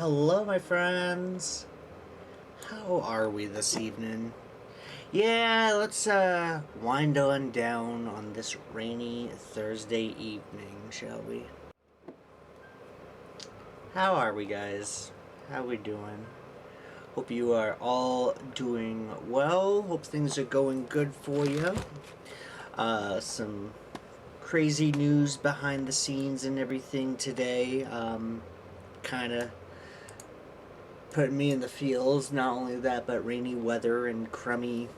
Hello, my friends. How are we this evening? Yeah, let's wind on down on this rainy Thursday evening, shall we? How are we, guys? How we doing? Hope you are all doing well. Hope things are going good for you. Some crazy news behind the scenes and everything today. Kind of putting me in the feels. Not only that, but rainy weather and crummy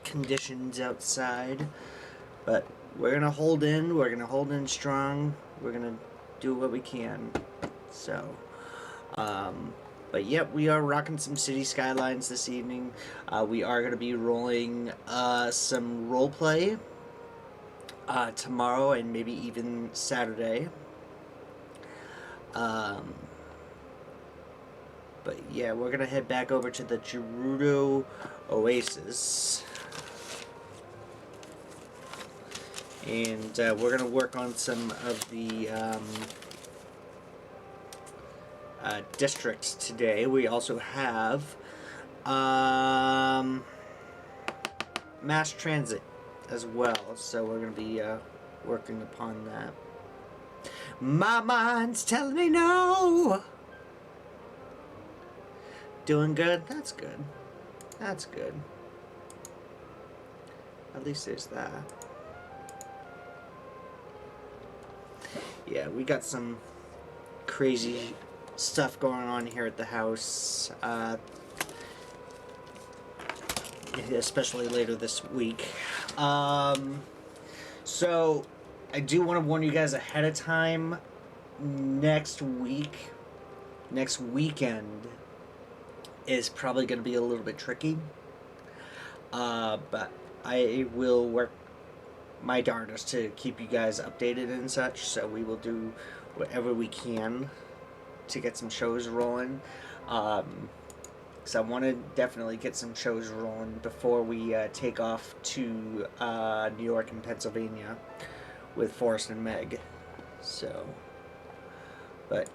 conditions outside. But we're gonna hold in. We're gonna hold in strong. We're gonna do what we can. So, but yep, we are rocking some City Skylines this evening. We are gonna be rolling some roleplay tomorrow and maybe even Saturday. But yeah, we're gonna head back over to the Gerudo Oasis. And we're gonna work on some of the districts today. We also have mass transit as well, so we're gonna be working upon that. My mind's telling me no. Doing good? That's good. That's good. At least there's that. Yeah, we got some crazy stuff going on here at the house. Especially later this week. So, I do want to warn you guys ahead of time. Next weekend is probably going to be a little bit tricky. But I will work my darndest to keep you guys updated and such, so we will do whatever we can to get some shows rolling. Because I want to definitely get some shows rolling before we take off to New York and Pennsylvania with Forrest and Meg. So, but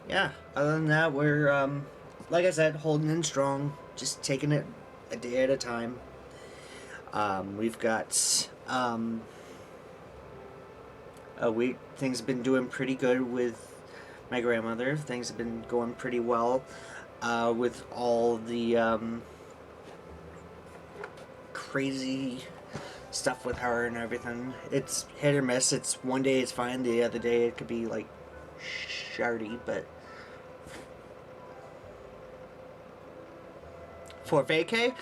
yeah, other than that, we're like I said, holding in strong, just taking it a day at a time. We've got things have been doing pretty good with my grandmother. Things have been going pretty well with all the crazy stuff with her and everything. It's hit or miss. It's one day it's fine, the other day it could be like shardy, but for vacay?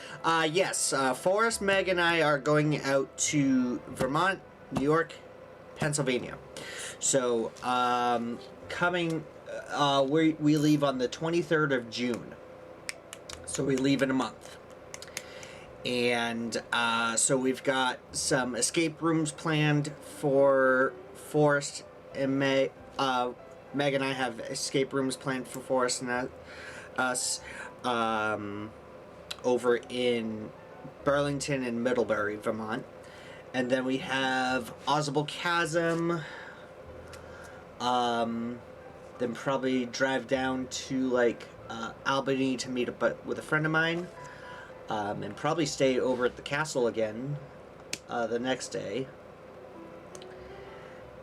Yes. Forrest, Meg, and I are going out to Vermont, New York, Pennsylvania. So, coming, we leave on the 23rd of June. So we leave in a month. And, so we've got some escape rooms planned for Forrest and Meg. Meg and I have escape rooms planned for Forrest and us. Over in Burlington and Middlebury, Vermont. And then we have Ozable Chasm. Then probably drive down to like Albany to meet up with a friend of mine. And probably stay over at the castle again the next day.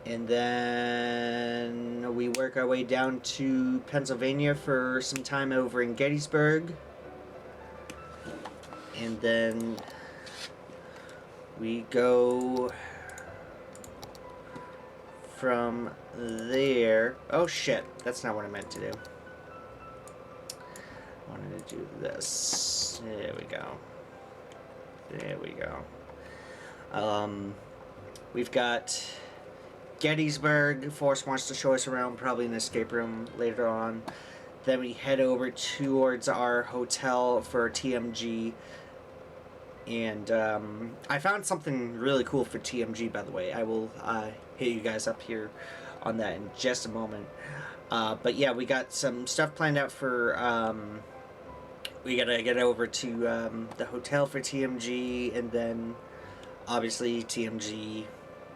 And then we work our way down to Pennsylvania for some time over in Gettysburg. And then we go from there. Oh shit, that's not what I meant to do. I wanted to do this. There we go. There we go. We've got Gettysburg. Forrest wants to show us around, probably an escape room later on. Then we head over towards our hotel for TMG. And I found something really cool for TMG, by the way. I will hit you guys up here on that in just a moment. But yeah, we got some stuff planned out for... we gotta get over to the hotel for TMG, and then obviously TMG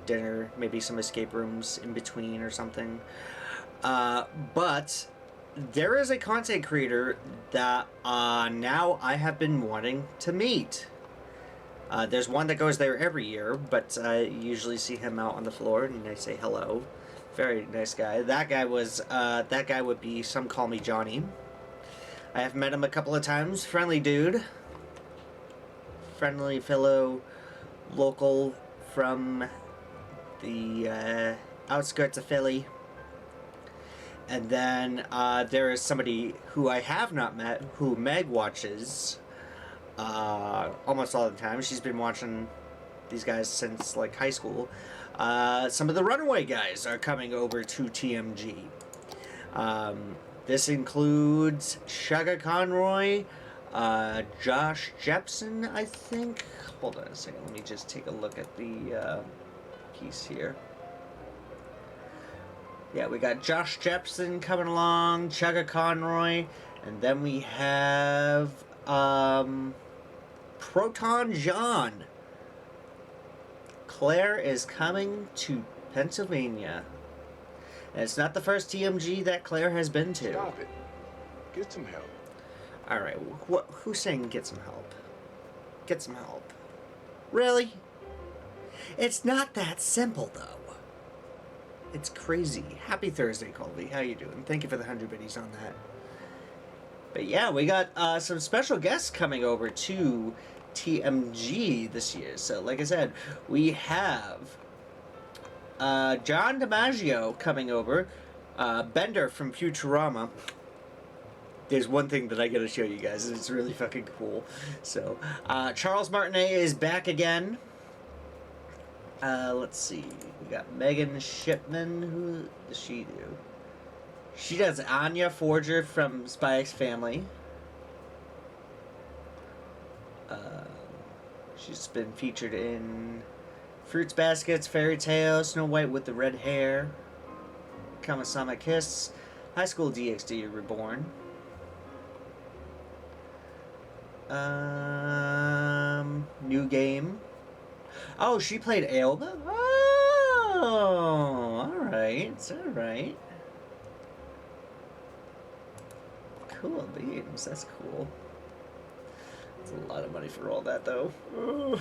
dinner, maybe some escape rooms in between or something. But there is a content creator that now I have been wanting to meet. There's one that goes there every year, but I usually see him out on the floor and I say hello. Very nice guy. That guy would be Some Call Me Johnny. I have met him a couple of times. Friendly dude. Friendly fellow local from the outskirts of Philly. And then there is somebody who I have not met, who Meg watches almost all the time. She's been watching these guys since like high school. Some of the Runaway guys are coming over to TMG. This includes Shugga Conroy, Josh Jepson, I think. Hold on a second, let me just take a look at the piece here. Yeah, we got Josh Jepson coming along, Shugga Conroy, and then we have Proton John. Claire is coming to Pennsylvania. And it's not the first TMG that Claire has been to. Stop it. Get some help. Alright, who's saying get some help? Get some help. Really? It's not that simple, though. It's crazy. Happy Thursday, Colby. How you doing? Thank you for the 100 biddies on that. But yeah, we got some special guests coming over to TMG this year. So, like I said, we have John DiMaggio coming over, Bender from Futurama. There's one thing that I gotta show you guys, and it's really fucking cool. So, Charles Martinet is back again. Let's see. We got Megan Shipman. Who does she do? She does Anya Forger from Spy X Family. She's been featured in Fruits Baskets, Fairy Tale, Snow White with the Red Hair, Kama-sama Kiss, High School DxD Reborn. New Game. Oh, she played Aelba? Oh, alright, alright. Cool beans, that's cool. It's a lot of money for all that, though. Ooh.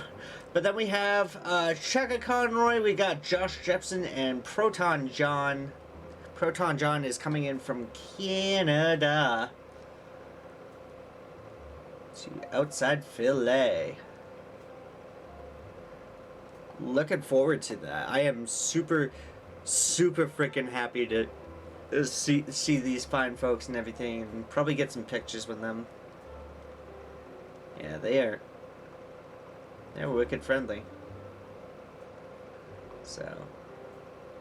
But then we have Shugga Conroy, we got Josh Jepson, and Proton John. Proton John is coming in from Canada to outside Philly. Looking forward to that. I am super freaking happy to see these fine folks and everything, and probably get some pictures with them. Yeah, they're wicked friendly. So,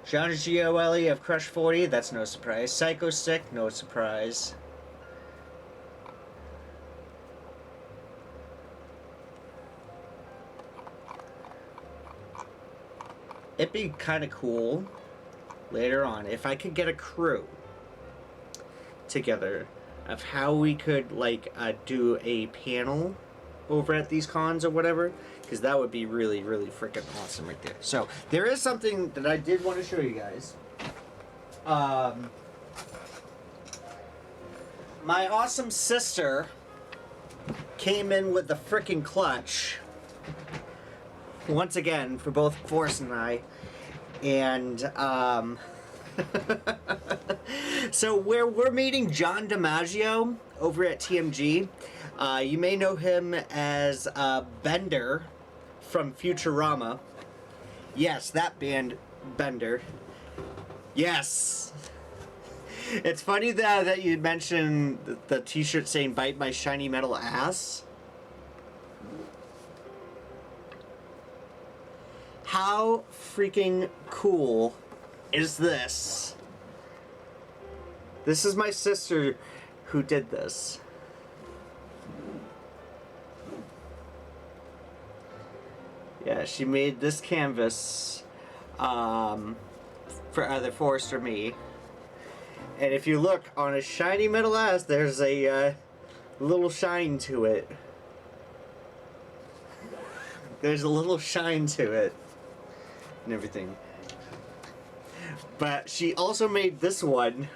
John Gioeli of Crush 40, that's no surprise. Psycho Stick, no surprise. It'd be kind of cool later on if I could get a crew together of how we could like do a panel over at these cons or whatever, because that would be really freaking awesome right there. So there is something that I did want to show you guys. My awesome sister came in with the freaking clutch once again for both Forrest and I, and so we're meeting John DiMaggio over at TMG. You may know him as Bender from Futurama. Yes, that band Bender. Yes. It's funny that you mentioned the t-shirt saying "Bite my shiny metal ass." How freaking cool is this? This is my sister who did this. Yeah, she made this canvas for either Forrest or me. And if you look on a shiny metal ass, there's a little shine to it. There's a little shine to it and everything. But she also made this one.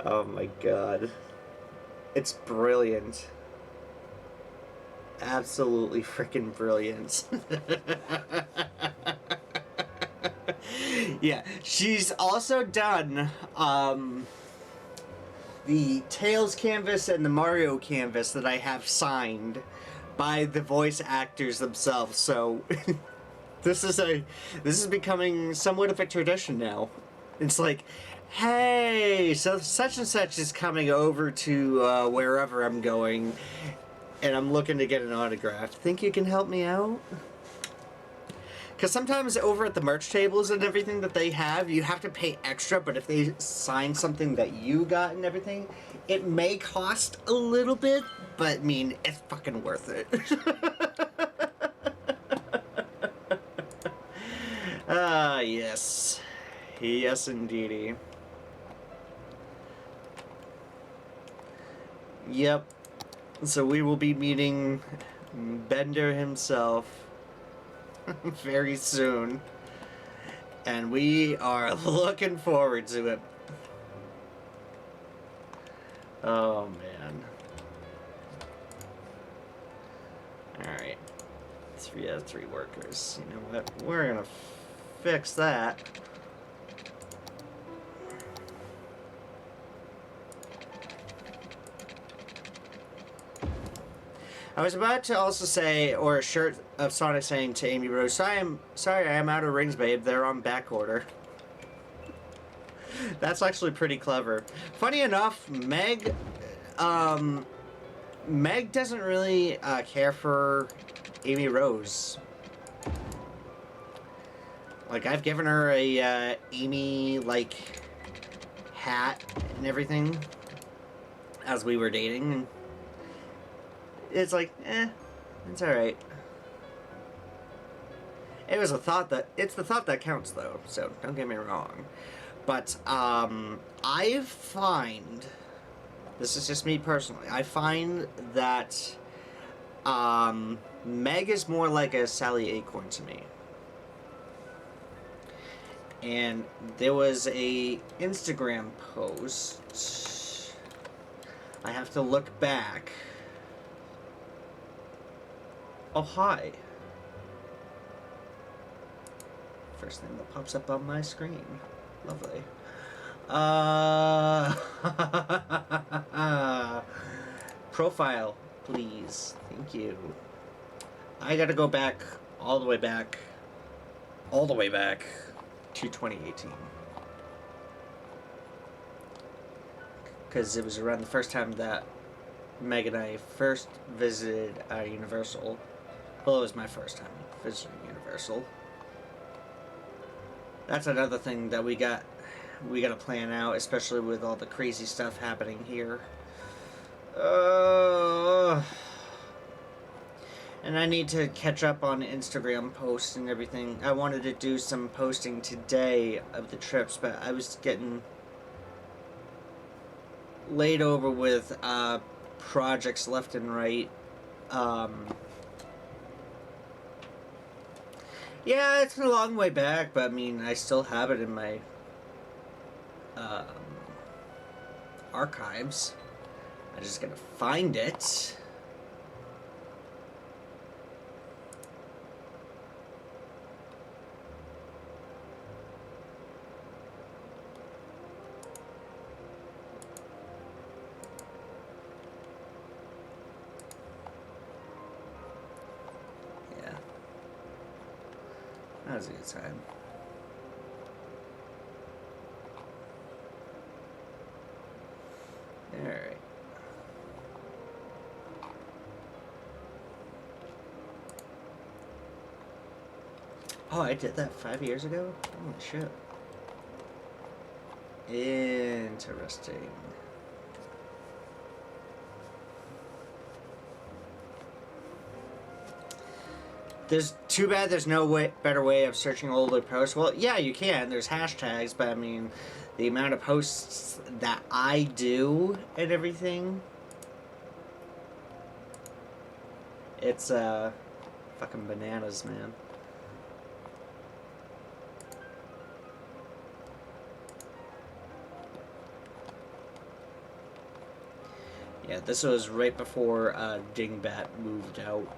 Oh my god. It's brilliant. Absolutely freaking brilliant. Yeah, she's also done the Tails canvas and the Mario canvas that I have signed by the voice actors themselves. So this is becoming somewhat of a tradition now. It's like, hey, so such and such is coming over to wherever I'm going, and I'm looking to get an autograph. Think you can help me out? Because sometimes over at the merch tables and everything that they have, you have to pay extra, but if they sign something that you got and everything, it may cost a little bit, but I mean, it's fucking worth it. Ah, yes. Yes, indeedy. Yep. So we will be meeting Bender himself very soon. And we are looking forward to it. Oh, man. Alright. 3 out of 3 workers. You know what? We're gonna fix that. I was about to also say, or a shirt of Sonic saying to Amy Rose, sorry, I am out of rings, babe. They're on back order. That's actually pretty clever. Funny enough, Meg doesn't really care for Amy Rose. Like, I've given her a Amy, like, hat and everything as we were dating, and it's like, it's alright. It's the thought that counts, though, so don't get me wrong. But, I find, this is just me personally, I find that, Meg is more like a Sally Acorn to me. And there was a Instagram post, I have to look back. Oh, hi. First thing that pops up on my screen. Lovely. Profile, please. Thank you. I gotta go back, all the way back to 2018. Because it was around the first time that Meg and I first visited Universal. Well, it was my first time visiting Universal. That's another thing that we gotta plan out, especially with all the crazy stuff happening here. And I need to catch up on Instagram posts and everything. I wanted to do some posting today of the trips, but I was getting laid over with projects left and right. Yeah, it's a long way back, but I mean, I still have it in my archives. I just gotta find it. Yeah. That was a good time. Alright. Oh, I did that 5 years ago? Holy shit. Interesting. There's too bad there's no better way of searching older posts. Well, yeah, you can. There's hashtags, but I mean, the amount of posts that I do and everything, it's fucking bananas, man. Yeah, this was right before Dingbat moved out.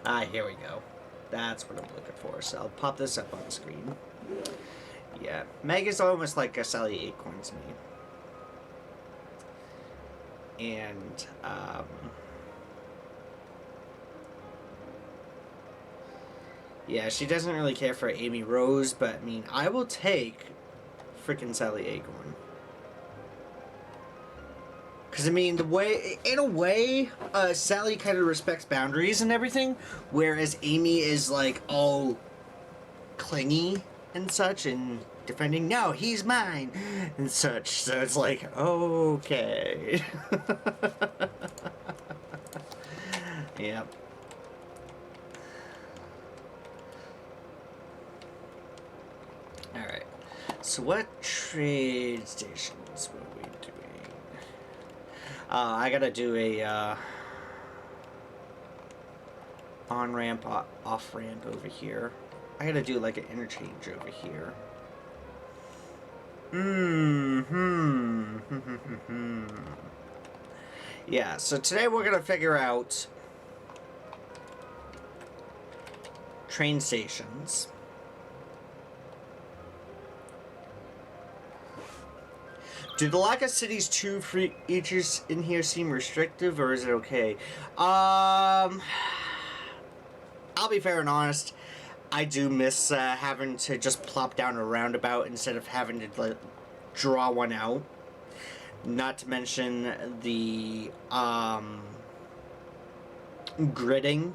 Ah, here we go. That's what I'm looking for. So I'll pop this up on the screen. Yeah, Meg is almost like a Sally Acorn to me. And, yeah, she doesn't really care for Amy Rose, but, I mean, I will take freaking Sally Acorn. Because, I mean, in a way, Sally kind of respects boundaries and everything, whereas Amy is, like, all clingy and such, and defending, no, he's mine, and such. So it's like, okay. Yep. Alright. So what trade stations were we doing? I gotta do a, on-ramp, off-ramp over here. I gotta do, like, an interchange over here. Yeah, so today we're gonna figure out train stations. Do the lack of cities 2 features in here seem restrictive, or is it okay? I'll be fair and honest. I do miss having to just plop down a roundabout instead of having to like, draw one out. Not to mention the gridding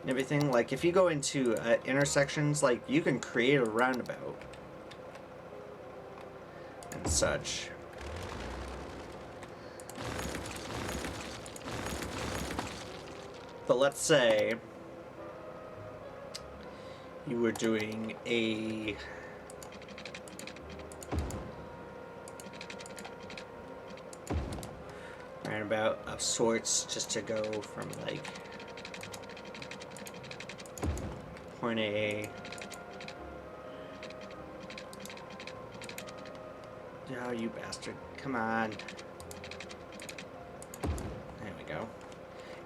and everything. Like if you go into intersections, like you can create a roundabout and such. But let's say you were doing a roundabout of sorts just to go from like point A. Oh, you bastard. Come on. There we go.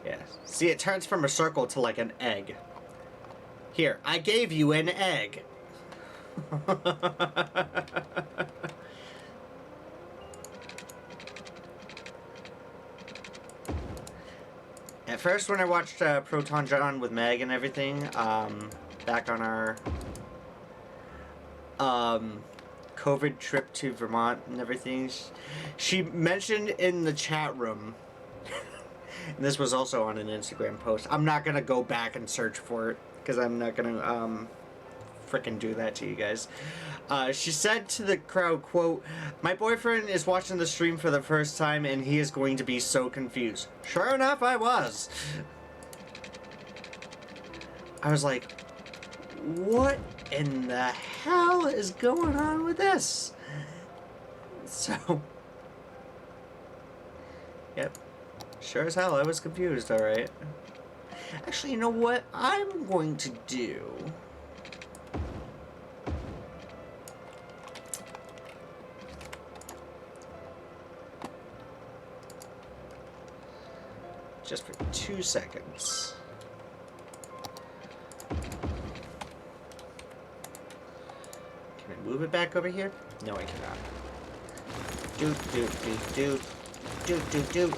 Yeah. See, it turns from a circle to like an egg. Here, I gave you an egg. At first, when I watched Proton John with Meg and everything, back on our COVID trip to Vermont and everything, she mentioned in the chat room, and this was also on an Instagram post. I'm not gonna go back and search for it because I'm not gonna frickin' do that to you guys. She said to the crowd, quote, "My boyfriend is watching the stream for the first time and he is going to be so confused." Sure enough, I was. I was like, what in the hell is going on with this? So, yep. Sure as hell, I was confused, alright. Actually, you know what I'm going to do? Just for 2 seconds. Can I move it back over here? No, I cannot. Do. Okay.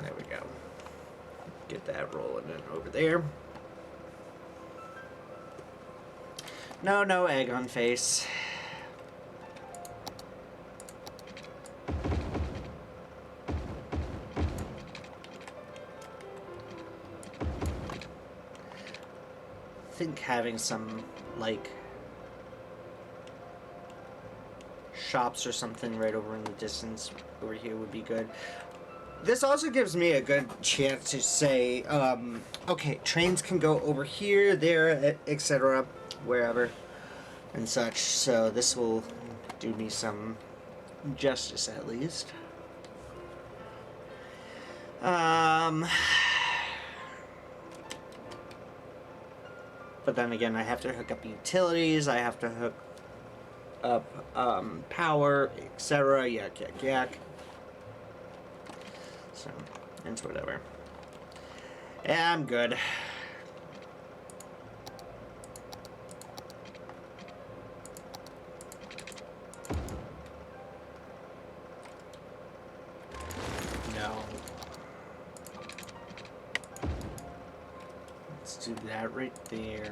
There we go. Get that rolling in over there. No egg on face. I think having some, like, shops or something right over in the distance over here would be good. This also gives me a good chance to say, okay, trains can go over here, there, etc., wherever, and such. So this will do me some justice, at least. But then again, I have to hook up utilities, I have to hook up power, etc. Yak, yak, yak. So, it's whatever. Yeah, I'm good. No. Let's do that right there.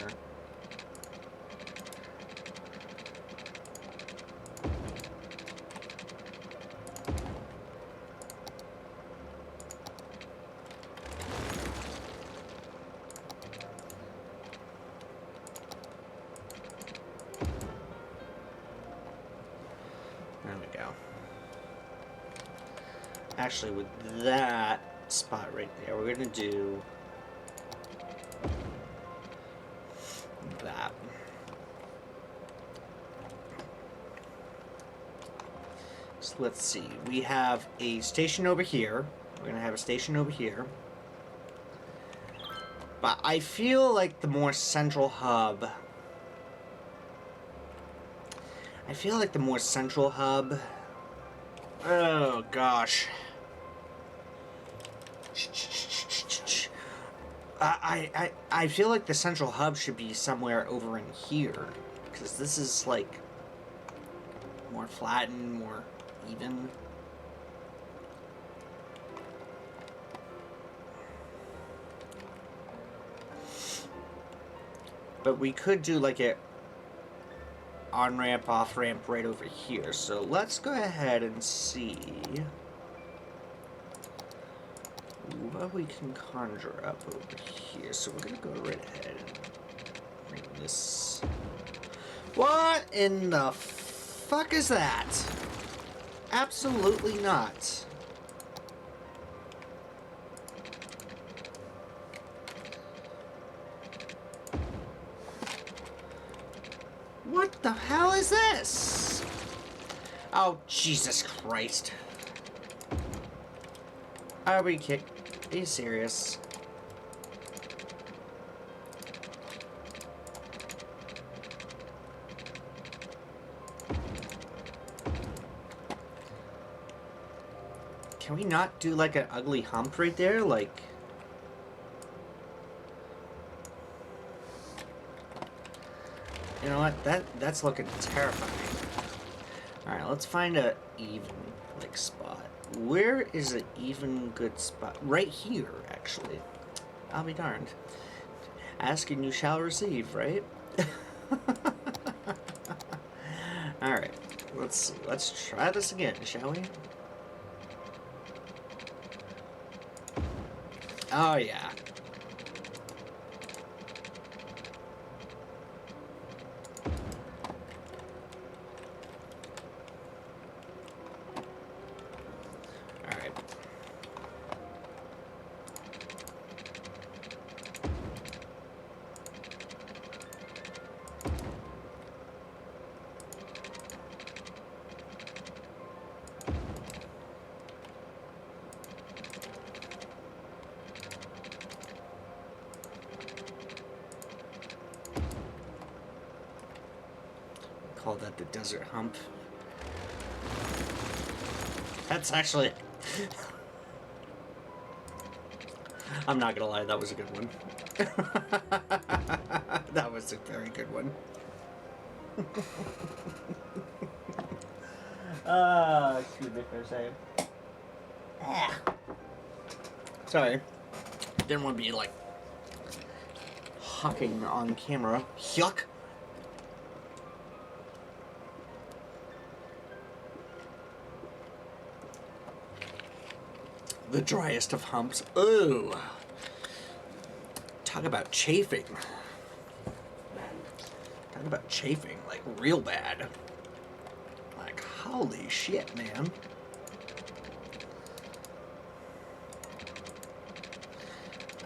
There we go. Actually, with that spot right there, we're gonna do that. So let's see. We have a station over here. We're gonna have a station over here. But I feel like the more central hub. Oh gosh. I feel like the central hub should be somewhere over in here, because this is like more flattened, more even. But we could do like a on-ramp, off-ramp right over here. So let's go ahead and see what we can conjure up over here. So we're gonna go right ahead and bring this. What in the fuck is that? Absolutely not. What the hell is this? Oh, Jesus Christ. Are we kidding? Are you serious? Can we not do like an ugly hump right there? Like... You know what? That's looking terrifying. Alright, let's find a even, like, spot. Where is an even good spot? Right here, actually. I'll be darned. Ask and you shall receive, right? Alright, let's see. Let's try this again, shall we? Oh, yeah. Alright. Call that the desert hump. That's actually... I'm not gonna lie, that was a good one. That was a very good one. Excuse me for a second. Sorry. Didn't want to be, like, hucking on camera. Yuck! The driest of humps. Ooh. Talk about chafing. Talk about chafing, like, real bad. Like, holy shit, man.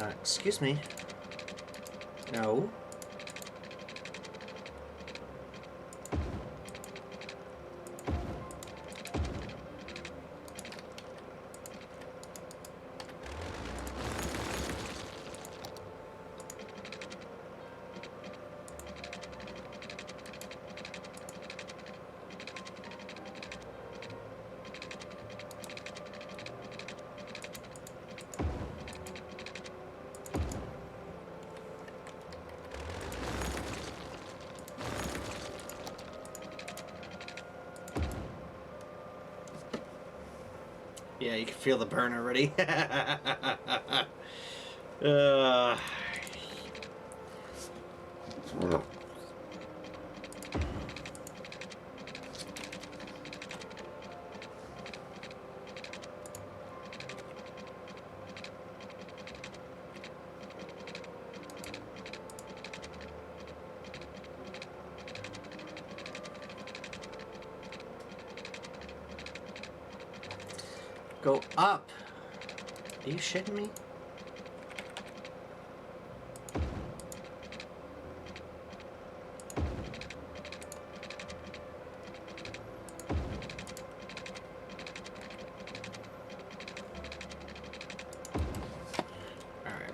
Excuse me. No. Yeah, you can feel the burn already. uh, go up. Are you shitting me? Alright.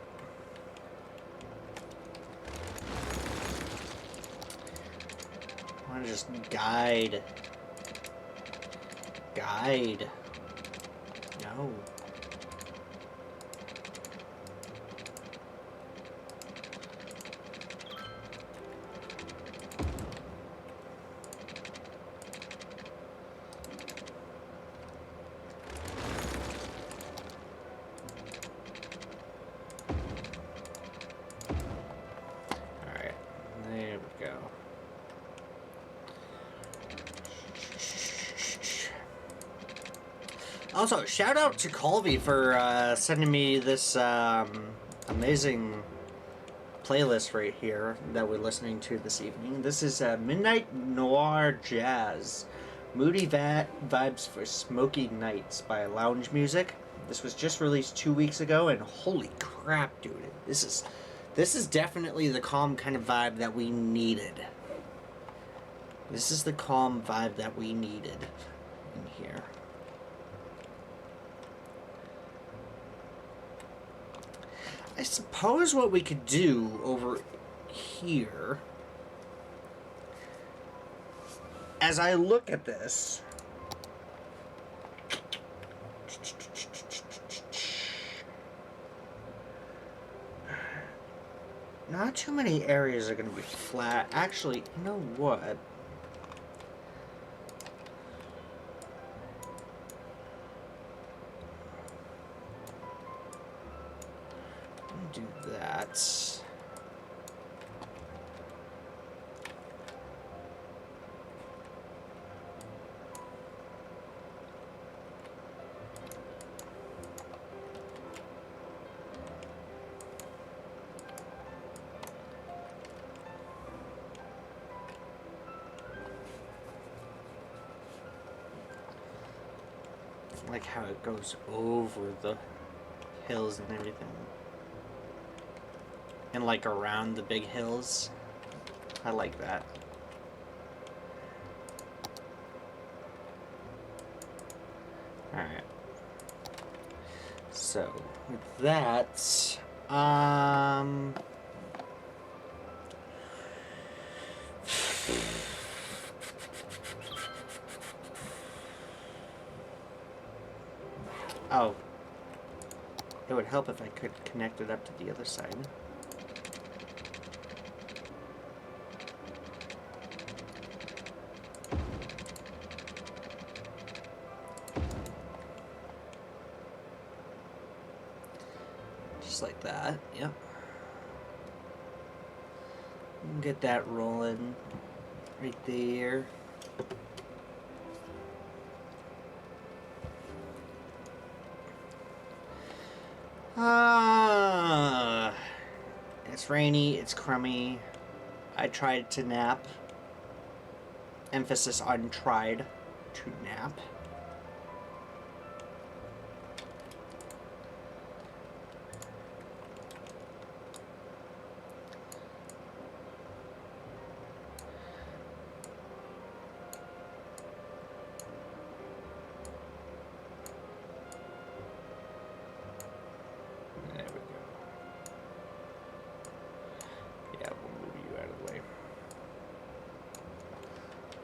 I want to just guide. Guide. No. Alright. There we go. Also, shout out to Colby for sending me this amazing playlist right here that we're listening to this evening. This is Midnight Noir Jazz, Moody Vibes for Smoky Nights by Lounge Music. This was just released 2 weeks ago, and holy crap, dude! This is definitely the calm kind of vibe that we needed. This is the calm vibe that we needed in here. I suppose what we could do over here, as I look at this, not too many areas are going to be flat. Actually, you know what? Do that. I like how it goes over the hills and everything. And like around the big hills. I like that. Alright. So, with that, oh. It would help if I could connect it up to the other side. Just like that, yep. Get that rolling right there. It's rainy, it's crummy. I tried to nap. Emphasis on tried to nap.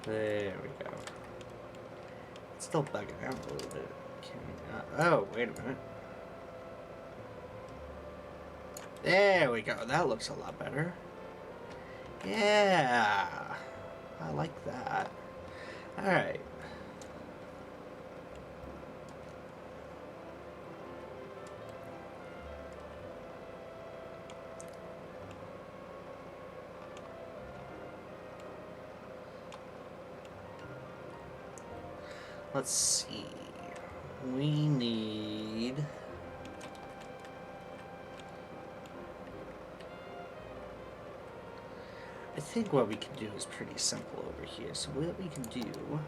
There we go. It's still bugging out a little bit. Oh, wait a minute. There we go. That looks a lot better. Yeah. I like that. Alright. Let's see. We need... I think what we can do is pretty simple over here. So what we can do...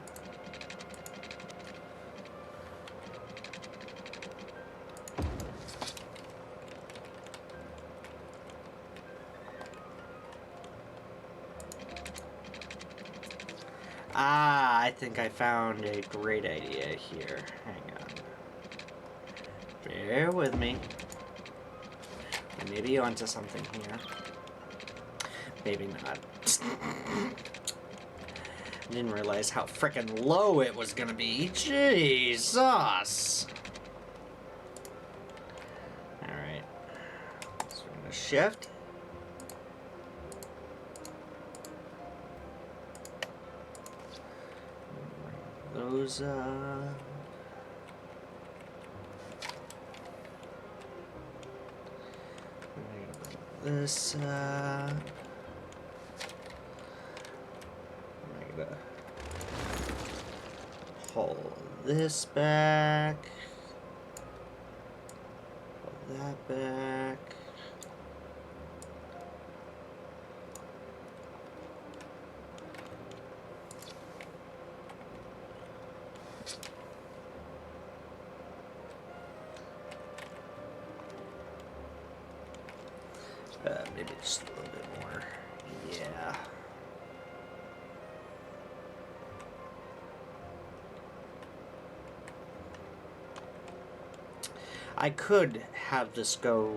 Ah, I think I found a great idea here. Hang on. Bear with me. I may be onto something here. Maybe not. Didn't realize how frickin' low it was gonna be. Jesus! Alright. So we're gonna shift. Those, this, I'm gonna pull this back, pull that back. Maybe just a little bit more. Yeah. I could have this go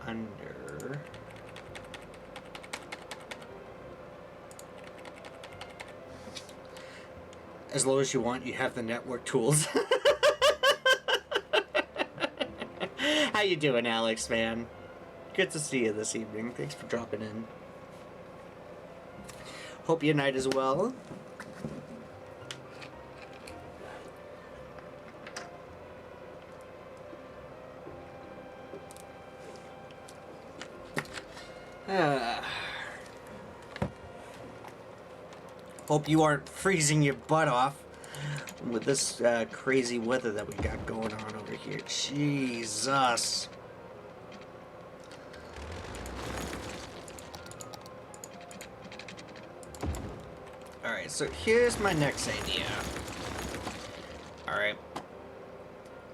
under. As low as you want, you have the network tools. How you doing, Alex, man? Good to see you this evening. Thanks for dropping in. Hope your night is well. Hope you aren't freezing your butt off with this crazy weather that we got going on over here. Jesus. Alright, so here's my next idea. Alright.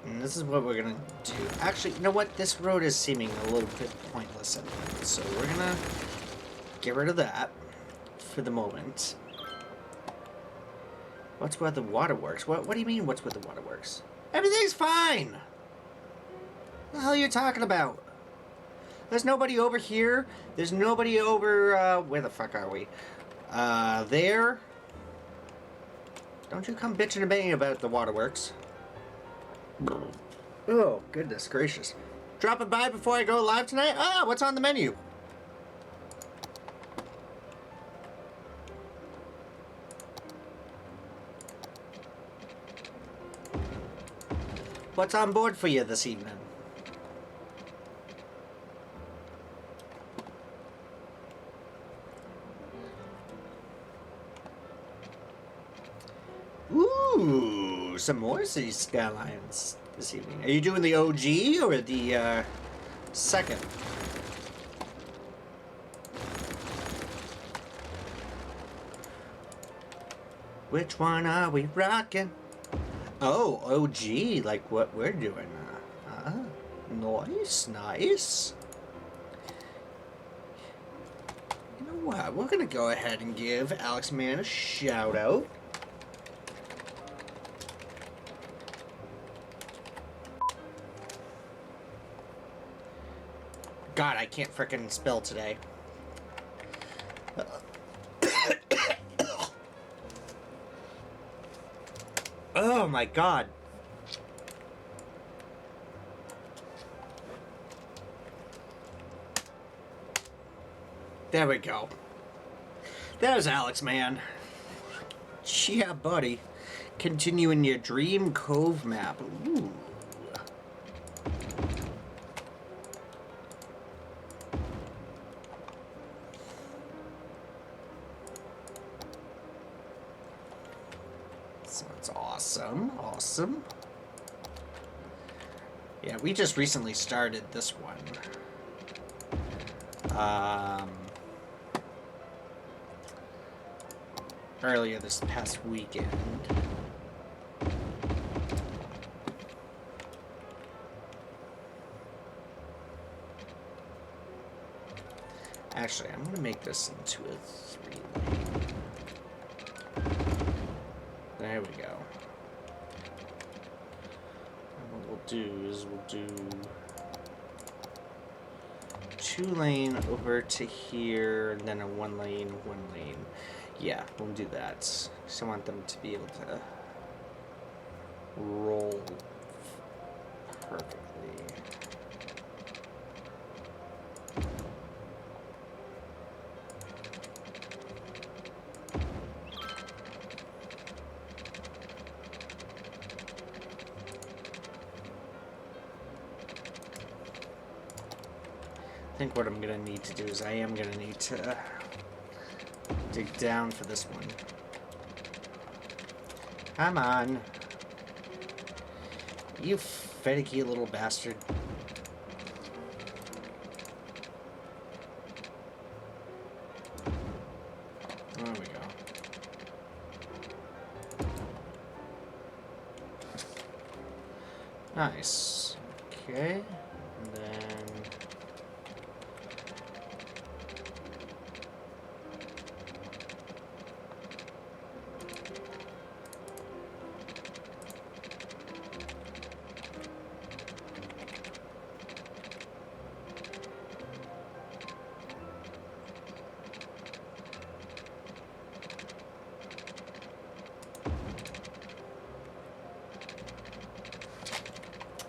And this is what we're gonna do. Actually, you know what? This road is seeming a little bit pointless anyway. So we're gonna get rid of that for the moment. What's with the waterworks? What do you mean, what's with the waterworks? Everything's fine! What the hell are you talking about? There's nobody over here. There's nobody over, where the fuck are we? There. Don't you come bitching and banging about the waterworks. Oh, goodness gracious. Dropping by before I go live tonight? Ah, what's on the menu? What's on board for you this evening? Ooh, some more City Skylines this evening. Are you doing the OG or the second? Which one are we rocking? Oh, OG, like what we're doing. Nice, nice. You know what? We're gonna go ahead and give Alex Man a shout out. God, I can't frickin' spell today. Oh my God. There we go. There's Alex, man. Yeah, buddy. Continuing your Dream Cove map. Ooh. Awesome, awesome. Yeah, we just recently started this one. Earlier this past weekend. Actually, I'm gonna make this into a 3-lane. There we go. And what we'll do is we'll do 2-lane over to here, and then a 1-lane, 1-lane. Yeah, we'll do that. Because I want them to be able to roll perfectly. I think what I'm gonna need to do is I am gonna need to dig down for this one. Come on. You finicky little bastard. There we go. Nice. Okay. And then...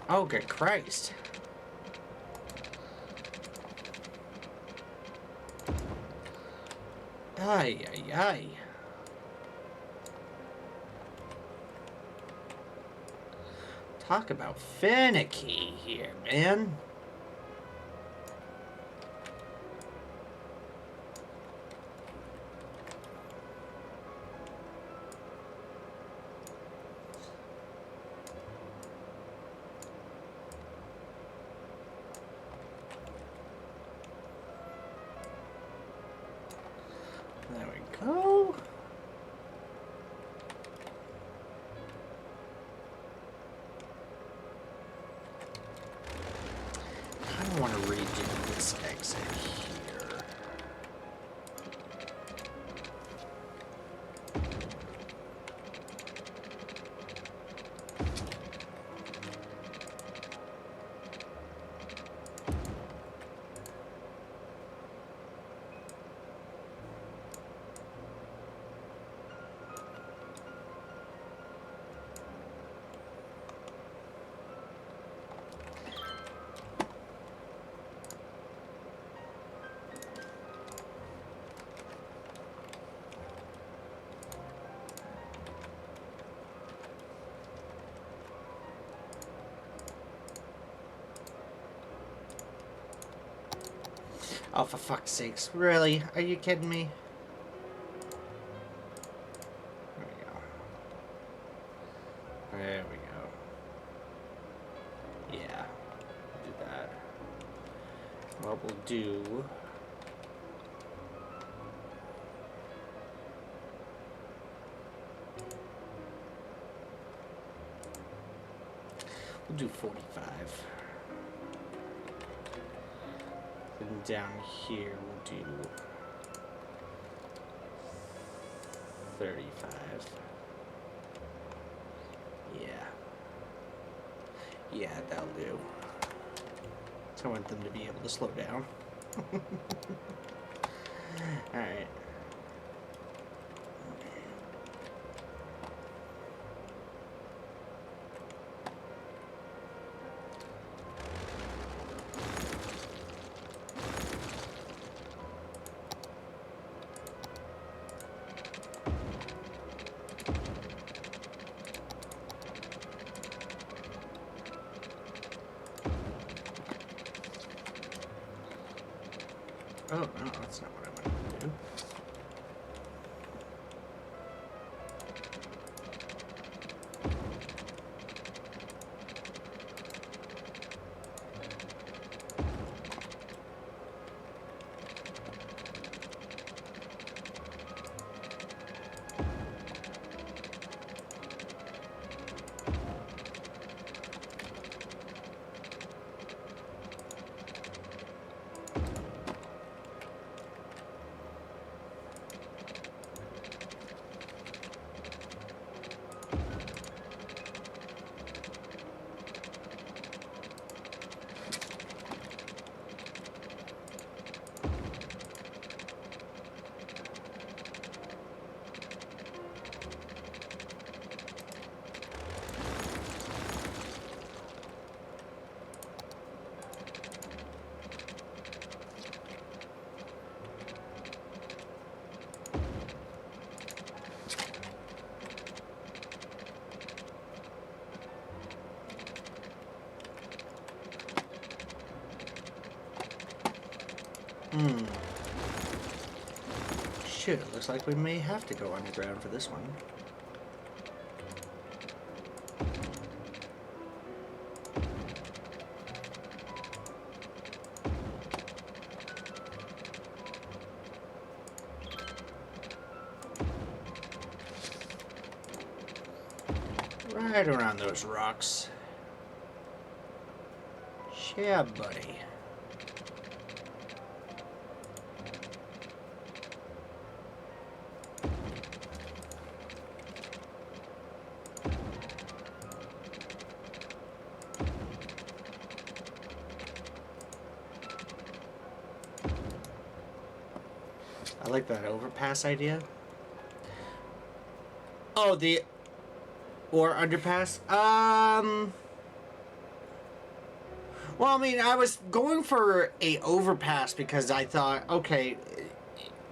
Oh, good Christ. Ay, ay, ay. Talk about finicky here, man. There we go. I don't want to redo this exit here. Oh, for fuck's sakes. Really? Are you kidding me? There we go. There we go. Yeah. Do that. What we'll do... We'll do 45. And down here we'll do 35. Yeah. Yeah, that'll do. So I want them to be able to slow down. Alright. Oh, no, that's not what I wanted to do. Shoot, it looks like we may have to go underground for this one. Right around those rocks. Yeah, buddy. I like that overpass idea. Oh, or underpass? Well, I mean, I was going for a overpass because I thought, okay,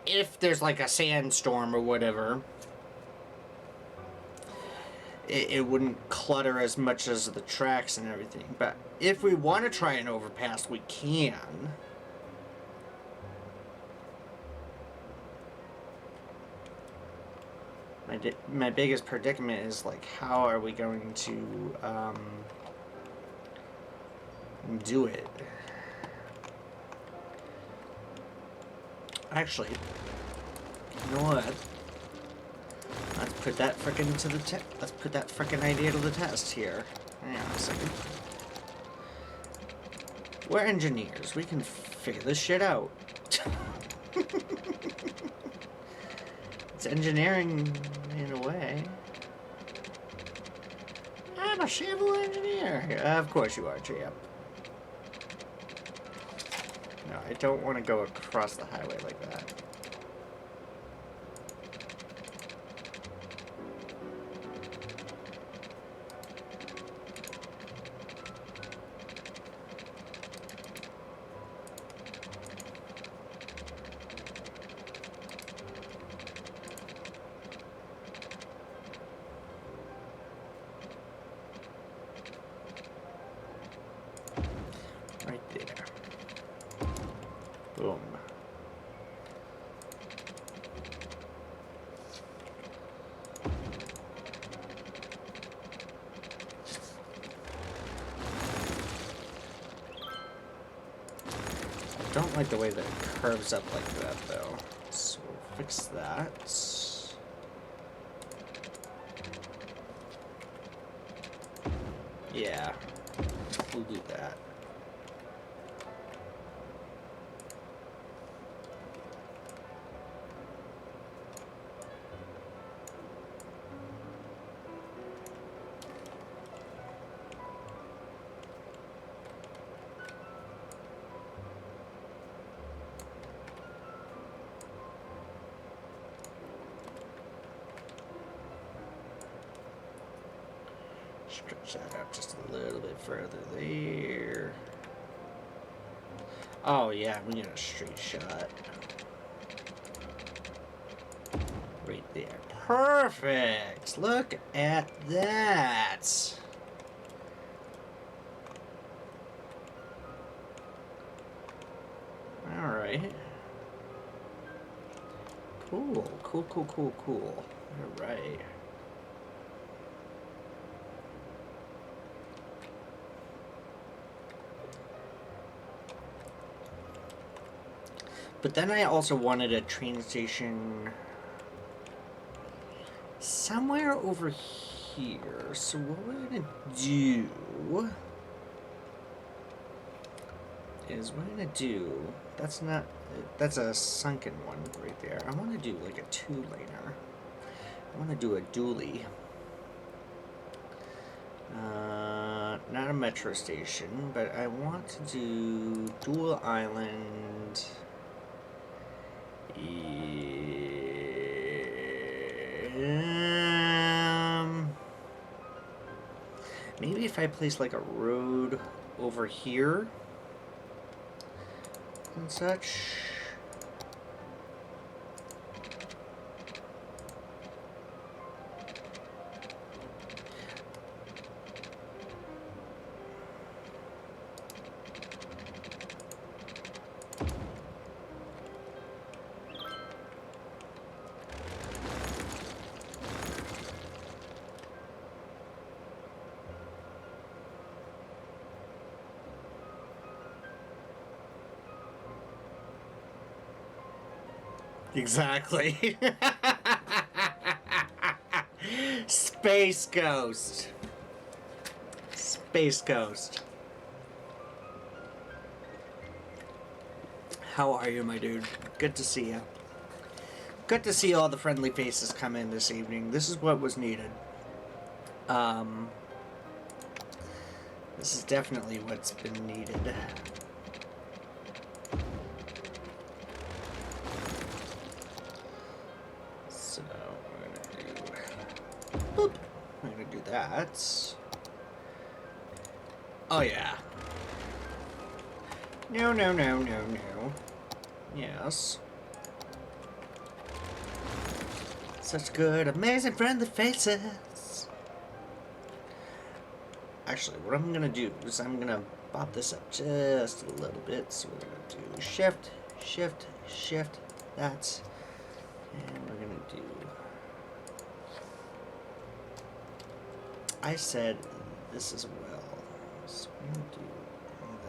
if there's like a sandstorm or whatever, it wouldn't clutter as much as the tracks and everything. But if we want to try an overpass, we can. My biggest predicament is like, how are we going to do it? Actually, you know what? Let's put that frickin' to the let's put that frickin' idea to the test here. Hang on a second. We're engineers. We can figure this shit out. It's engineering in a way. I'm a civil engineer. Of course you are, champ. No, I don't want to go across the highway like that. Right there. Boom. I don't like the way that it curves up like that, though. So we'll fix that. Yeah, we'll do that. Stretch that out just a little bit further there. Oh yeah, we get a straight shot. Right there. Perfect! Look at that! Alright. Cool, cool, cool, cool, cool. Alright. But then I also wanted a train station somewhere over here. So what we're gonna do is that's a sunken one right there. I want to do like a 2-laner. I want to do a dually. Not a metro station, but I want to do dual island. Maybe if I place like a road over here and such. Exactly. Space Ghost. Space Ghost. How are you, my dude? Good to see you. Good to see all the friendly faces come in this evening. This is what was needed. This is definitely what's been needed. So, we're gonna do... Boop. I'm gonna do that. Oh, yeah. No, no, no, no, no. Yes. Such good, amazing, friendly faces. Actually, what I'm gonna do is I'm gonna pop this up just a little bit. So we're gonna do shift, shift, shift. That. And we're gonna do... I said this as well. So we're gonna do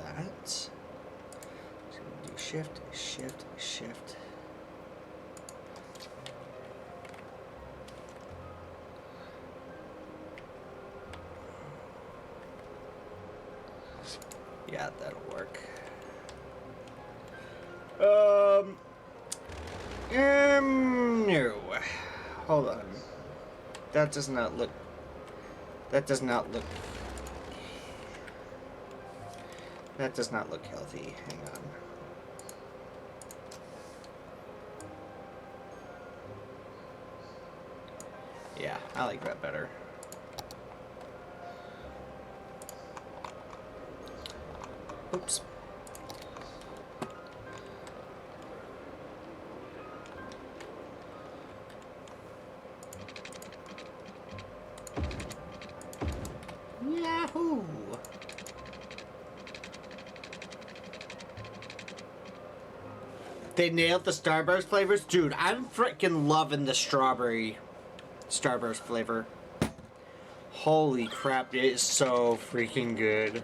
that. So we're gonna do shift, shift, shift. Yeah, that'll work. No. Hold on. That does not look... That does not look... That does not look healthy. Hang on. Yeah, I like that better. Oops. Yahoo! They nailed the Starburst flavors? Dude, I'm freaking loving the strawberry Starburst flavor. Holy crap, it is so freaking good.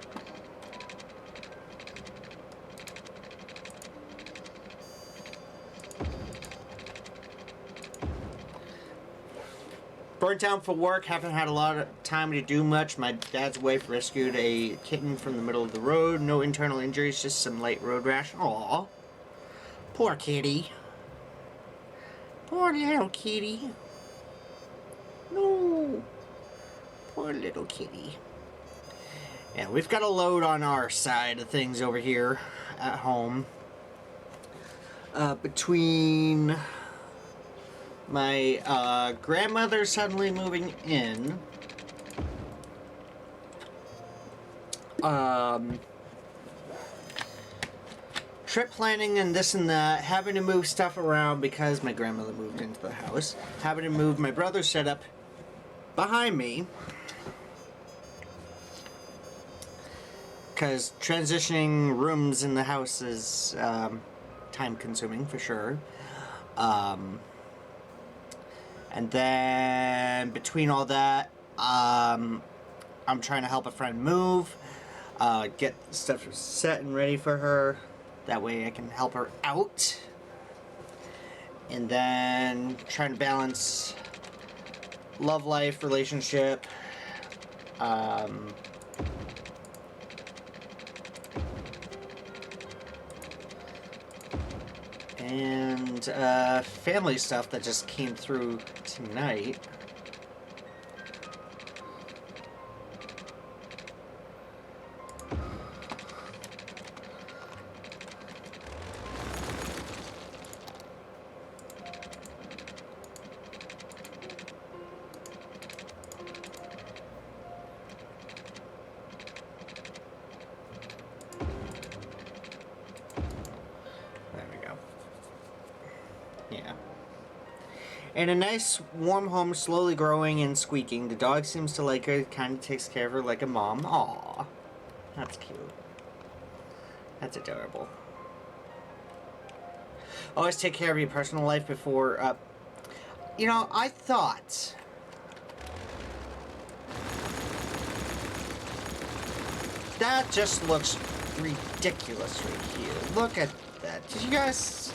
Burnt out for work, haven't had a lot of time to do much. My dad's wife rescued a kitten from the middle of the road. No internal injuries, just some light road rash. Aww. Poor kitty. Poor little kitty. No. Poor little kitty. Yeah, we've got a load on our side of things over here at home. Between my grandmother suddenly moving in, trip planning and this and that, having to move stuff around because my grandmother moved into the house, having to move my brother's setup behind me, because transitioning rooms in the house is time consuming for sure. And then between all that, I'm trying to help a friend move, get stuff set and ready for her. That way I can help her out. And then trying to balance love life, relationship, and family stuff that just came through tonight. In a nice, warm home, slowly growing and squeaking. The dog seems to like her, kind of takes care of her like a mom. Aww. That's cute. That's adorable. Always take care of your personal life before, you know, I thought... That just looks ridiculous right here. Look at that. Did you guys...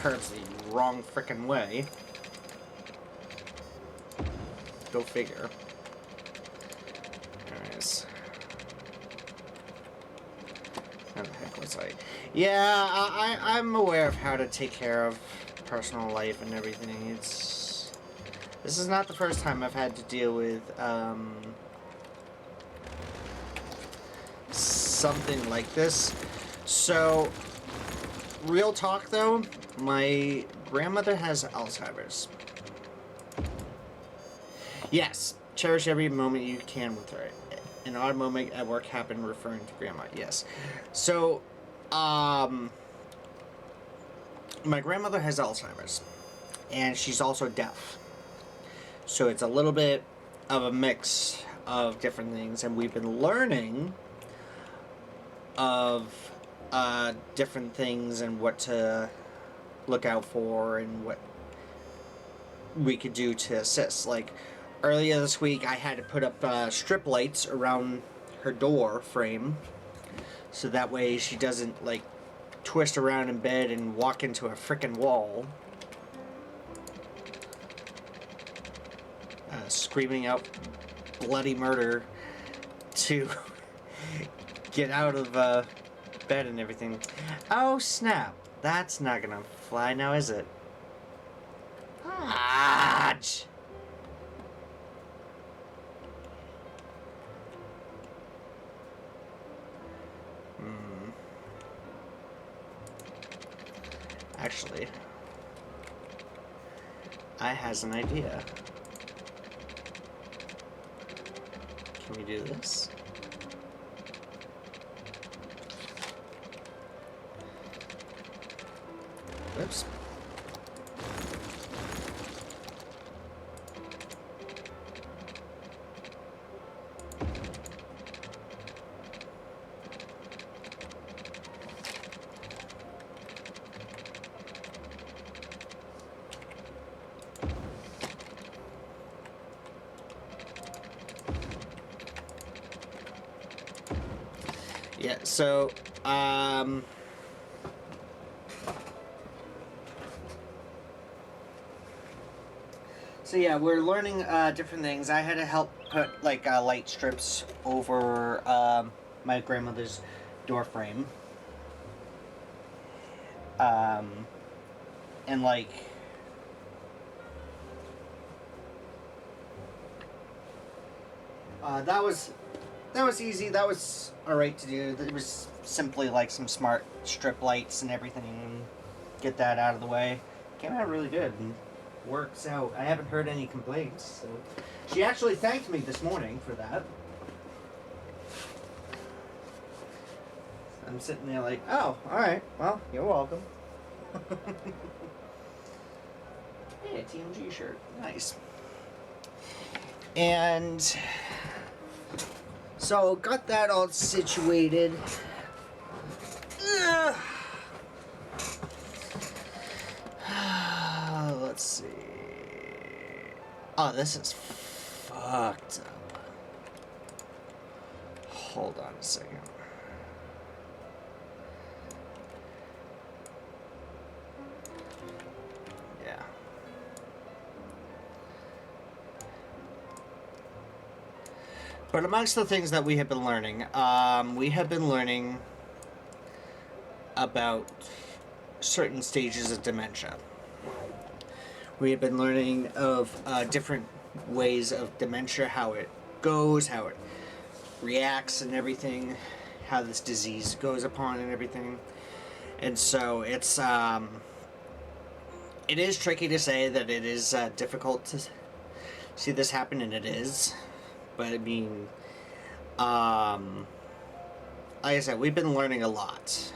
curves the wrong frickin' way. Go figure. Anyways. How the heck was I? Yeah, I'm aware of how to take care of personal life and everything. This is not the first time I've had to deal with, something like this. So, real talk though, my grandmother has Alzheimer's. Yes, cherish every moment you can with her. An odd moment at work happened referring to grandma, yes. So, my grandmother has Alzheimer's, and she's also deaf. So it's a little bit of a mix of different things, and we've been learning of different things and what to look out for and what we could do to assist. Like, earlier this week, I had to put up strip lights around her door frame, so that way she doesn't, like, twist around in bed and walk into a frickin' wall. Screaming out bloody murder to get out of bed and everything. Oh, snap. That's not gonna fly now, is it? Hodge! Actually, I has an idea. Can we do this? Whoops. Yeah, so, yeah, we're learning different things. I had to help put like light strips over my grandmother's door frame, and like that was easy. That was alright to do. It was simply like some smart strip lights and everything, and get that out of the way. Came out really good. And works out. I haven't heard any complaints. So. She actually thanked me this morning for that. I'm sitting there like, oh, alright, well, you're welcome. Yeah, TMG shirt. Nice. And so got that all situated. Let's see. Oh, this is fucked up. Hold on a second. Yeah. But amongst the things that we have been learning, about certain stages of dementia. We have been learning of different ways of dementia, how it goes, how it reacts and everything, how this disease goes upon and everything. And so it is tricky to say that it is difficult to see this happen, and it is. But I mean, like I said, we've been learning a lot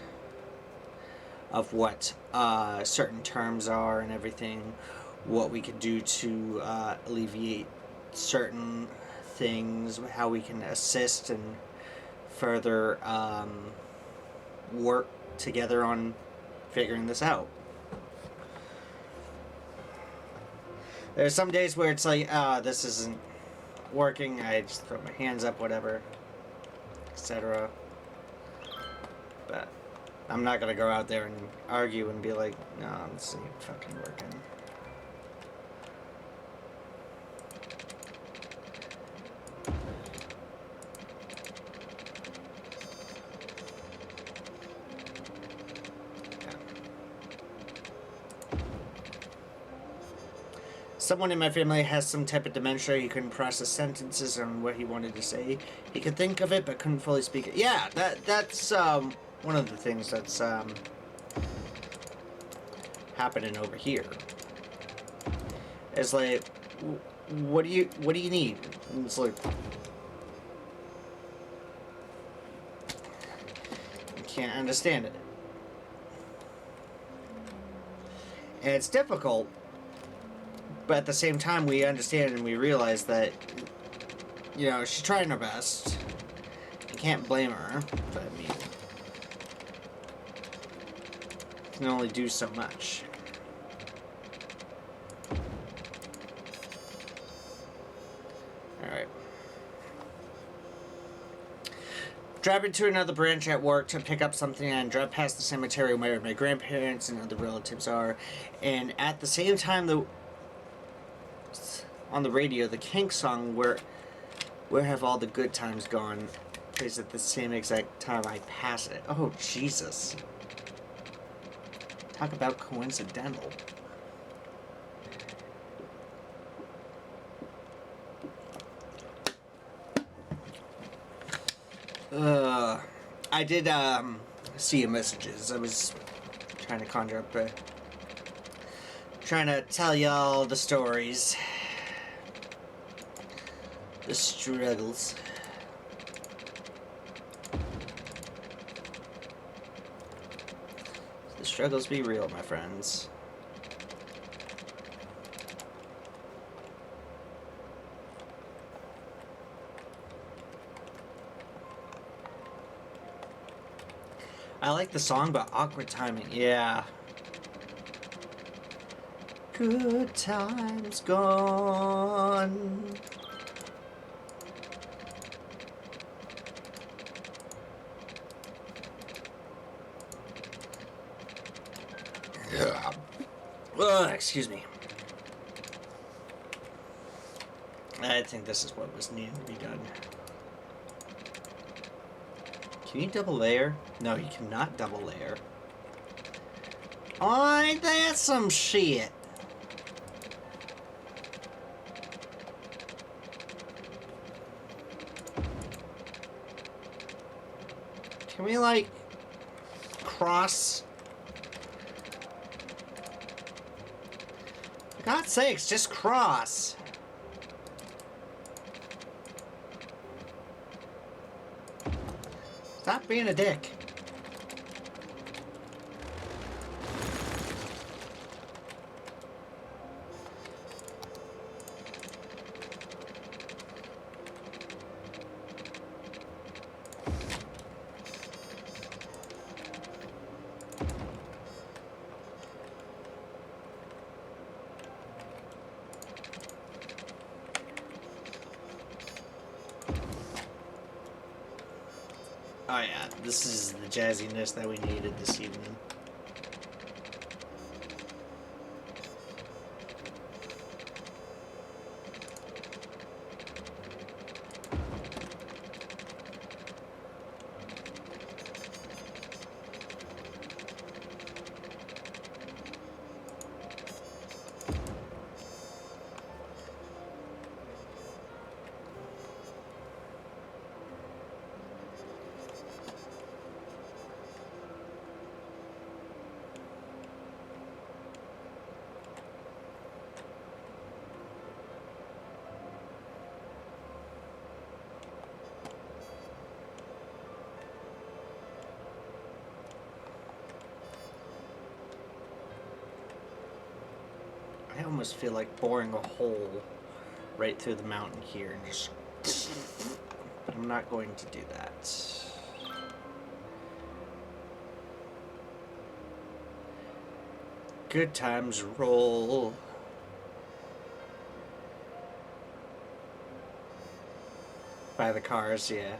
of what certain terms are and everything, what we can do to alleviate certain things, how we can assist and further work together on figuring this out. There's some days where it's like, this isn't working, I just throw my hands up, whatever, etc. But I'm not gonna go out there and argue and be like, no, this ain't fucking working. Someone in my family has some type of dementia. He couldn't process sentences on what he wanted to say. He could think of it, but couldn't fully speak it. Yeah, that's one of the things that's happening over here. It's like, what do you need? And it's like, you can't understand it, and it's difficult. But at the same time, we understand and we realize that, you know, she's trying her best. You can't blame her, but I mean, you can only do so much. Alright. Driving to another branch at work to pick up something and drive past the cemetery where my grandparents and other relatives are. And at the same time, on the radio, the Kinks song, Where Have All the Good Times Gone, plays at the same exact time I pass it. Oh, Jesus. Talk about coincidental. I did see your messages. I was trying to conjure up trying to tell y'all the stories. The struggles. The struggles be real, my friends. I like the song, but awkward timing. Yeah. Good times gone. Excuse me. I think this is what was needing to be done. Can you double layer? No, you cannot double layer. Oh, ain't that some shit? Can we, like, cross? For God's sakes, just cross. Stop being a dick. Oh yeah, this is the jazziness that we needed this evening. I almost feel like boring a hole right through the mountain here and just... But I'm not going to do that. Good times roll. By the cars, yeah.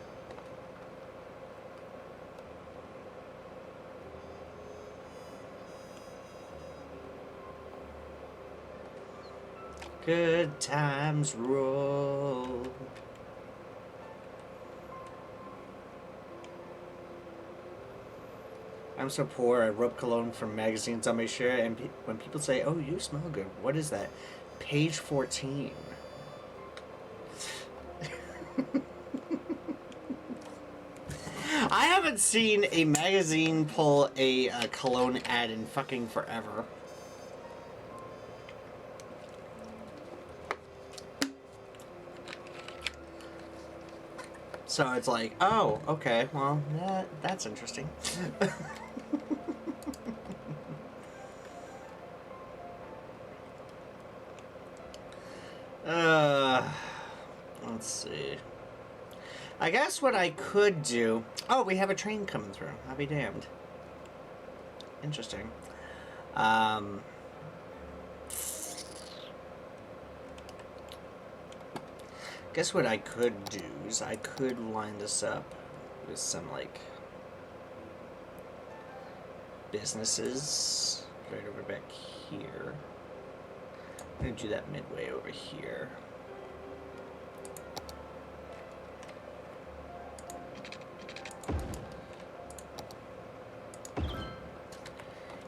Good times roll. I'm so poor. I rub cologne from magazines on my shirt, and when people say, "Oh, you smell good," what is that? Page 14. I haven't seen a magazine pull a cologne ad in fucking forever. So it's like, oh, okay, well, that's interesting. uh, let's see. I guess what I could do... Oh, we have a train coming through. I'll be damned. Interesting. Guess what I could do is I could line this up with some, like, businesses right over back here. I'm gonna do that midway over here.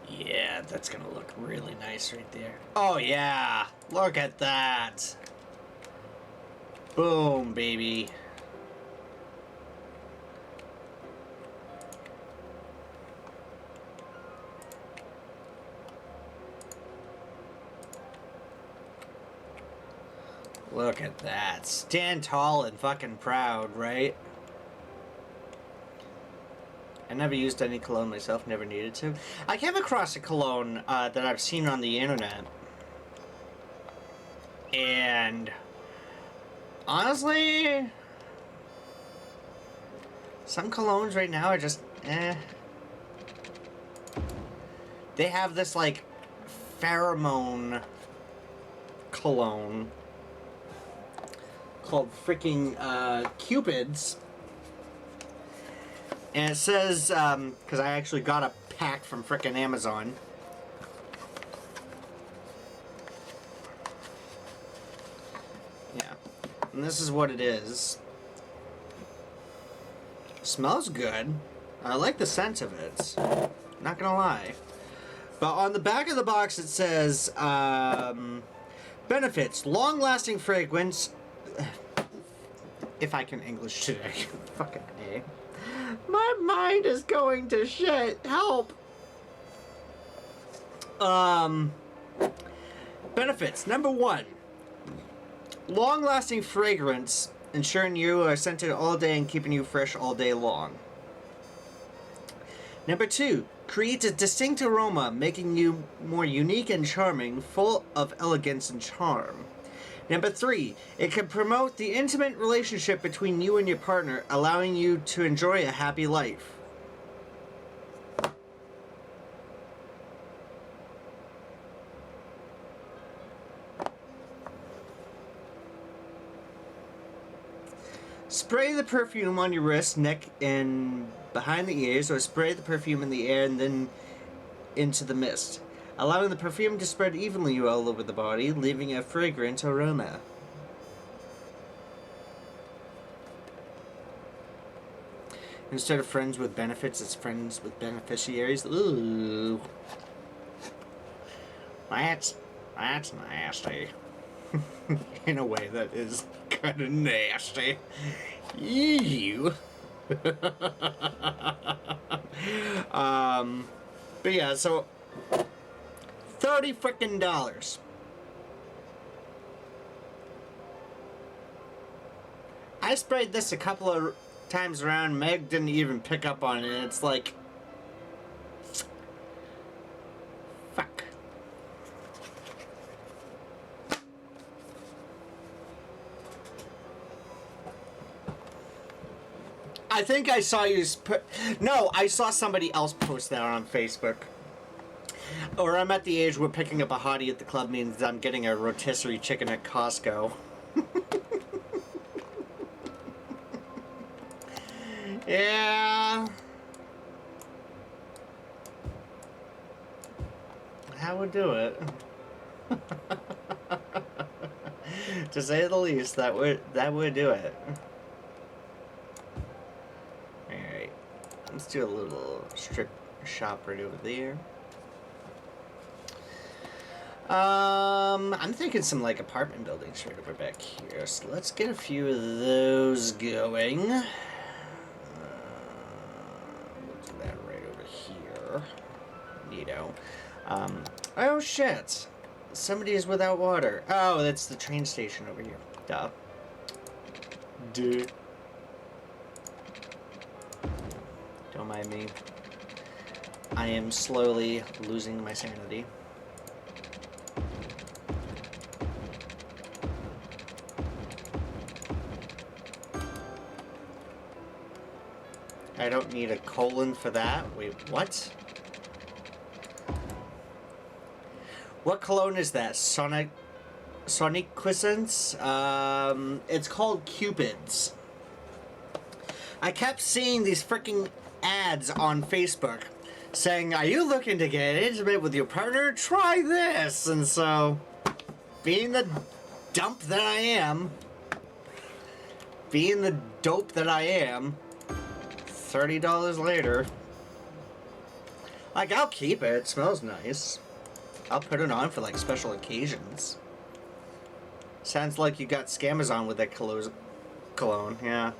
Yeah, that's gonna look really nice right there. Oh yeah, look at that. Boom, baby. Look at that. Stand tall and fucking proud, right? I never used any cologne myself, never needed to. I came across a cologne that I've seen on the internet. And honestly, some colognes right now are just eh. They have this like pheromone cologne called freaking Cupids. And it says, because I actually got a pack from frickin' Amazon. Yeah. And this is what it is. Smells good. I like the scent of it. Not gonna lie. But on the back of the box it says, benefits, long-lasting fragrance. If I can English today. Fucking A. My mind is going to shit. Help. Benefits. Number 1. Long-lasting fragrance, ensuring you are scented all day and keeping you fresh all day long. Number 2. Creates a distinct aroma, making you more unique and charming, full of elegance and charm. Number 3, it can promote the intimate relationship between you and your partner, allowing you to enjoy a happy life. Spray the perfume on your wrist, neck, and behind the ears, or spray the perfume in the air and then into the mist, allowing the perfume to spread evenly all over the body, leaving a fragrant aroma. Instead of friends with benefits, it's friends with beneficiaries. Ooh. That's nasty. In a way that is kind of nasty. Ew. But yeah, so $30 frickin' dollars. I sprayed this a couple of times around. Meg didn't even pick up on it. It's like, fuck. I think I saw you no, I saw somebody else post that on Facebook. Or I'm at the age where picking up a hottie at the club means I'm getting a rotisserie chicken at Costco. Yeah. How would do it? To say the least, that would do it. Alright. Let's do a little strip shop right over there. I'm thinking some like apartment buildings right over back here. So let's get a few of those going. We'll do that right over here. Oh shit! Somebody is without water. Oh, that's the train station over here. Duh. Duh. Don't mind me. I am slowly losing my sanity. I don't need a colon for that. Wait, what? What cologne is that? Sonic Quiescence? It's called Cupid's. I kept seeing these freaking ads on Facebook saying, are you looking to get intimate with your partner? Try this! And so, being the dump that I am, being the dope that I am, $30 later, like, I'll keep it. It smells nice. I'll put it on for, like, special occasions. Sounds like you got Scamazon with that cologne, yeah.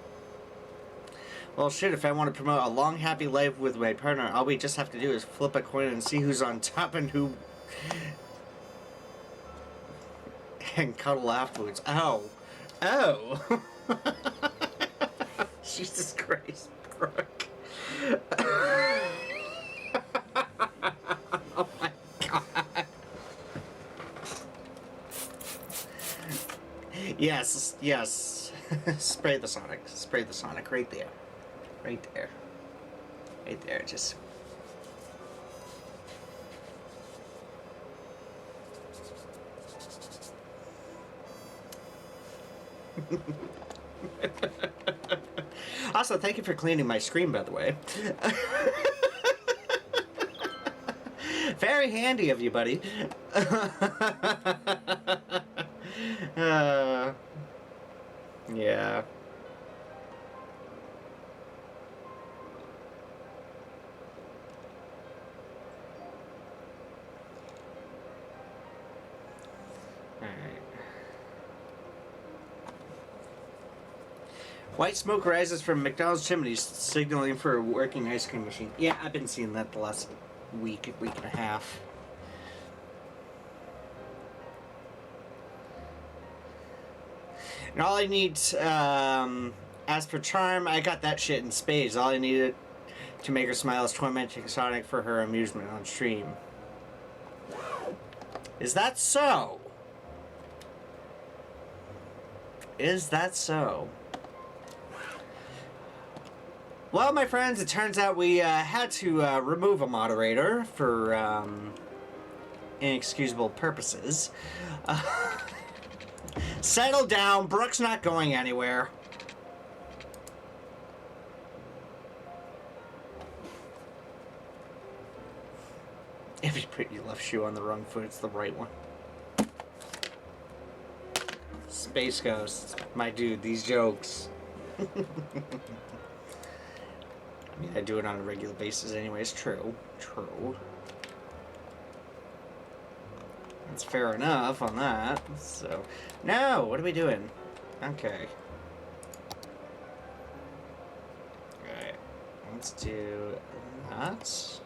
Well, shit, if I want to promote a long, happy life with my partner, all we just have to do is flip a coin and see who's on top and who... and cuddle afterwards. Oh. Oh. Jesus Christ, Brooke. Oh my God. Yes, yes. Spray the Sonic right there. Right there. Right there, just... Also, thank you for cleaning my screen, by the way. Very handy of you, buddy. Yeah. White smoke rises from McDonald's chimneys, signaling for a working ice cream machine. Yeah, I've been seeing that the last week and a half. And all I need, as for charm, I got that shit in spades. All I needed to make her smile is tormenting Sonic for her amusement on stream. Is that so? Is that so? Well, my friends, it turns out we had to remove a moderator for inexcusable purposes. Settle down. Brooke's not going anywhere. If you put your left shoe on the wrong foot, it's the right one. Space Ghost. My dude, these jokes. I mean, I do it on a regular basis anyways. True. True. That's fair enough on that. So, no! What are we doing? Okay. Alright. Let's do that.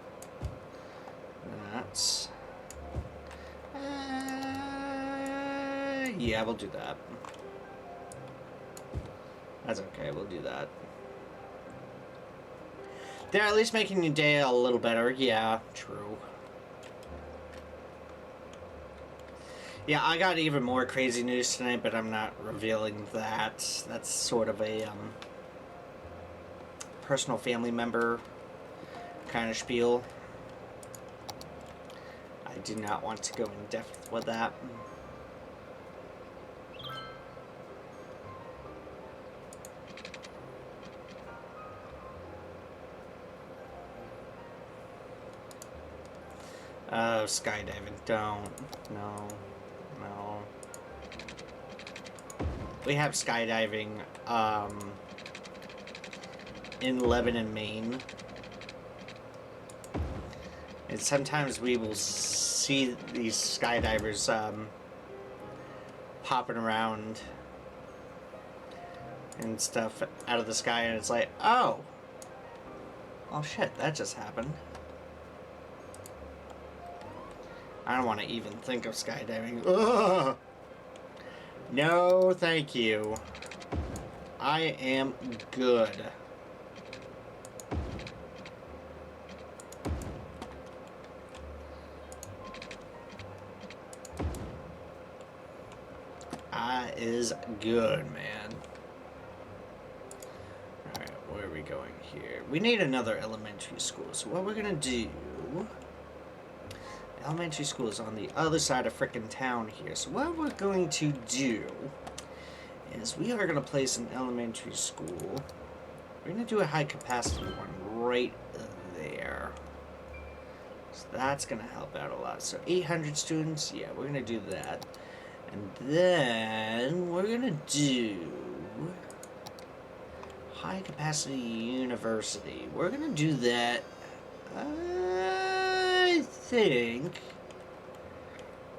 That. Yeah, we'll do that. That's okay, we'll do that. They're at least making your day a little better. Yeah, true. Yeah, I got even more crazy news tonight, but I'm not revealing that. That's sort of a personal family member kind of spiel. I do not want to go in depth with that. Oh, skydiving. Don't. No. No. we have skydiving in Lebanon, Maine. And sometimes we will see these skydivers popping around and stuff out of the sky, and it's like, oh shit, that just happened. I don't want to even think of skydiving. Ugh. No, thank you. I am good. I is good, man. Alright, where are we going here? We need another elementary school. So what we're gonna do... Elementary school is on the other side of frickin' town here. So what we're going to do is we are going to place an elementary school. We're going to do a high capacity one right there. So that's going to help out a lot. So 800 students, yeah, we're going to do that. And then we're going to do high capacity university. We're going to do that. I think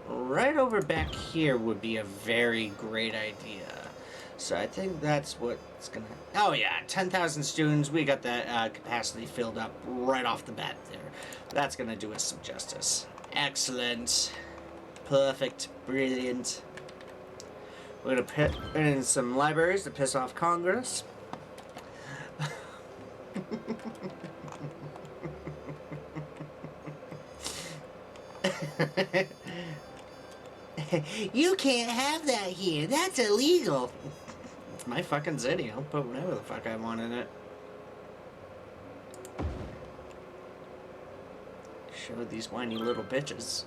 right over back here would be a very great idea. So I think that's what's gonna... Oh yeah, 10,000 students. We got that capacity filled up right off the bat there. That's gonna do us some justice. Excellent. Perfect. Brilliant. We're gonna put in some libraries to piss off Congress. You can't have that here. That's illegal. It's my fucking city. I'll put whatever the fuck I want in it. Show these whiny little bitches.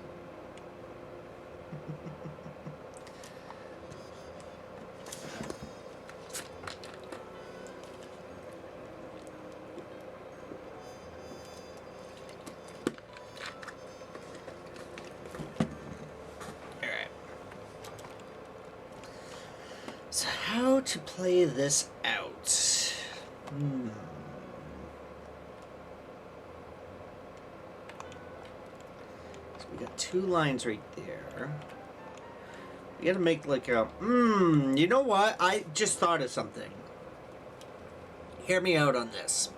So how to play this out? So we got 2 lines right there. We gotta make like a... you know what? I just thought of something. Hear me out on this.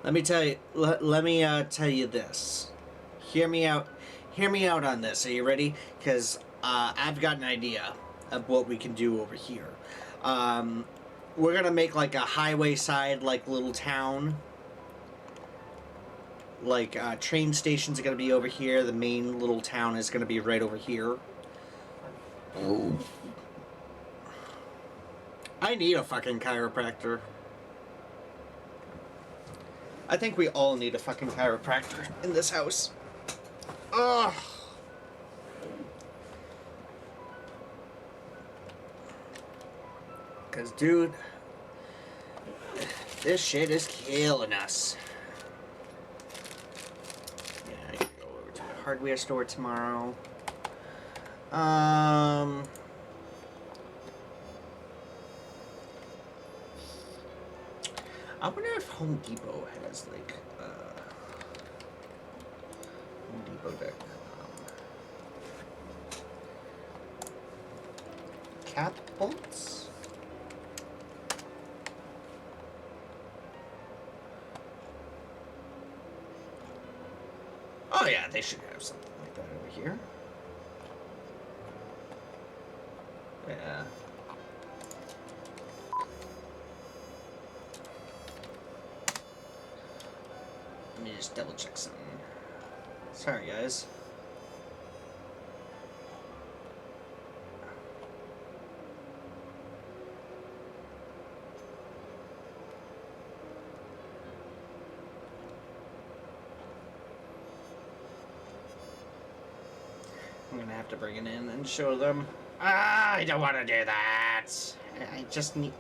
Let me tell you... Let me tell you this. Hear me out. Hear me out on this. Are you ready? Because I've got an idea of what we can do over here. We're gonna make like a highway side, like little town. Like train stations are gonna be over here. The main little town is gonna be right over here. Oh. I need a fucking chiropractor. I think we all need a fucking chiropractor in this house. Ugh. Because, dude, this shit is killing us. Yeah, I can go over to the hardware store tomorrow. I wonder if Home Depot has, like, HomeDepot.com. Cap bolts? Oh yeah, they should have something like that over here. Yeah. Let me just double check something. Sorry guys. I'm gonna have to bring it in and show them. Ah, I don't want to do that. I just need...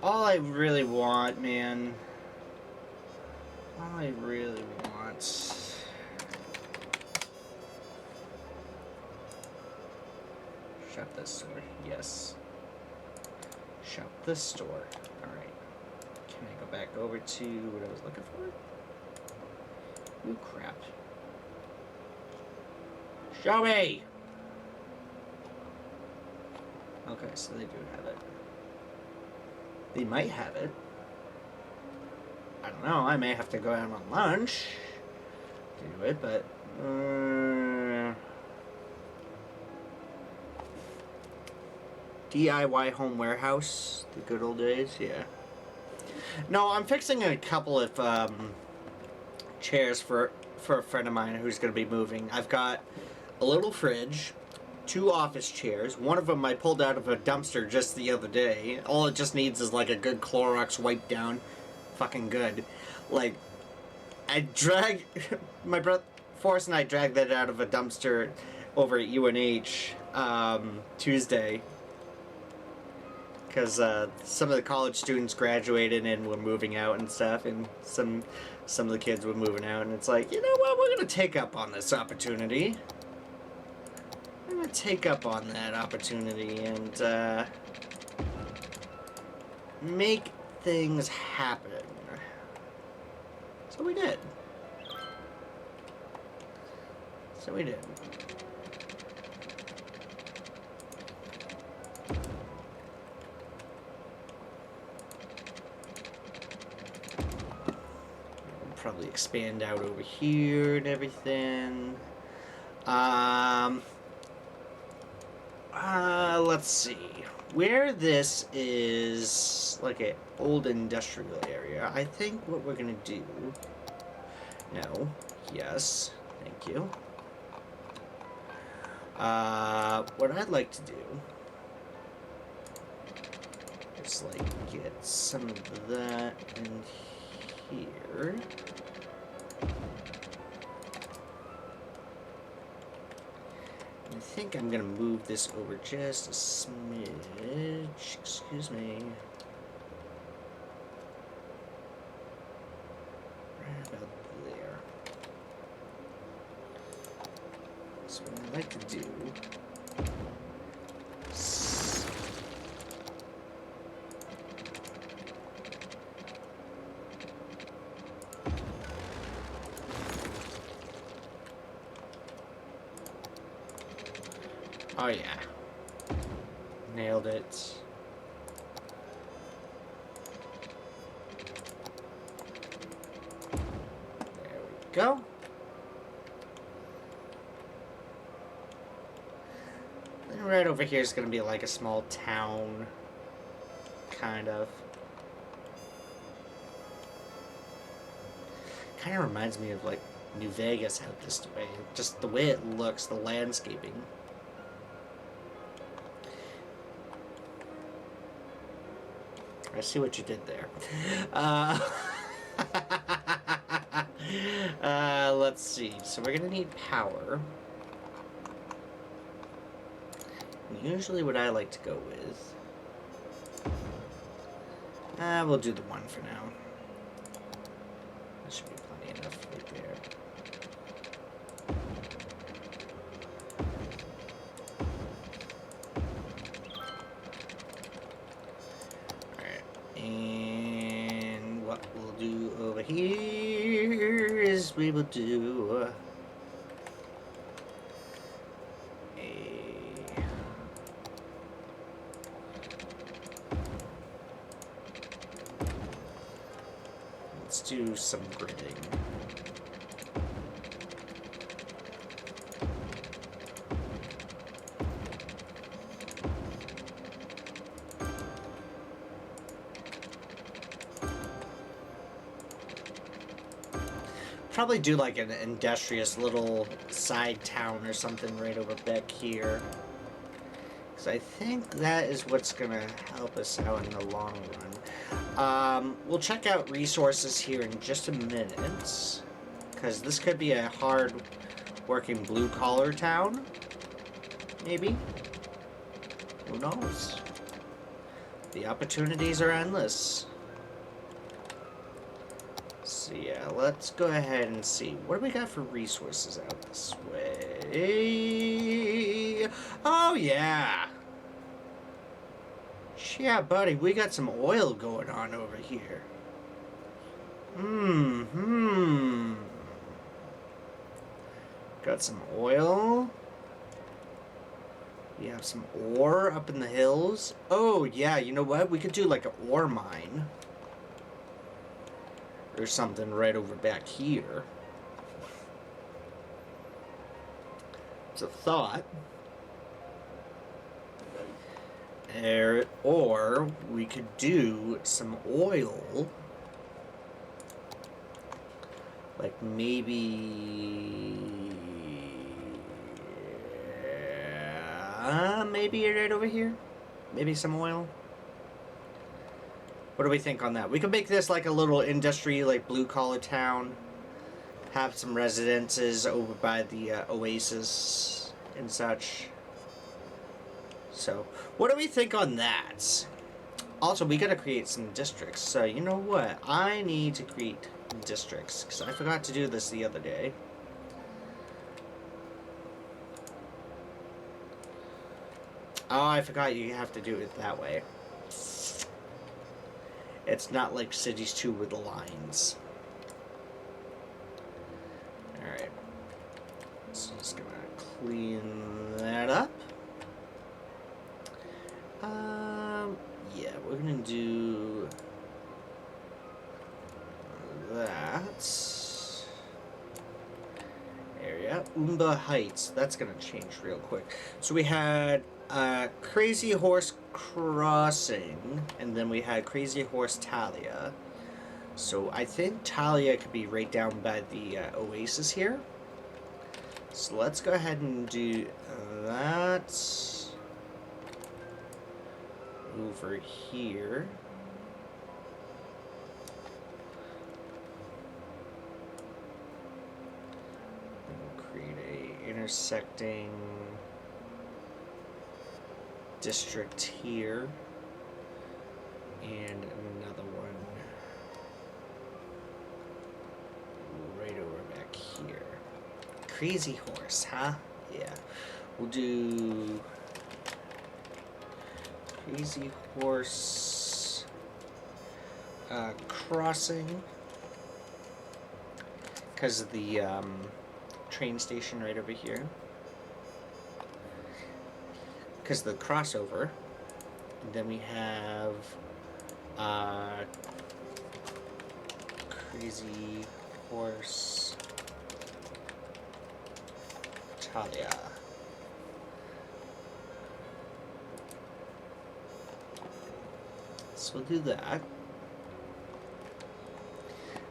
all I really want, man. All I really want. Shut this door. Yes. Shop this store. Alright. Can I go back over to what I was looking for? Ooh, crap. Show me! Okay, so they do have it. They might have it. I don't know, I may have to go out on lunch to do it, but... DIY home warehouse, the good old days, yeah. No, I'm fixing a couple of chairs for a friend of mine who's going to be moving. I've got a little fridge, 2 office chairs. One of them I pulled out of a dumpster just the other day. All it just needs is like a good Clorox wipe down. Fucking good. Like, I dragged... my brother Forrest and I dragged that out of a dumpster over at UNH Tuesday. Because some of the college students graduated and were moving out and stuff, and some of the kids were moving out, and it's like, you know what, we're going to take up on this opportunity. We're going to take up on that opportunity and make things happen. So we did. Probably expand out over here and everything. Let's see. Where this is like an old industrial area, I think what we're gonna do... No. Yes. Thank you. What I'd like to do is like get some of that in here. I think I'm gonna move this over just a smidge. Excuse me. Right about there. So what I'd like to do. Oh yeah. Nailed it. There we go. And right over here is going to be like a small town. Kind of. Kind of reminds me of like New Vegas out this way. Just the way it looks, the landscaping. I see what you did there. Let's see. So we're gonna need power. Usually what I like to go with... we'll do the 1 for now. That should be plenty enough right there. And what we'll do over here is we will do let's do some gridding. Probably do like an industrious little side town or something right over back here. Because I think that is what's going to help us out in the long run. We'll check out resources here in just a minute. Because this could be a hard working blue collar town. Maybe. Who knows? The opportunities are endless. So yeah, let's go ahead and see. What do we got for resources out this way? Oh yeah! Yeah, buddy, we got some oil going on over here. Hmm. Got some oil. We have some ore up in the hills. Oh, yeah, you know what? We could do like an ore mine. Or something right over back here. It's a thought. Or we could do some oil. Like maybe right over here. Maybe some oil. What do we think on that? We could make this like a little industry, like blue collar town. Have some residences over by the oasis and such. So, what do we think on that? Also, we gotta create some districts. So, you know what? I need to create districts because I forgot to do this the other day. Oh, I forgot you have to do it that way. It's not like Cities 2 with the lines. Alright. So just gonna clean that up. Yeah, we're gonna do that. Area. Umba Heights. That's gonna change real quick. So we had Crazy Horse Crossing, and then we had Crazy Horse Talia. So I think Talia could be right down by the oasis here. So let's go ahead and do that over here. We'll create a intersecting district here and another one right over back here. Crazy Horse, huh? Yeah. We'll do Crazy Horse Crossing because of the train station right over here. Because the crossover. And then we have Crazy Horse Talia. So we'll do that.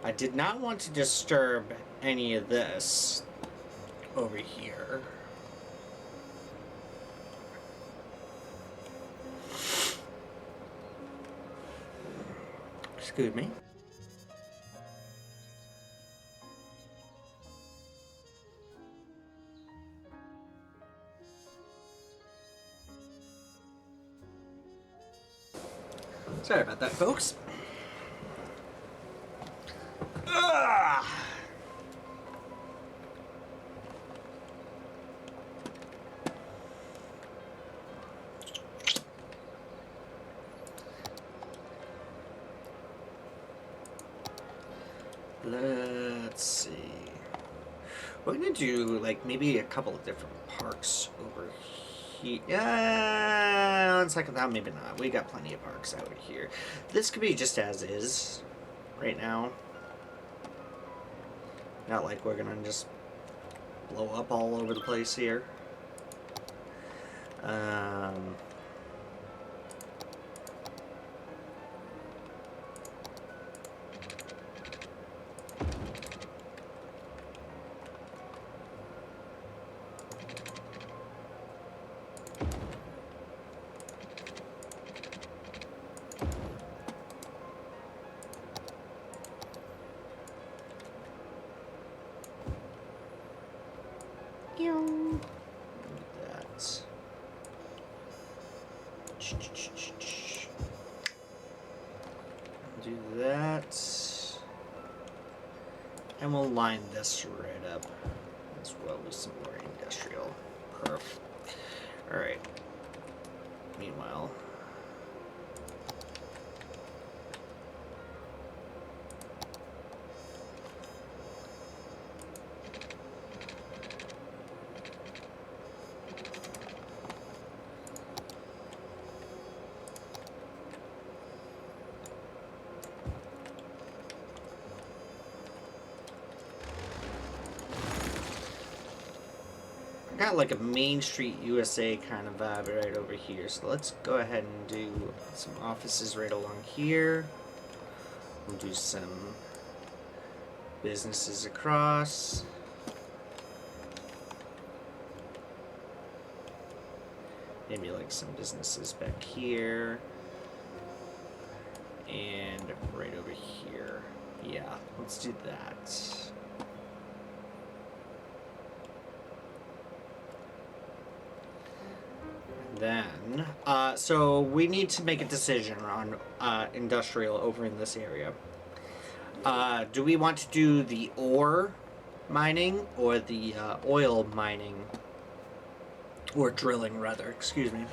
I did not want to disturb any of this over here. Excuse me. Sorry about that, folks. Ugh. Let's see. We're gonna do like maybe a couple of different parks over here. On second thought, maybe not. We got plenty of parks out here. This could be just as is right now. Not like we're gonna just blow up all over the place here. That. Do that. And we'll line this right up as well with some more industrial. Perf. Alright. Meanwhile, kind of like a Main Street USA kind of vibe right over here. So let's go ahead and do some offices right along here. We'll do some businesses across. Maybe like some businesses back here. And right over here. Yeah, let's do that. Then, so we need to make a decision on industrial over in this area. Do we want to do the ore mining or the oil mining? Or drilling, rather, excuse me.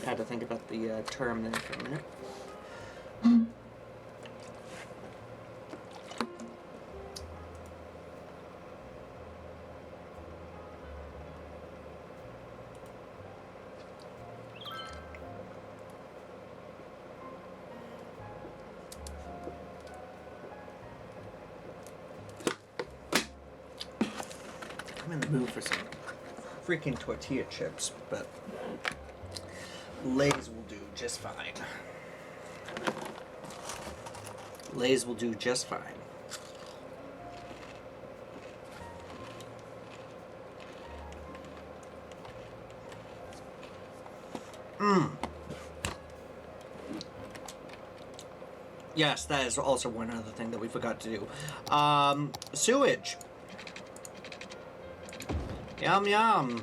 Had to think about the term there for a minute. I'm in the mood for some freaking tortilla chips, but Lay's will do just fine. Lay's will do just fine. Yes, that is also one other thing that we forgot to do. Sewage. Yum yum.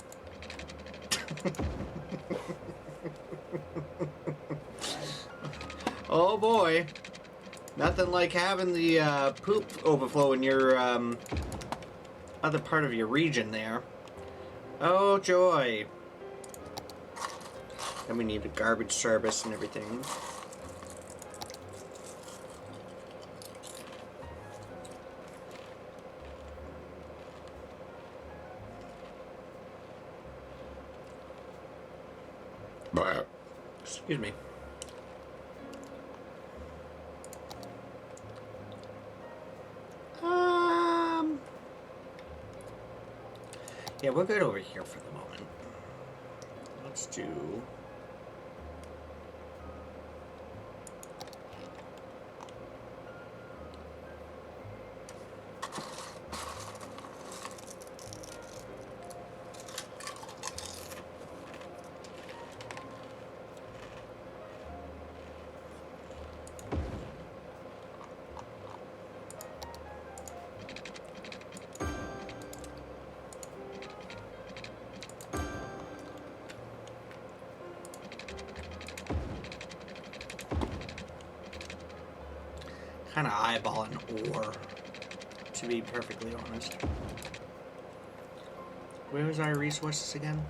Oh boy. Nothing like having the poop overflow in your other part of your region there. Oh joy. And we need a garbage service and everything. Excuse me. Yeah, we're good over here for the moment. Let's do... kind of eyeballing ore, to be perfectly honest. Where was our resources again?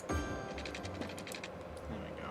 There we go.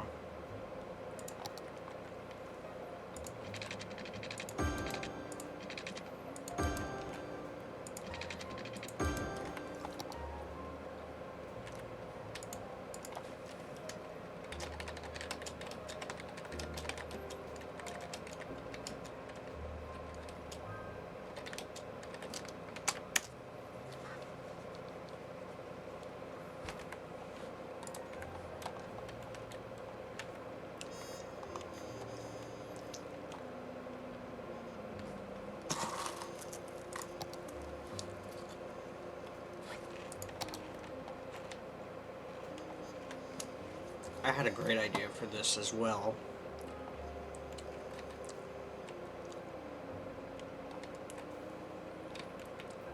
I had a great idea for this as well.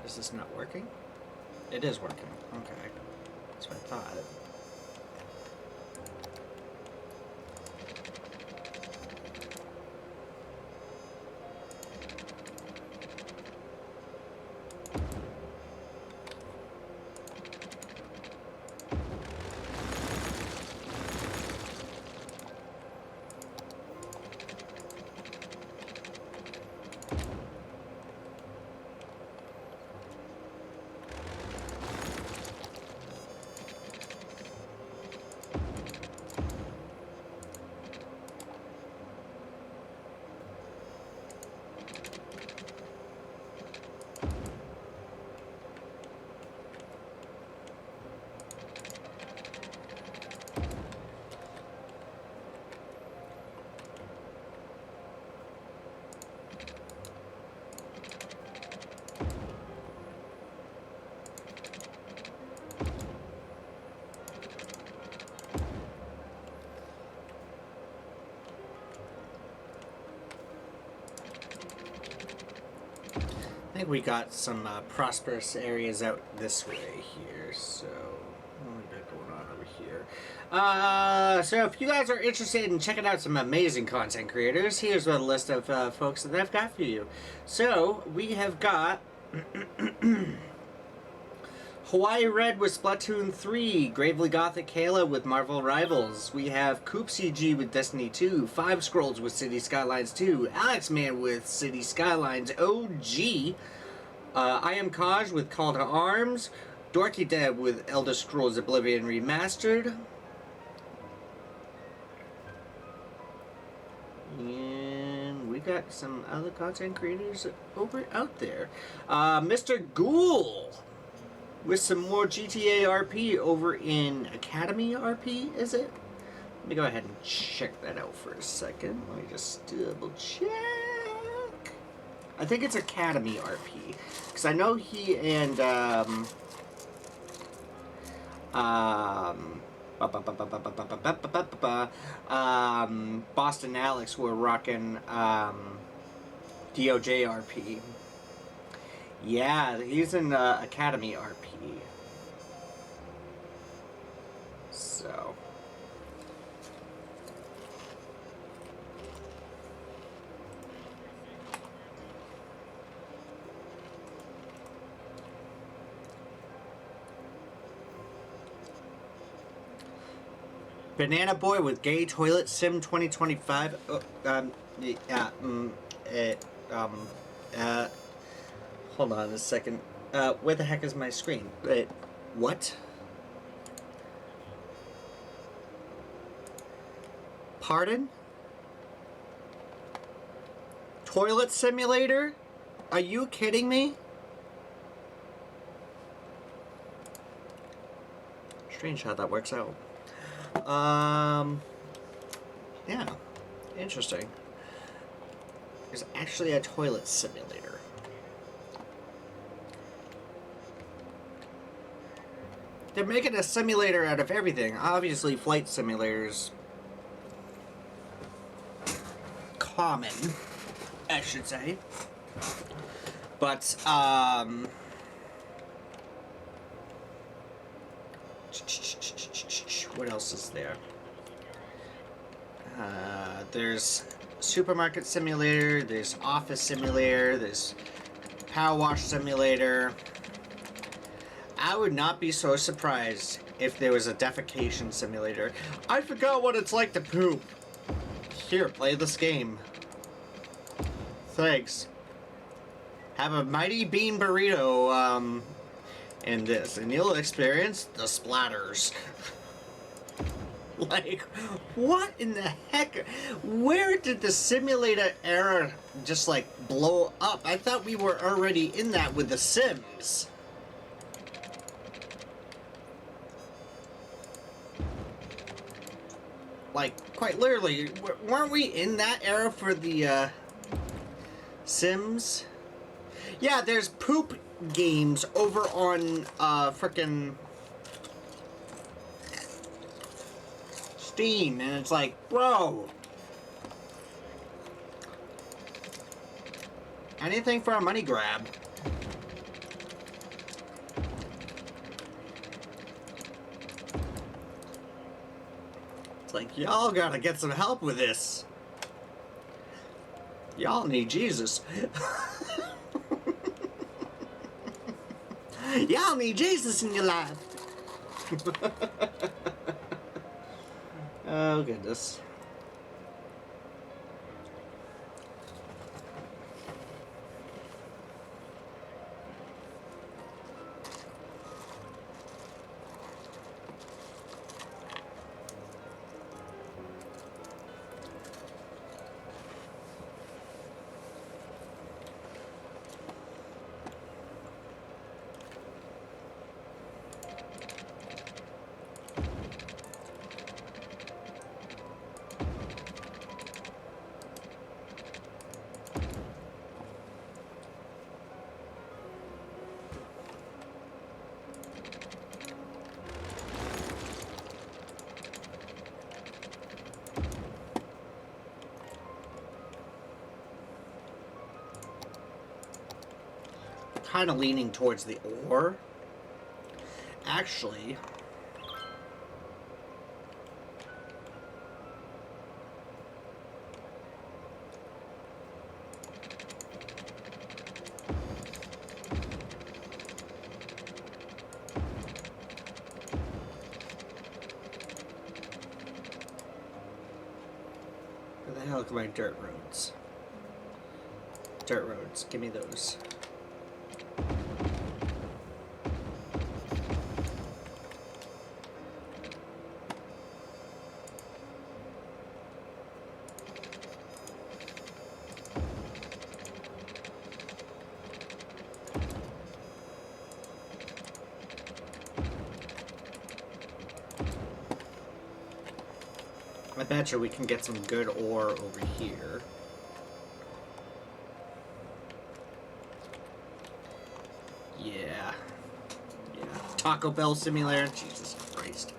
Is this not working? It is working. Okay. That's what I thought. think we got some prosperous areas out this way here, so what we got going on over here? So if you guys are interested in checking out some amazing content creators, here's a list of folks that I've got for you. So we have got Hawaii Red with Splatoon 3, Gravely Gothic Kayla with Marvel Rivals. We have Coop CG with Destiny 2, Five Scrolls with City Skylines 2, Alex Man with City Skylines OG, I Am Kaj with Call to Arms, Dorky Deb with Elder Scrolls Oblivion Remastered, and we got some other content creators over out there. Mr. Ghoul with some more GTA RP over in Academy RP, is it? Let me go ahead and check that out for a second. Let me just double check. I think it's Academy RP. Because I know he and Boston Alex were rocking DOJ RP. Yeah, he's in Academy RP. So. Banana Boy with Gay Toilet Sim 2025. Hold on a second. Where the heck is my screen? What? Pardon? Toilet simulator? Are you kidding me? Strange how that works out. Yeah. Interesting. There's actually a toilet simulator. They're making a simulator out of everything. Obviously, flight simulators. Common, I should say. But, what else is there? There's supermarket simulator, there's office simulator, there's power wash simulator. I would not be so surprised if there was a defecation simulator. I forgot what it's like to poop. Here, play this game. Thanks. Have a mighty bean burrito, in this, and you'll experience the splatters. Like, what in the heck? Where did the simulator era just, like, blow up? I thought we were already in that with The Sims. Like, quite literally, weren't we in that era for the, Sims? Yeah, there's poop games over on, frickin' Steam, and it's like, bro. Anything for a money grab. It's like, y'all gotta get some help with this. Y'all need Jesus. Y'all need Jesus in your life. Oh, goodness. kind of leaning towards the ore. Actually, where the hell are my dirt roads? Dirt roads, give me those. I bet you we can get some good ore over here. Yeah. Yeah. Taco Bell Simulator? Jesus Christ.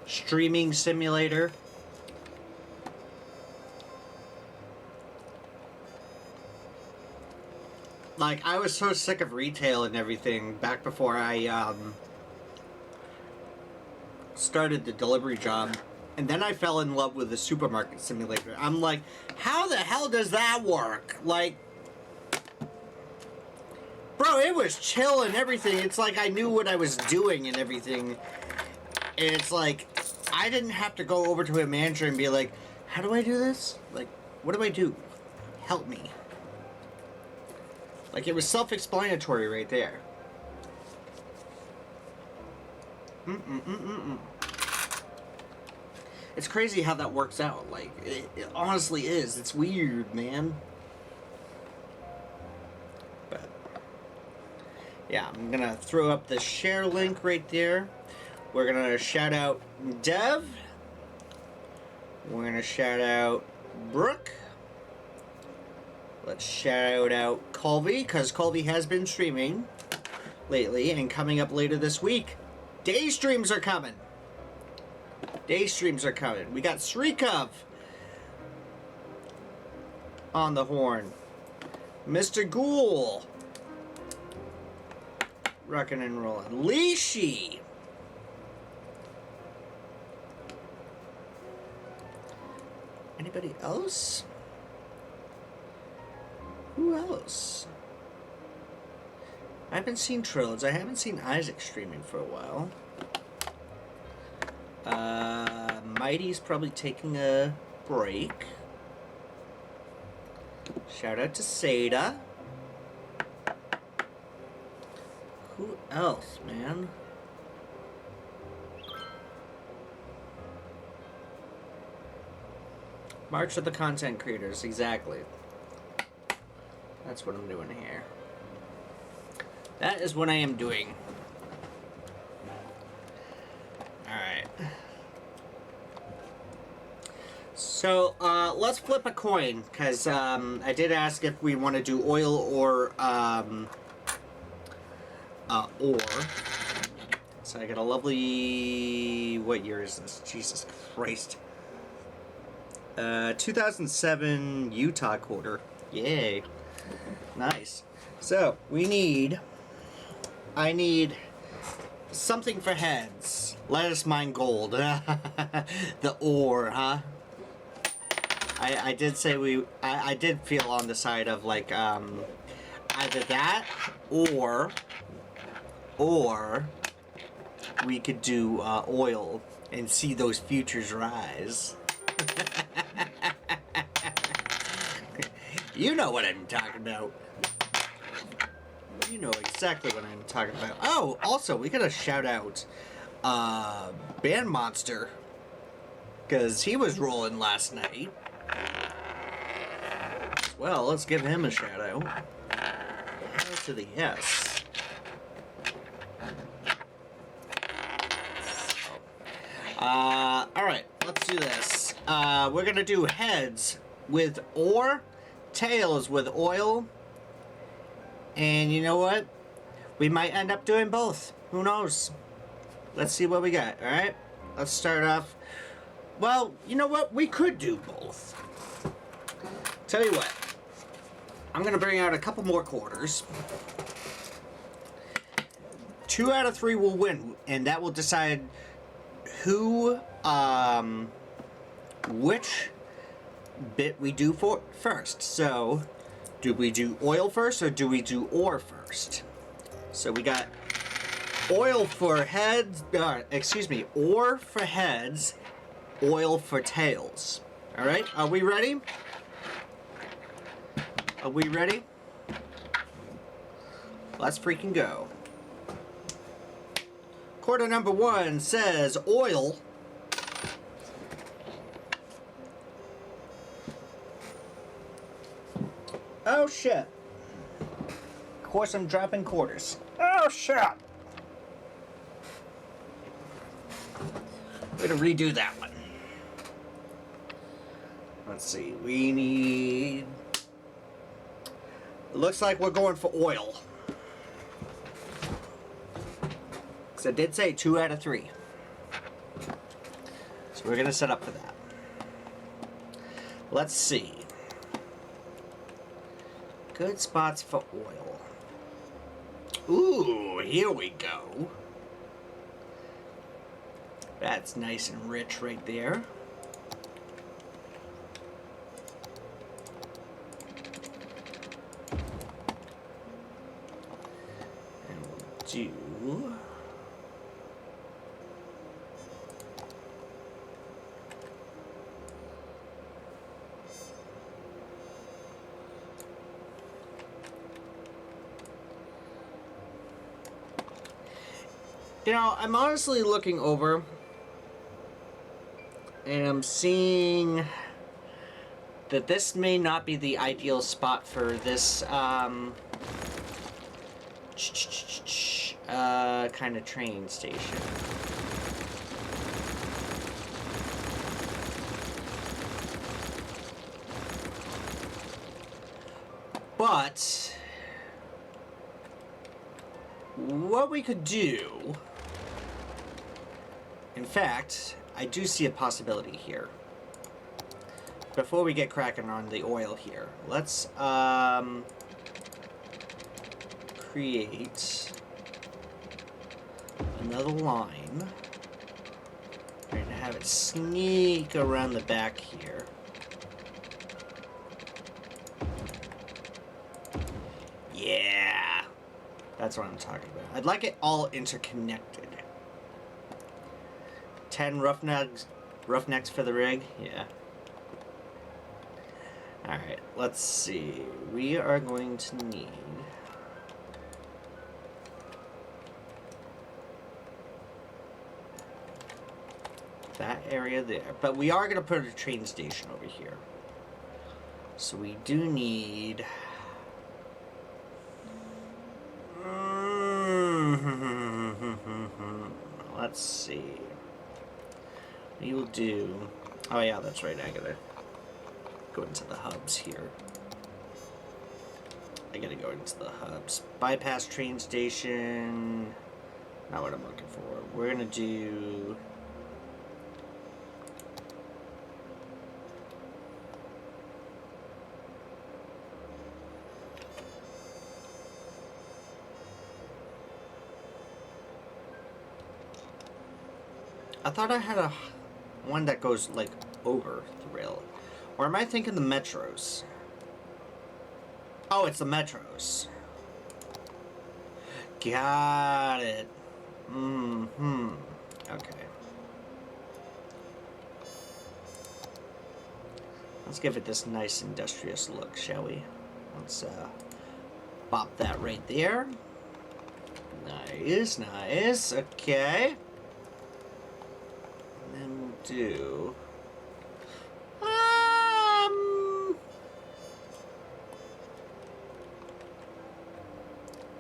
Streaming Simulator? Like, I was so sick of retail and everything back before I, started the delivery job. And then I fell in love with the supermarket simulator. I'm like, how the hell does that work? Like, bro, it was chill and everything. It's like I knew what I was doing and everything. And it's like, I didn't have to go over to a manager and be like, how do I do this? Like, what do I do? Help me. Like, it was self-explanatory right there. It's crazy how that works out. Like, it honestly is. It's weird, man. But, yeah, I'm gonna throw up the share link right there. We're gonna shout out Dev. We're gonna shout out Brooke. Let's shout out Colby, because Colby has been streaming lately, and coming up later this week, day streams are coming. Day streams are coming. We got Srikov on the horn. Mr. Ghoul. Rockin' and rollin'. Leashy. Anybody else? Who else? I haven't seen Trodes. I haven't seen Isaac streaming for a while. Mighty's probably taking a break. Shout out to Seda. Who else, man? March of the Content Creators, exactly. That's what I'm doing here. That is what I am doing. Alright. So, let's flip a coin, because I did ask if we want to do oil or ore. So I got a lovely... What year is this? Jesus Christ. 2007 Utah quarter. Yay. Nice. So, I need something for heads. Let us mine gold. The ore, huh? I did say I did feel on the side of like, either that or we could do oil and see those futures rise. You know what I'm talking about. You know exactly what I'm talking about. Oh, also, we gotta shout out Band Monster, because he was rolling last night. Well, let's give him a shout out. To the yes. Alright, let's do this. We're gonna do heads with ore, tails with oil, and you know what? We might end up doing both. Who knows? Let's see what we got, alright? Let's start off Well, you know what? We could do both. Tell you what. I'm going to bring out a couple more quarters. 2 out of 3 will win, and that will decide who, which bit we do for first. So, do we do oil first or do we do ore first? So we got oil for heads, ore for heads, oil for tails. All right, are we ready? Are we ready? Let's freaking go. Quarter number 1 says oil. Oh shit. Of course I'm dropping quarters. Oh shit. We're gonna redo that one. Let's see, we need... It looks like we're going for oil. Because I did say 2 out of 3. So we're gonna set up for that. Let's see. Good spots for oil. Ooh, here we go. That's nice and rich right there. And we'll do... You know, I'm honestly looking over and I'm seeing that this may not be the ideal spot for this kind of train station. But what we could do, in fact, I do see a possibility here. Before we get cracking on the oil here, let's create another line. We're going to have it sneak around the back here. Yeah, that's what I'm talking about. I'd like it all interconnected. 10 roughnecks for the rig? Yeah. Alright, let's see. We are going to need... that area there. But we are going to put a train station over here. So we do need... Let's see. We will do... Oh yeah, that's right. I gotta go into the hubs here. I gotta go into the hubs. Bypass train station. Not what I'm looking for. We're gonna do... I thought I had a one that goes like over the rail. Or am I thinking the metros? Oh, it's the metros. Got it. Okay. Let's give it this nice industrious look, shall we? Let's pop that right there. Nice, nice. Okay. And then we'll do...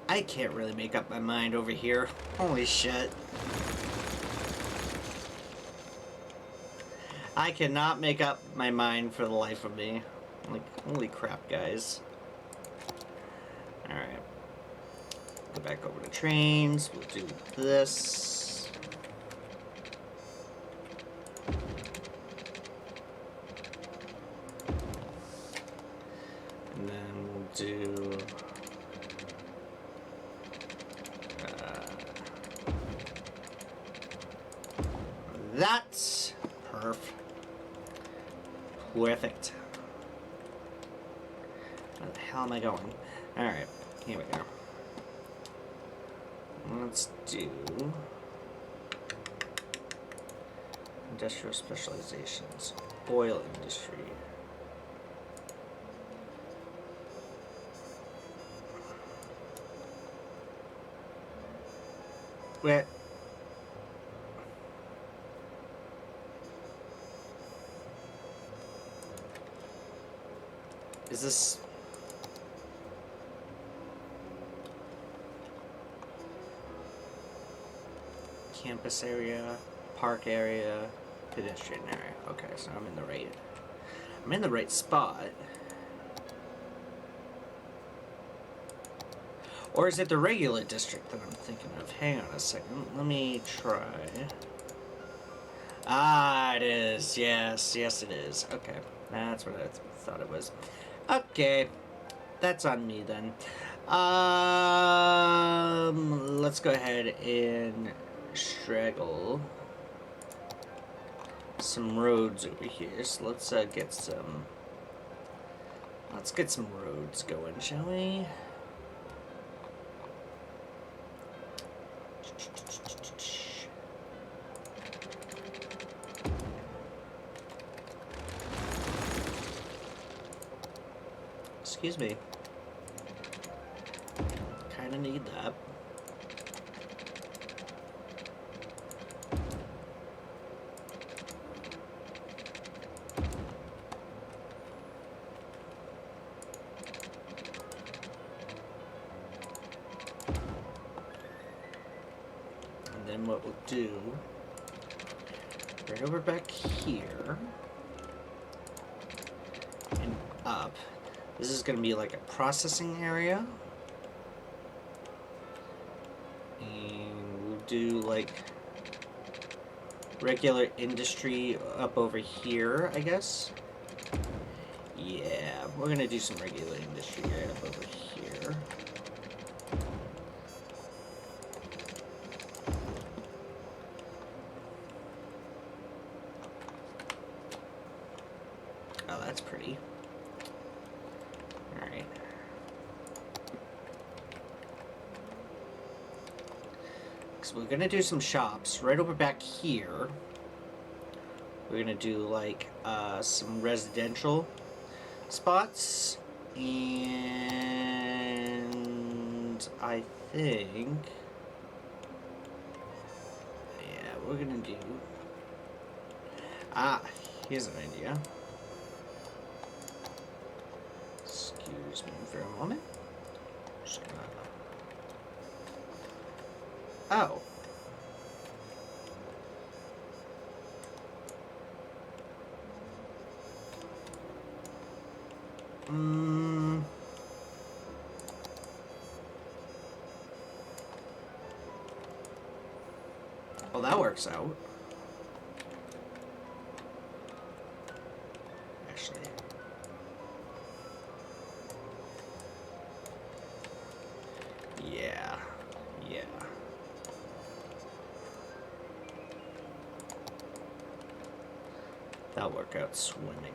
I can't really make up my mind over here. Holy shit. I cannot make up my mind for the life of me. Like, holy crap, guys. Alright. Go back over to trains. We'll do this. That's perfect. Where the hell am I going? Alright, here we go. Let's do industrial specializations, oil industry. Where? Is this? Campus area, park area, pedestrian area. Okay, so I'm in the right spot. Or is it the regular district that I'm thinking of? Hang on a second. Let me try. Ah, it is. Yes, it is. Okay, that's what I thought it was. Okay, that's on me then. Let's go ahead and straggle some roads over here. So let's get some roads going, shall we? Excuse me. Kinda need that. And then what we'll do, right over back here and up. This is going to be like a processing area. And we'll do like regular industry up over here, I guess. Yeah, we're going to do some regular industry right up over here. Oh, that's pretty. Alright. So we're gonna do some shops right over back here. We're gonna do like some residential spots, and I think, yeah, we're gonna do, here's an idea. Excuse me for a moment. Just gonna... Oh. Well, that works out. Actually. Yeah. That'll work out swimmingly.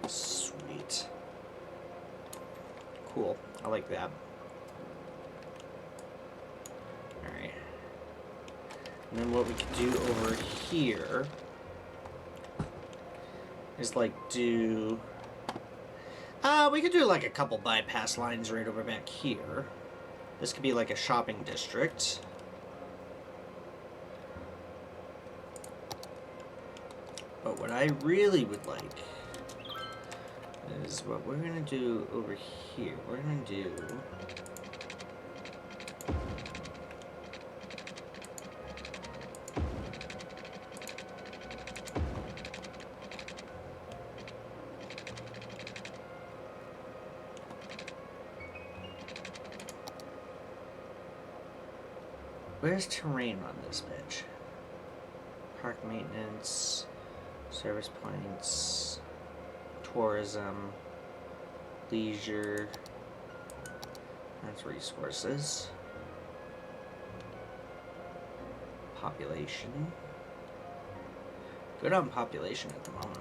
Sweet. Cool. I like that. Alright. And then what we could do over here is like do... we could do like a couple bypass lines right over back here. This could be like a shopping district. But what I really would like is what we're gonna do over here. We're gonna do... Where's terrain on this bitch? Park maintenance, service points, tourism, leisure, that's resources, population. Good on population at the moment.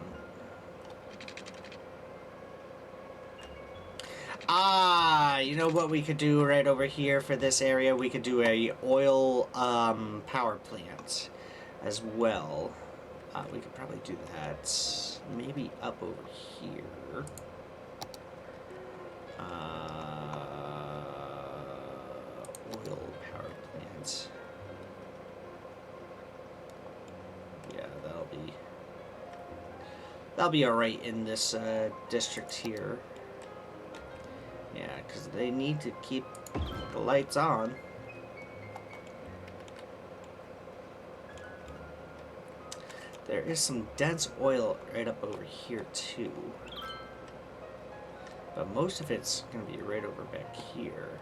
Ah, you know what we could do right over here for this area? We could do a oil power plant as well. We could probably do that maybe up over here. Oil power plant. Yeah, that'll be all right in this district here. Yeah, because they need to keep the lights on. There is some dense oil right up over here too. But most of it's going to be right over back here.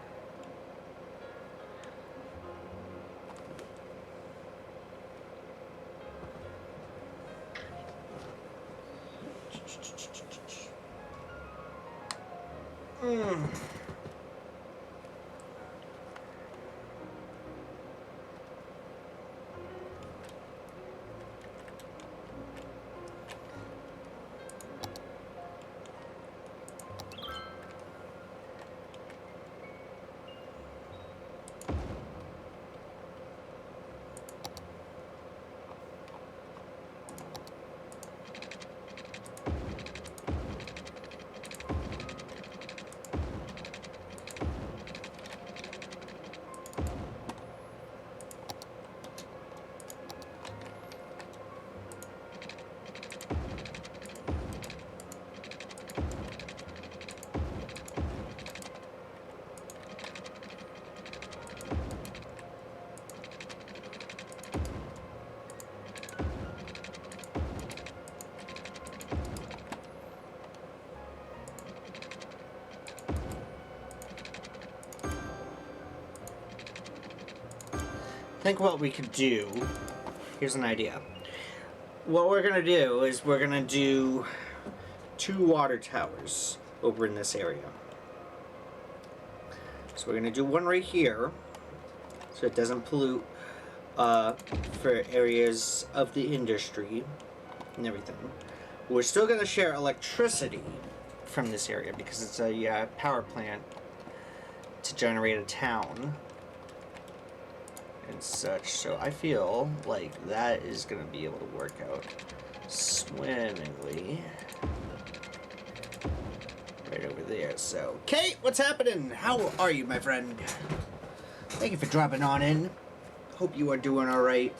Think what we could do. Here's an idea. What we're gonna do is we're gonna do 2 water towers over in this area. So we're gonna do one right here, so it doesn't pollute for areas of the industry and everything. We're still gonna share electricity from this area because it's a power plant to generate a town and such. So I feel like that is going to be able to work out swimmingly right over there. So, Kate, what's happening? How are you, my friend? Thank you for dropping on in. Hope you are doing all right.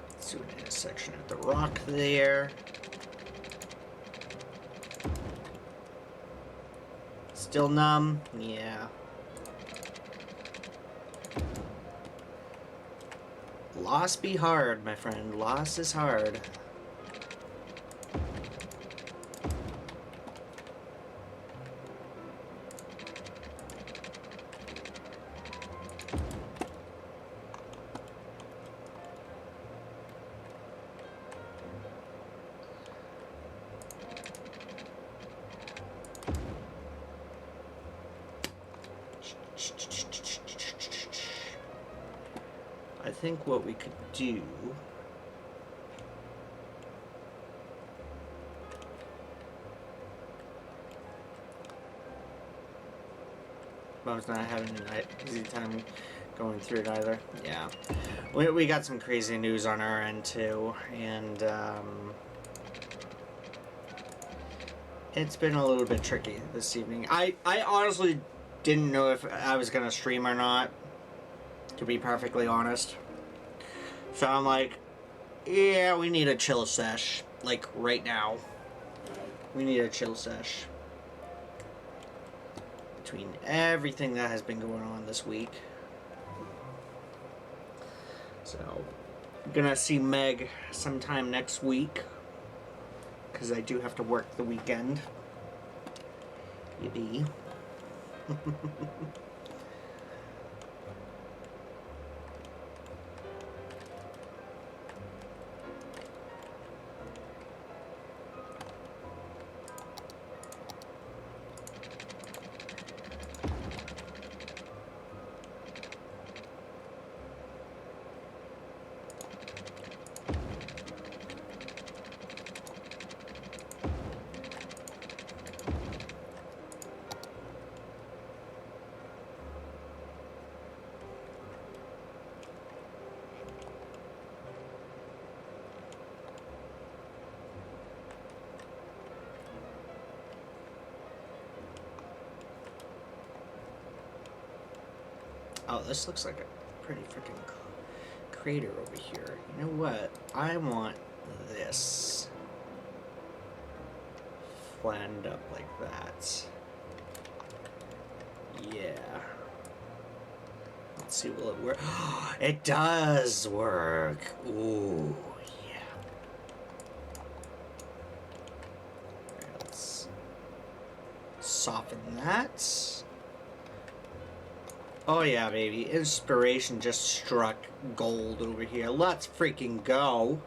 Let's do an intersection at the rock there. Still numb? Yeah. Loss be hard, my friend. Loss is hard. I think what we could do Mom's not having an easy time going through it either. Yeah. We got some crazy news on our end too, and it's been a little bit tricky this evening. I honestly didn't know if I was gonna stream or not, to be perfectly honest. So I'm like, yeah, we need a chill sesh. Like, right now. We need a chill sesh. Between everything that has been going on this week. So, I'm gonna see Meg sometime next week. Because I do have to work the weekend. Yippee. Oh, this looks like a pretty freaking crater over here. You know what? I want this flattened up like that. Yeah. Let's see, will it work? It does work! Ooh, yeah. Alright, let's soften that. Oh yeah, baby. Inspiration just struck gold over here. Let's freaking go.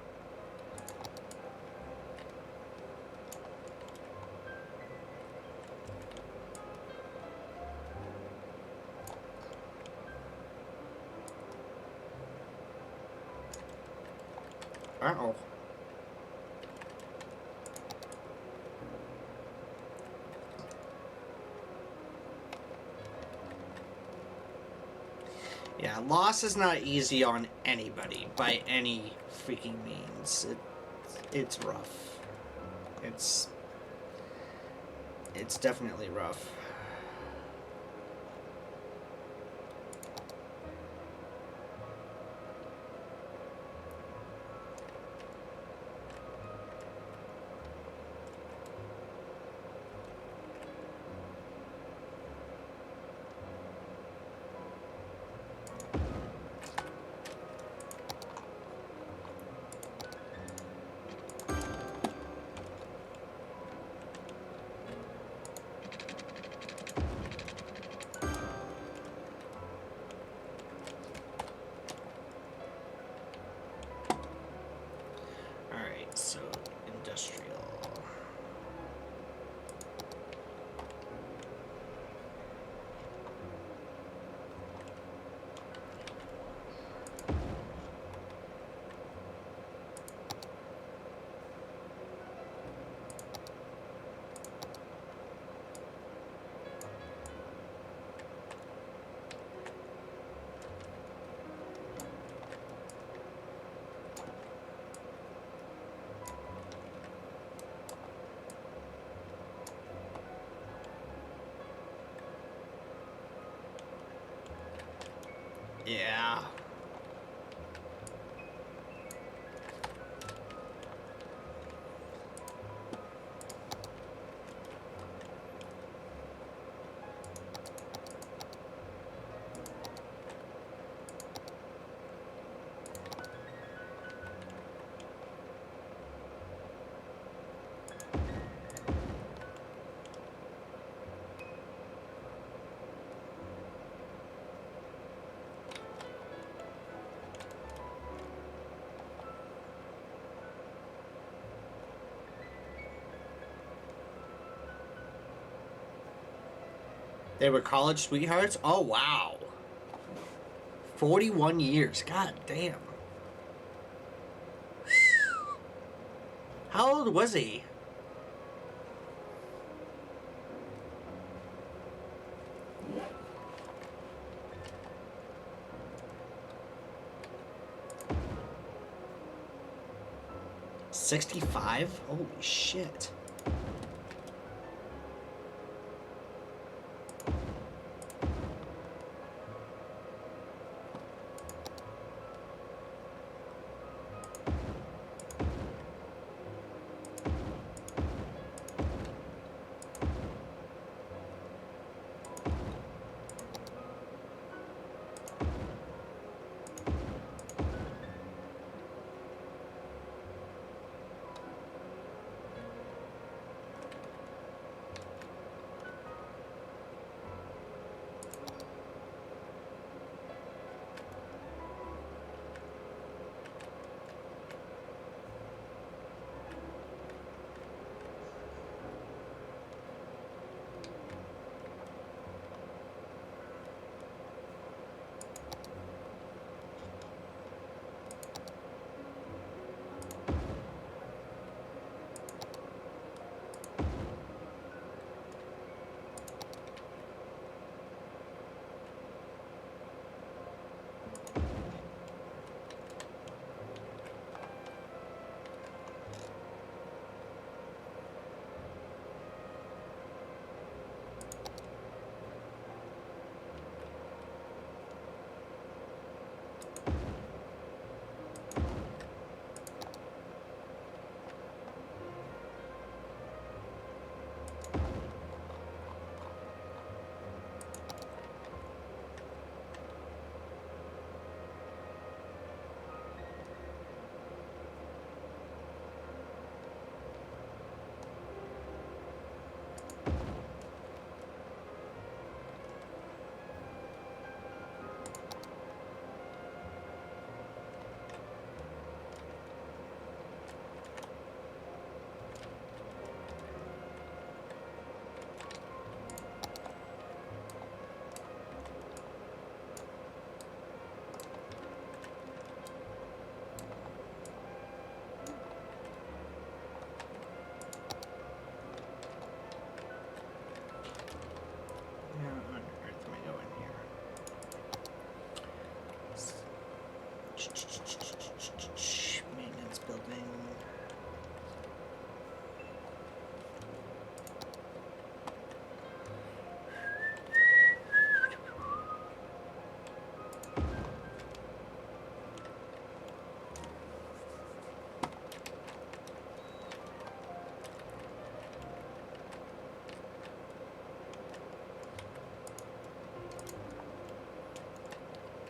Uh-oh. Yeah, loss is not easy on anybody by any freaking means. It's rough. It's definitely rough. Alright, so industrial. Yeah. They were college sweethearts? Oh, wow. 41 years. God damn. How old was he? $65? Holy shit.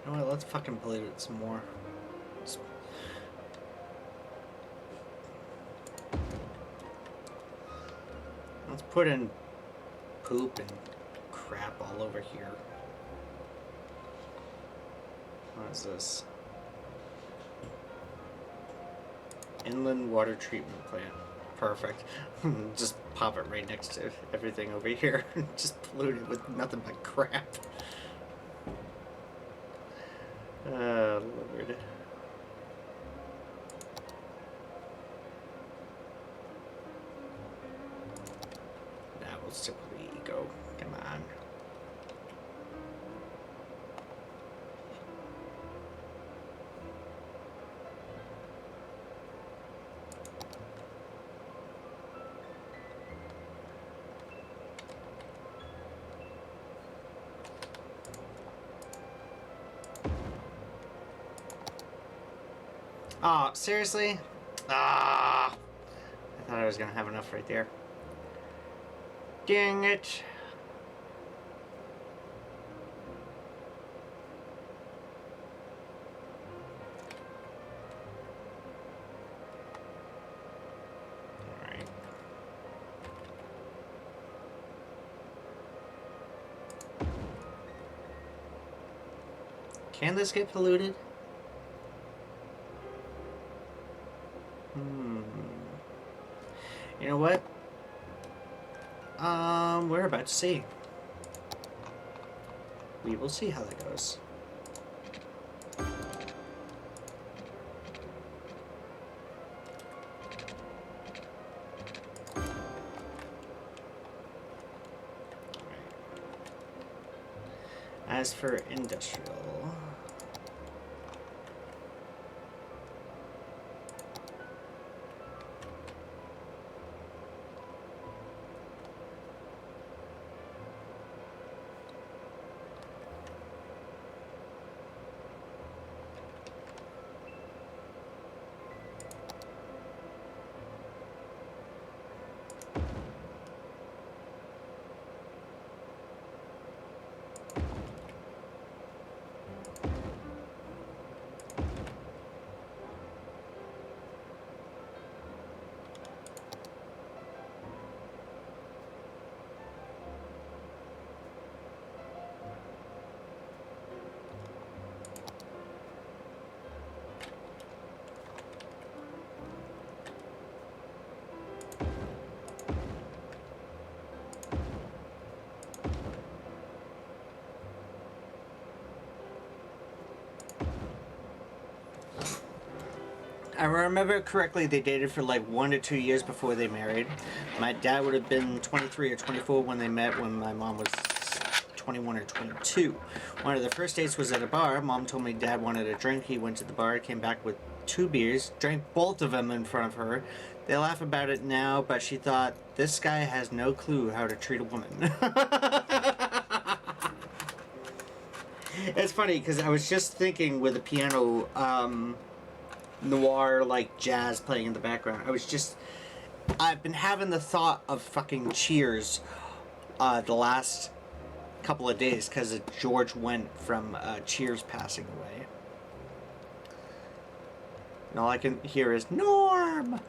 You know what? Let's fucking pollute it some more. Let's... Let's put in poop and crap all over here. What is this? Inland water treatment plant. Perfect. Just pop it right next to everything over here. Just pollute it with nothing but crap. Oh, Lord. That will simply go. Come on. Oh, seriously? Ah! I thought I was gonna have enough right there. Dang it. Alright. Can this get polluted? You know what? We're about to see. We will see how that goes. As for industrial... I remember correctly, they dated for like 1 to 2 years before they married. My dad would have been 23 or 24 when they met, when my mom was 21 or 22. One of the first dates was at a bar. Mom told me Dad wanted a drink. He went to the bar, came back with 2 beers, drank both of them in front of her. They laugh about it now, but she thought, this guy has no clue how to treat a woman. It's funny, because I was just thinking with the piano, noir, like, jazz playing in the background. I've been having the thought of fucking Cheers the last couple of days, because of George Wendt from Cheers passing away. And all I can hear is, Norm!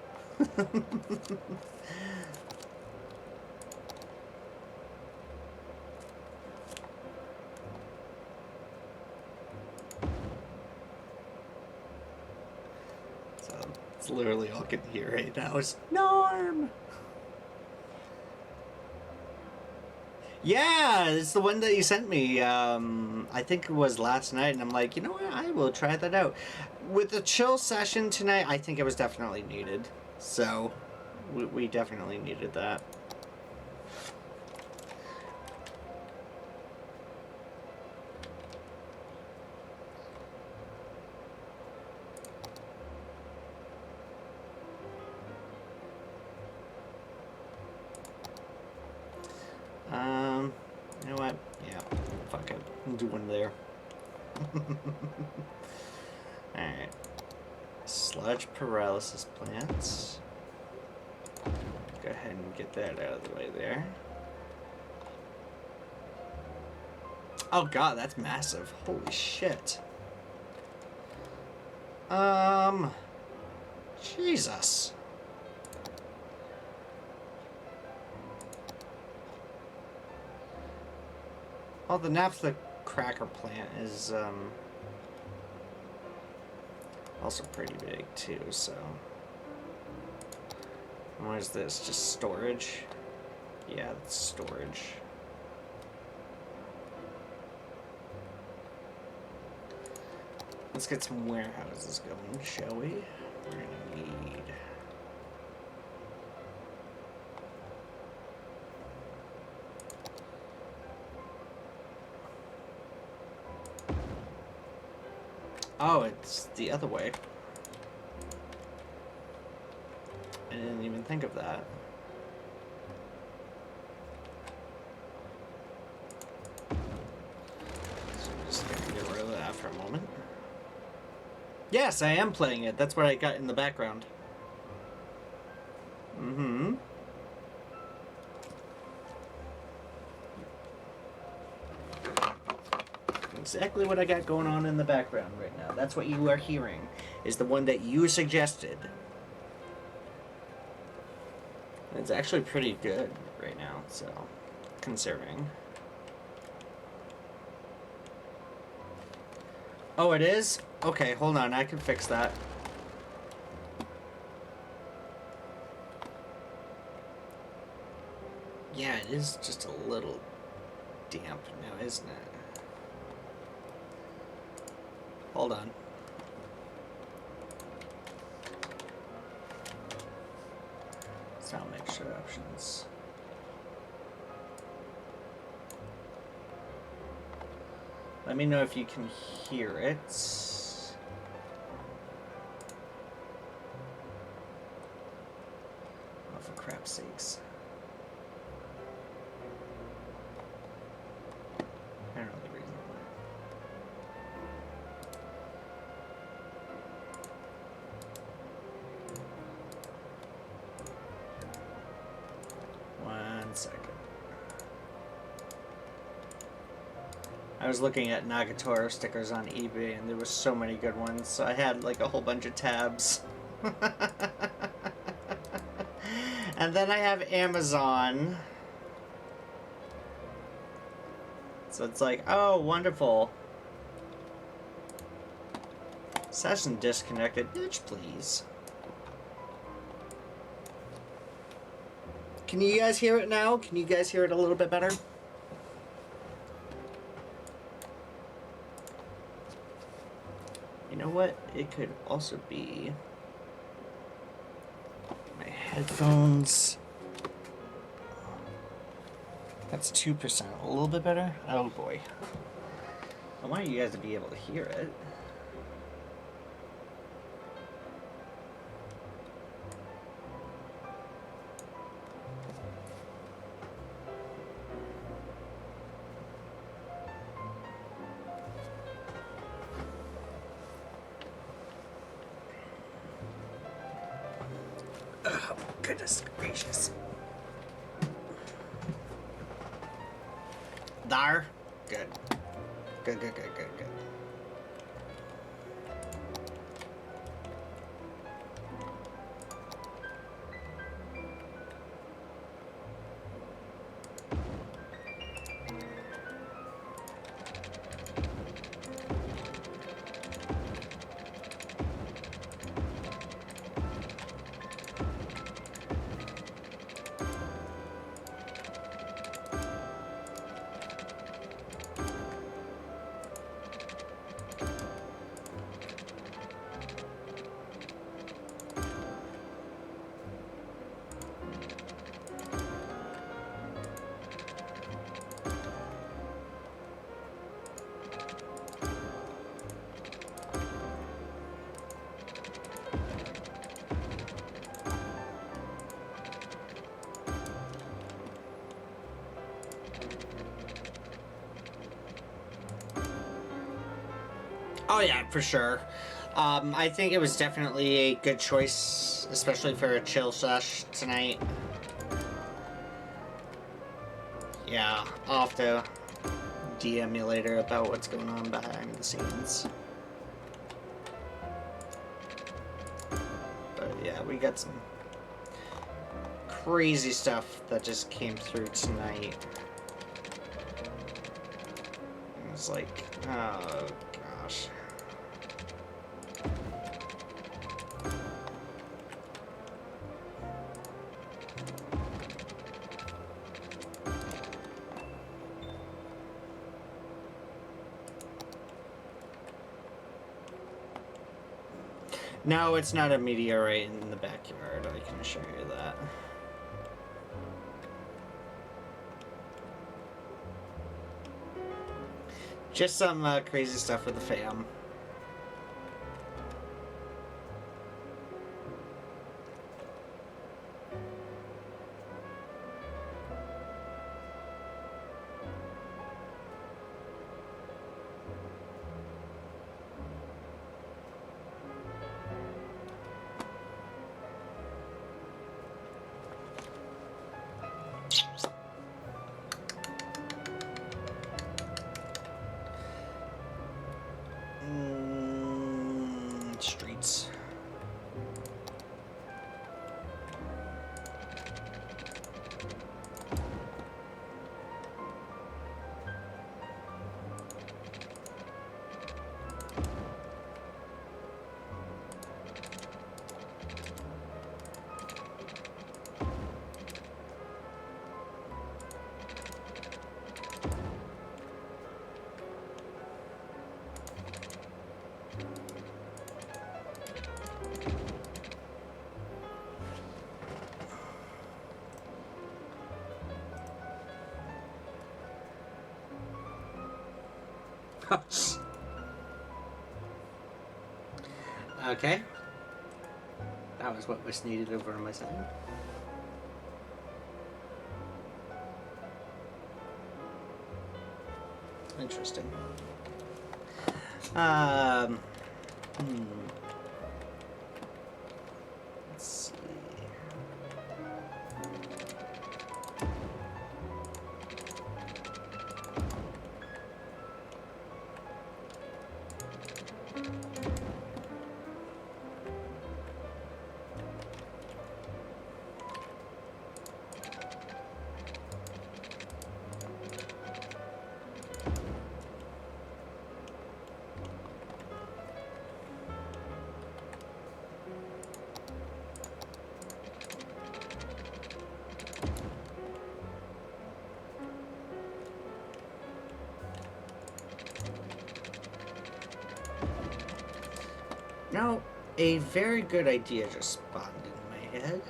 It's literally all I can hear right now is Norm! Yeah, it's the one that you sent me. I think it was last night, and I'm like, you know what? I will try that out. With the chill session tonight, I think it was definitely needed. So, we definitely needed that. You know what? Yeah, fuck it. I'll do one there. Alright. Sludge paralysis plants. Go ahead and get that out of the way there. Oh god, that's massive. Holy shit. Jesus. Well, the naphtha cracker plant is, also pretty big, too, so... What is this? Just storage? Yeah, it's storage. Let's get some warehouses going, shall we? We're gonna need... Oh, it's the other way. I didn't even think of that. So I'm just gonna get rid of that for a moment. Yes, I am playing it. That's what I got in the background. Mm-hmm. Exactly what I got going on in the background right now. That's what you are hearing, is the one that you suggested. It's actually pretty good right now, so, considering. Oh, it is? Okay, hold on, I can fix that. Yeah, it is just a little damp now, isn't it? Hold on. Sound mixture options. Let me know if you can hear it. Oh, for crap's sakes. I don't know the reason why. 1 second. I was looking at Nagatoro stickers on eBay and there was so many good ones, so I had like a whole bunch of tabs. And then I have Amazon. So it's like, oh, wonderful. Session disconnected. Bitch, please. Can you guys hear it now? Can you guys hear it a little bit better? You know what? It could also be my headphones. That's 2%. A little bit better? Oh boy. I want you guys to be able to hear it. Oh, goodness gracious. There. Good. Good, good, good, good, good. Oh yeah, for sure. I think it was definitely a good choice, especially for a chill sesh tonight. Yeah, I'll have to DM you later about what's going on behind the scenes. yeah, we got some crazy stuff that just came through tonight. It was like, oh gosh. No, it's not a meteorite in the backyard, I can assure you that. Just some crazy stuff with the fam. Streets. Okay. That was what was needed over on my side. Interesting. Let's see. Now, a very good idea just spawned in my head.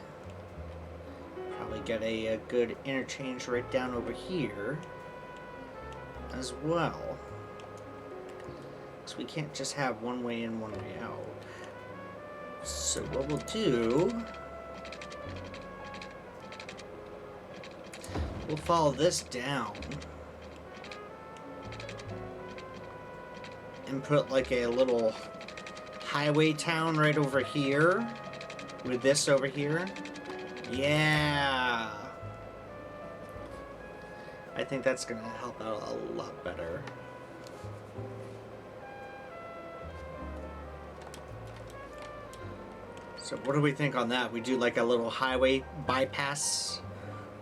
Probably get a good interchange right down over here as well. Because we can't just have one way in, one way out. So what we'll do, we'll follow this down and put like a little highway town right over here with this over here. Yeah, I think that's gonna help out a lot better. So what do we think on that? We do like a little highway bypass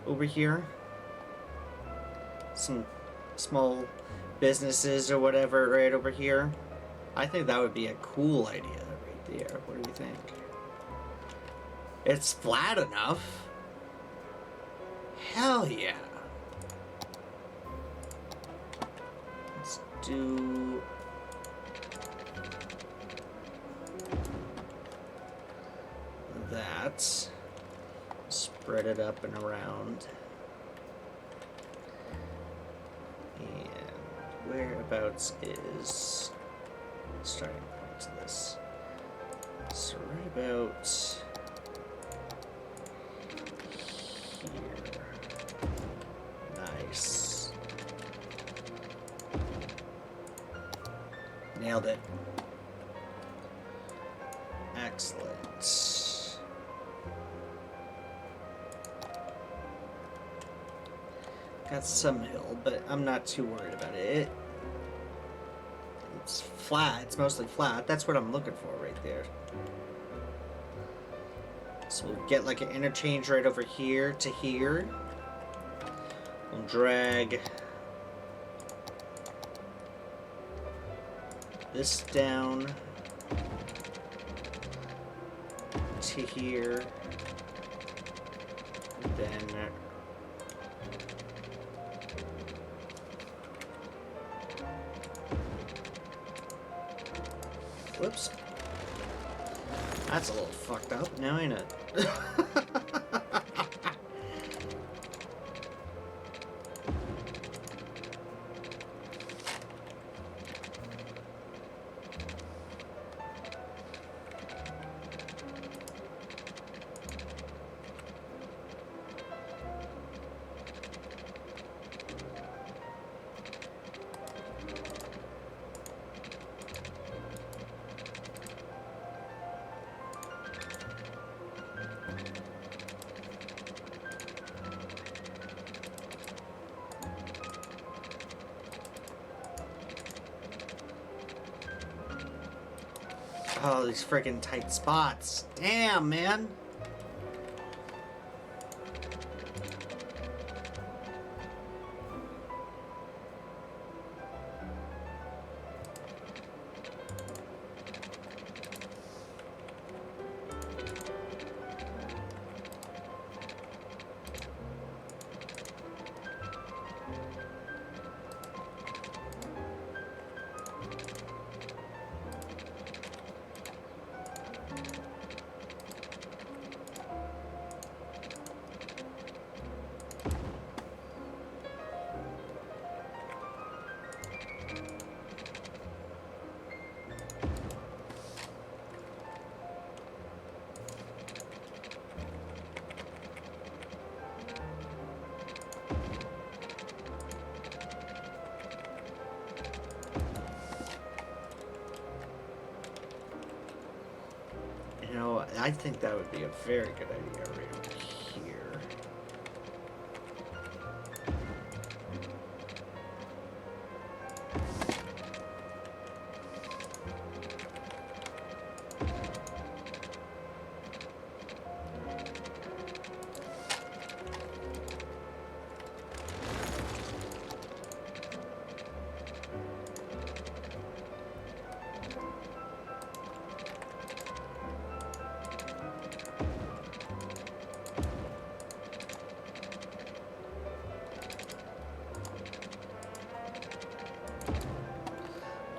over here. Some small businesses or whatever right over here. I think that would be a cool idea right there. What do you think? It's flat enough. Hell yeah. Let's do... that. Spread it up and around. And whereabouts is starting point to this? So right about here. Nice. Nailed it. Excellent. Got some hill, but I'm not too worried about it. It's flat. It's mostly flat. That's what I'm looking for right there. So we'll get like an interchange right over here to here. We'll drag this down to here. And then whoops. That's a little fucked up now, ain't it? Oh, these freaking tight spots. Damn, man. You know, I think that would be a very good idea right over here.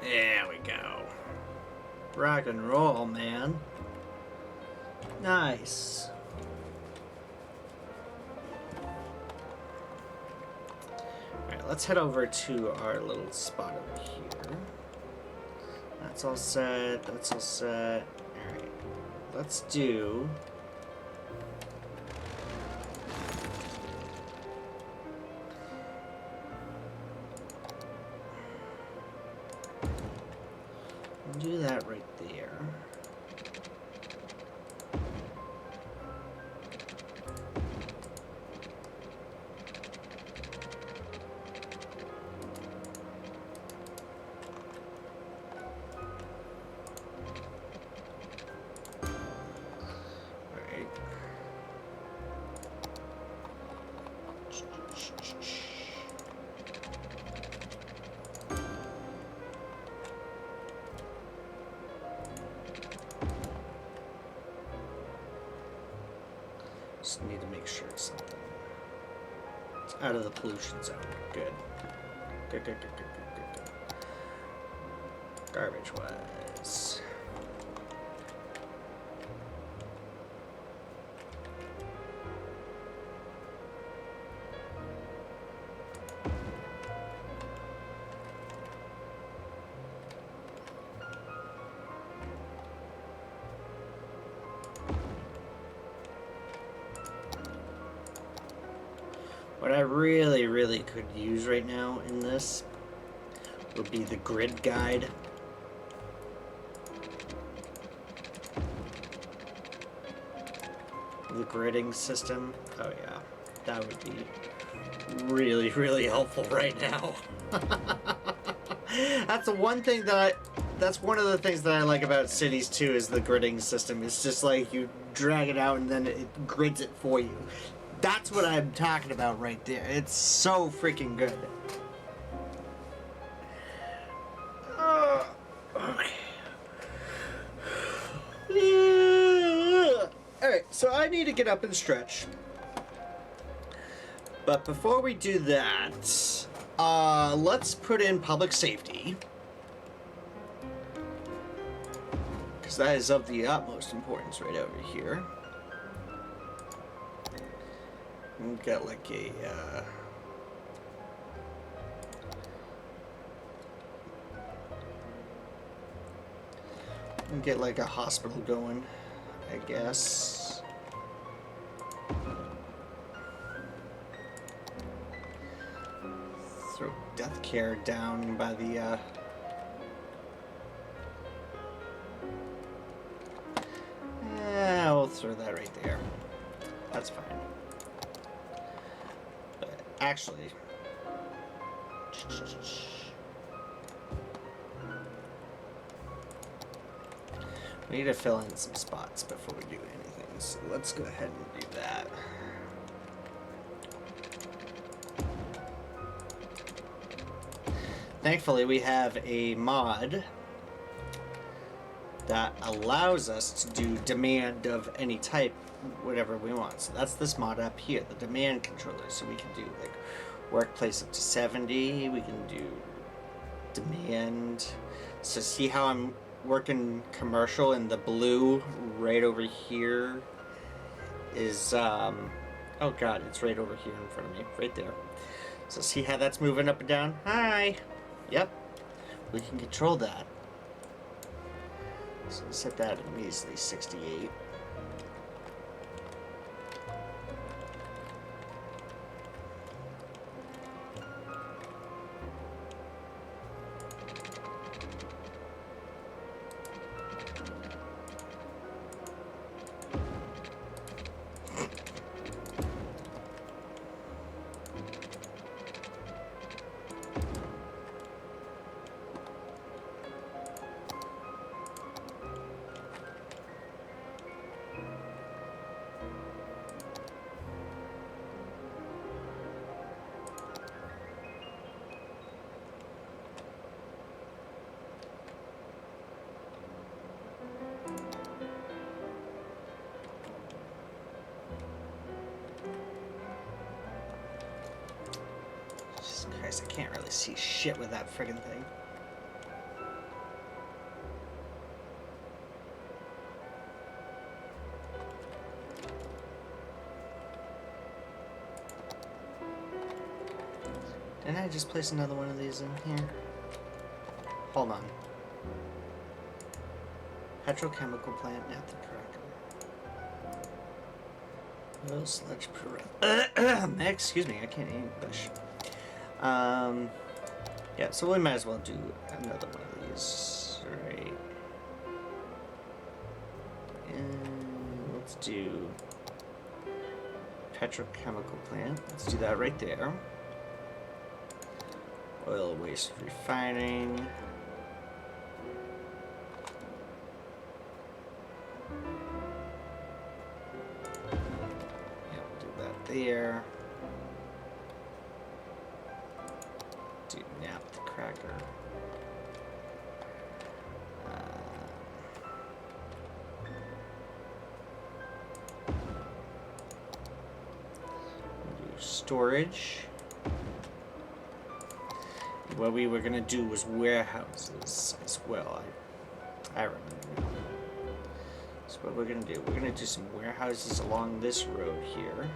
There we go. Rock and roll, man. Nice. Alright, let's head over to our little spot over here. That's all set. That's all set. Alright. Let's do... do that right there. All right. Just need to make sure it's something. It's out of the pollution zone. Good. Good, good, good, good, good, good, good. Garbage wise. What I really, really could use right now in this would be the grid guide. The gridding system. Oh yeah, that would be really, really helpful right now. That's the one thing that That's one of the things that I like about Cities 2 is the gridding system. It's just like you drag it out and then it grids it for you. That's what I'm talking about right there. It's so freaking good. Okay. Alright, so I need to get up and stretch. But before we do that, let's put in public safety. Because that is of the utmost importance right over here. We've got like a, get like a hospital going, I guess. Throw death care down by the, we'll throw that right there. That's fine. But actually, we need to fill in some spots before we do anything, so let's go ahead and do that. Thankfully, we have a mod that allows us to do demand of any type, whatever we want. So that's this mod up here, the demand controller. So we can do like workplace up to 70. We can do demand. So see how I'm working commercial, and the blue right over here is oh god, it's right over here in front of me, right there. So see how that's moving up and down? Hi. Yep. We can control that. So set that at measly 68. Jesus Christ, I can't really see shit with that friggin' thing. Didn't I just place another one of these in here? Hold on. Petrochemical plant, naphtha cracker. Oil sludge per. Excuse me, I can't English. Yeah, so we might as well do another one of these, right? And let's do petrochemical plant. Let's do that right there. Oil waste refining. Yeah, we'll do that there. Do naphtha cracker. Do storage. What we were gonna do was warehouses as well. I remember. So what we're gonna do? We're gonna do some warehouses along this road here.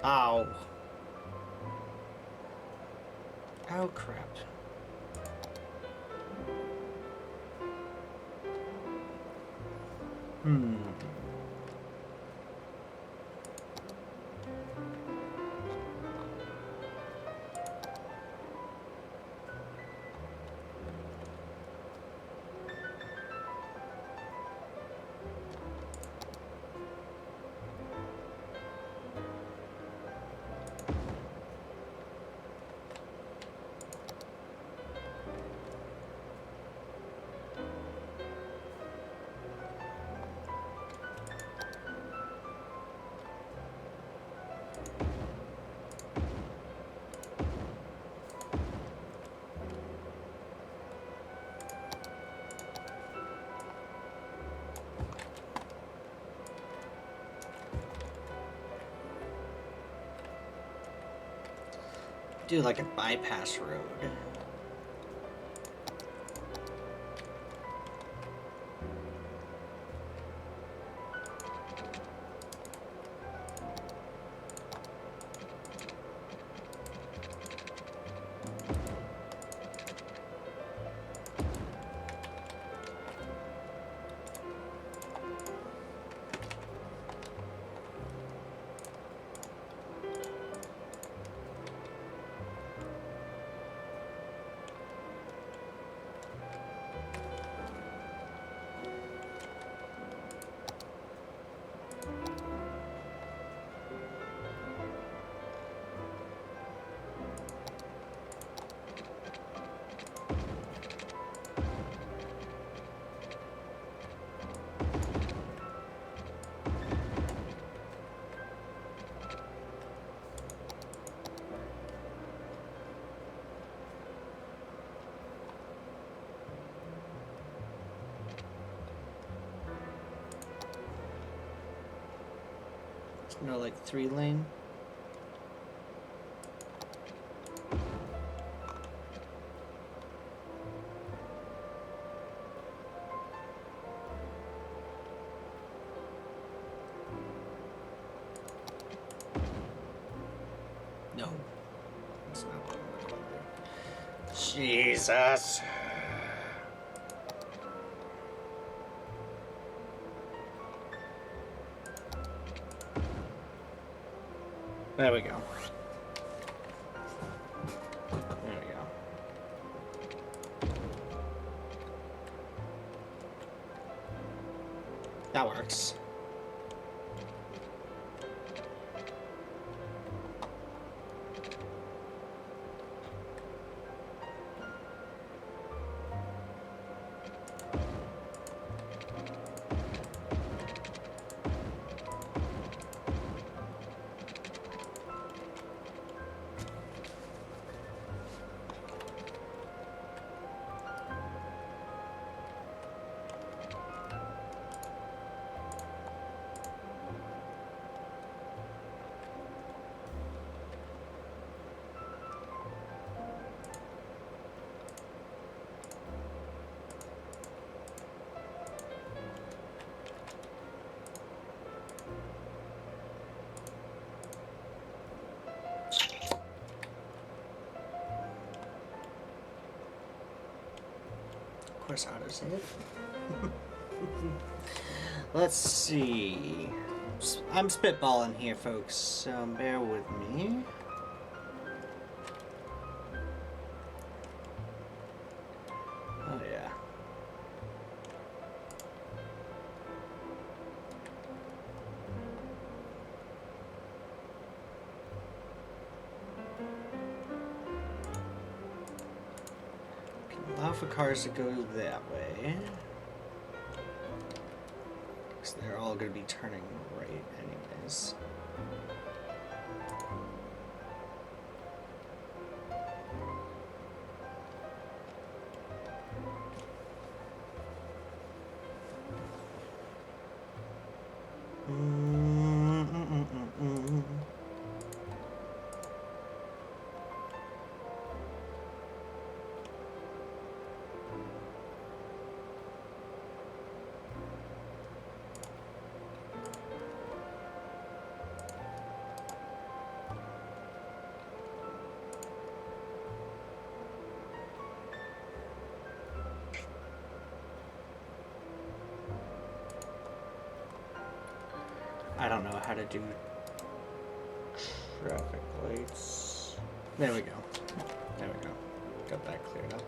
Ow. Oh crap. do like a bypass road. No, like 3-lane. No, that's not what I'm going to do. Jesus. There we go. There we go. That works. Of course, autosave. Let's see. I'm spitballing here, folks, so bear with me. Oh, yeah. Allow for cars to go that way. Because they're all going to be turning right anyways. I don't know how to do traffic lights. There we go. There we go. Got that cleared up.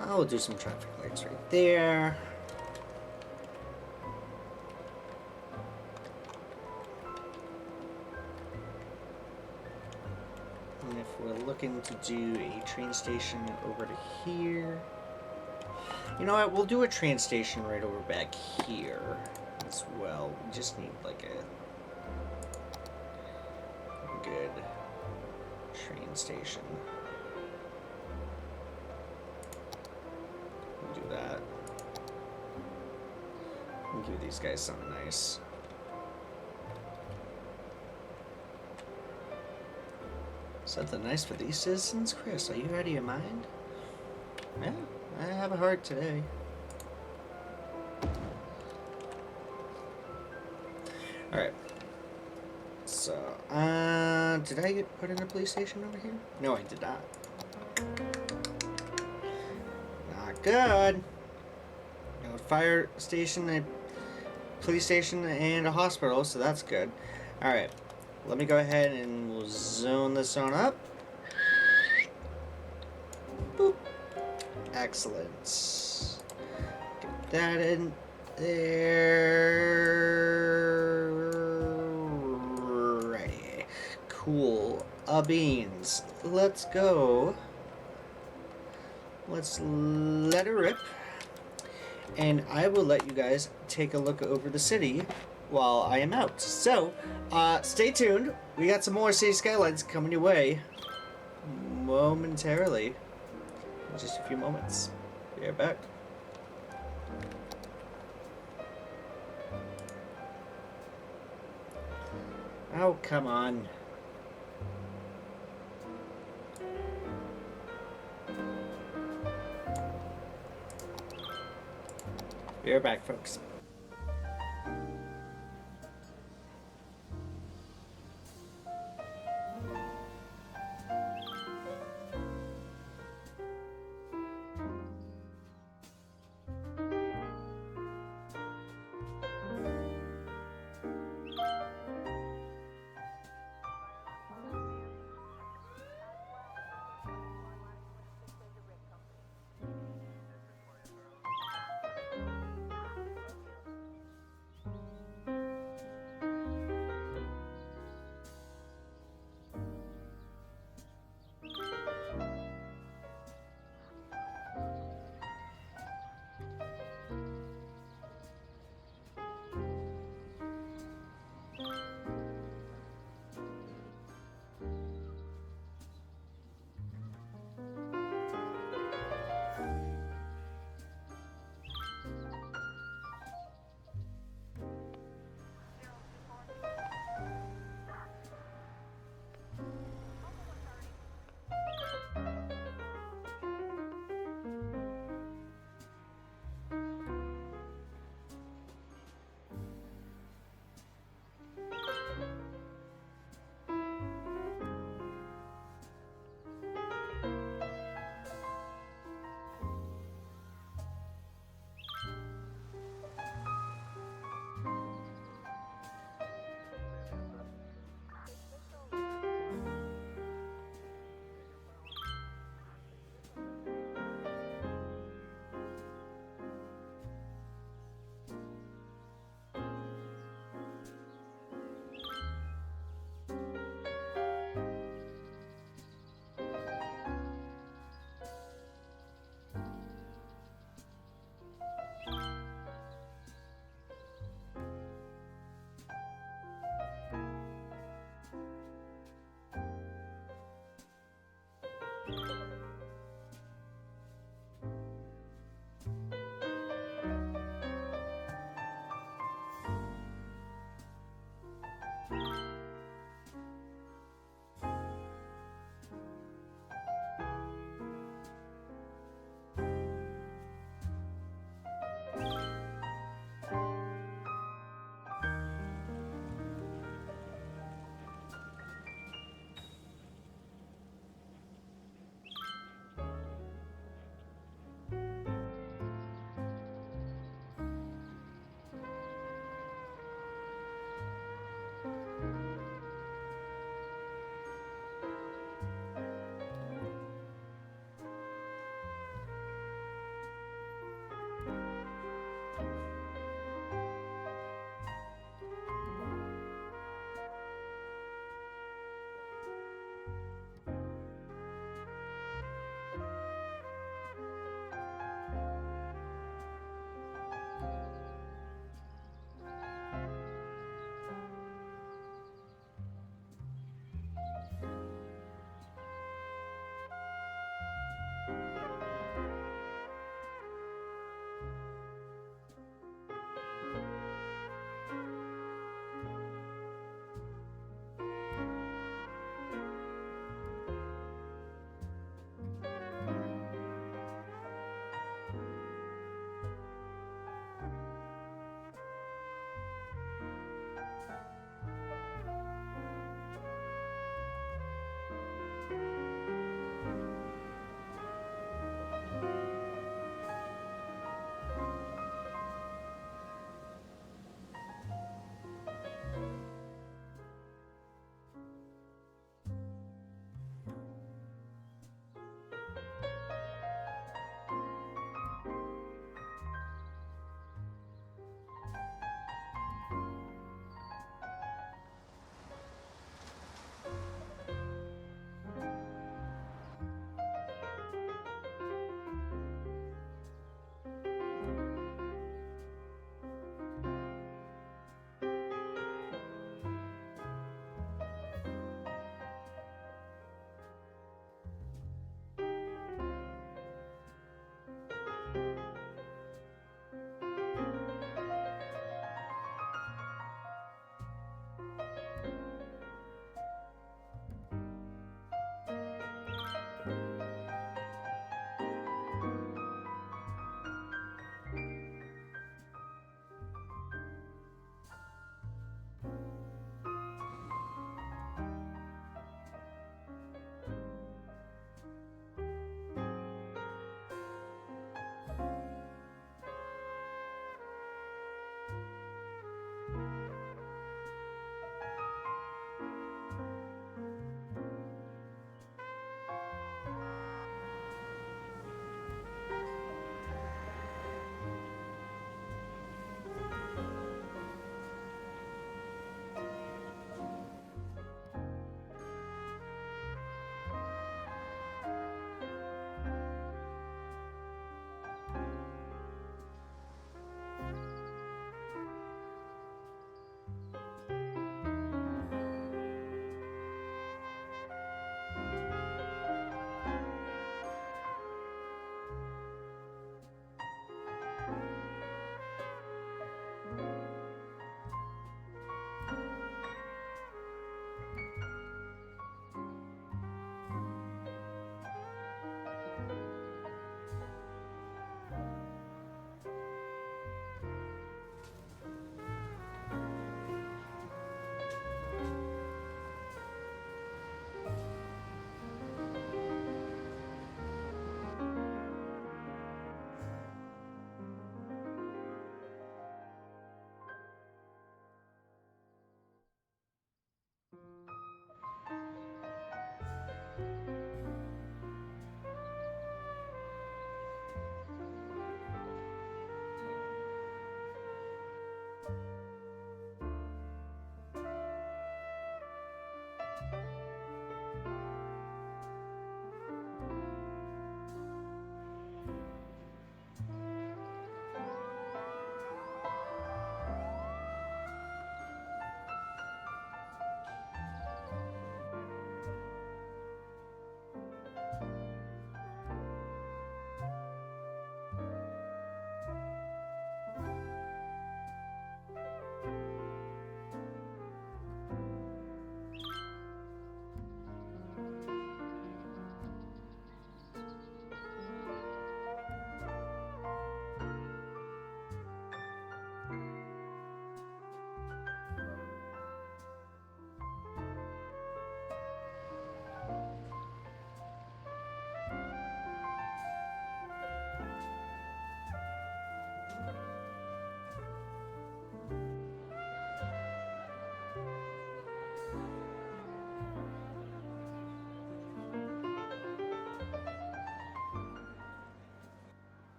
I'll do some traffic lights right there. And if we're looking to do a train station over to here, you know what, we'll do a train station right over back here as well. We just need like a good train station. I'll give these guys something nice. Something nice for these citizens? Chris, are you out of your mind? Yeah, I have a heart today. Alright. So, did I get put in a police station over here? No, I did not. Not good. No fire station, a police station, and a hospital, so that's good. Alright. Let me go ahead and we'll zone this on up. Boop. Excellent. Get that in there. Ready. Cool. Beans. Let's go. Let's let her rip. And I will let you guys take a look over the city while I am out. So, stay tuned. We got some more City Skylines coming your way momentarily. In just a few moments. Be right back. Oh, come on. Be right back, folks.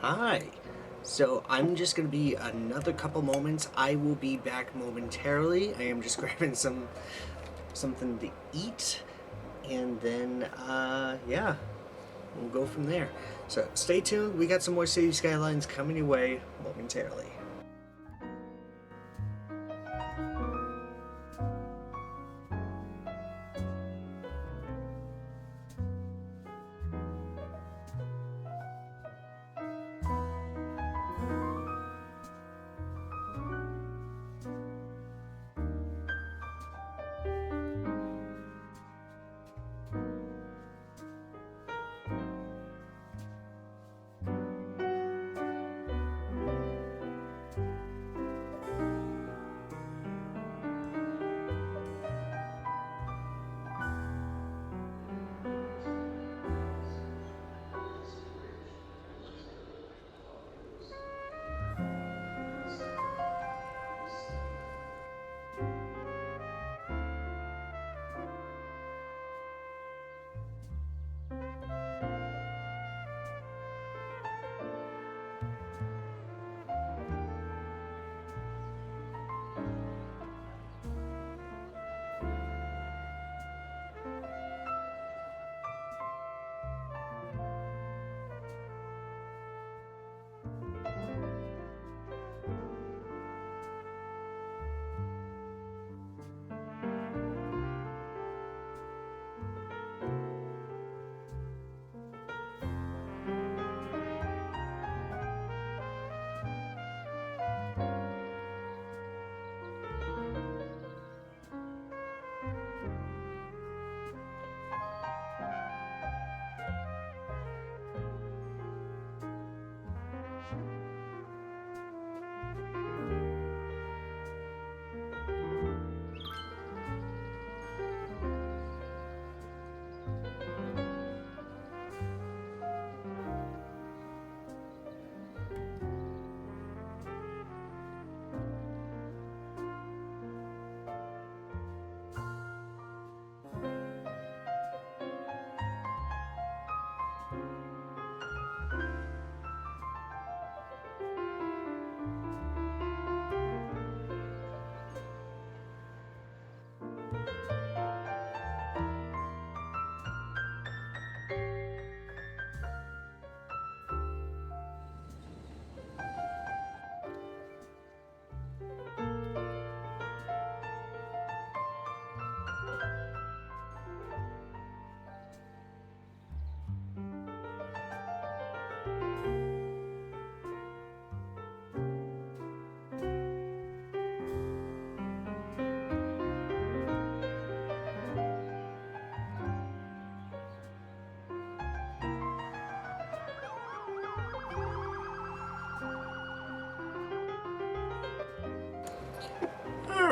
Hi. So I'm just gonna be another couple moments. I will be back momentarily. I am just grabbing something to eat, and then yeah, we'll go from there. So stay tuned. We got some more City Skylines coming your way momentarily.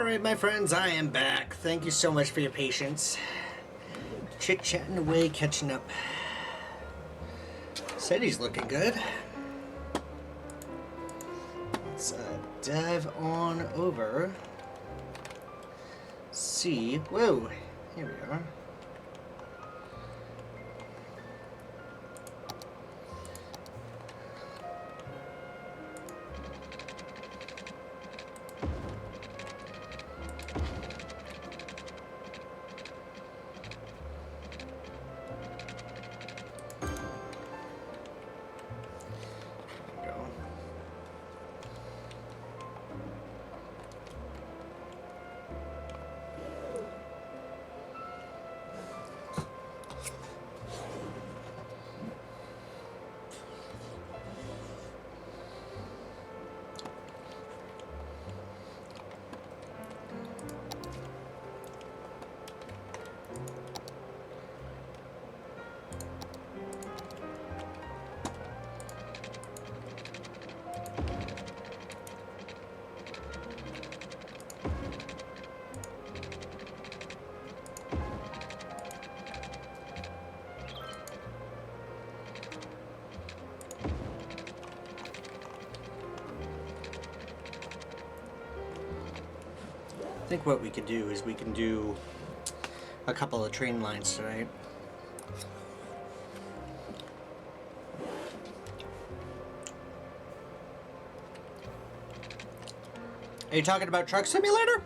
Alright, my friends, I am back. Thank you so much for your patience. Chit-chatting away, catching up. City's looking good. Let's dive on over. See. Whoa! Here we are. I think what we could do is we can do a couple of train lines tonight. Are you talking about Truck Simulator?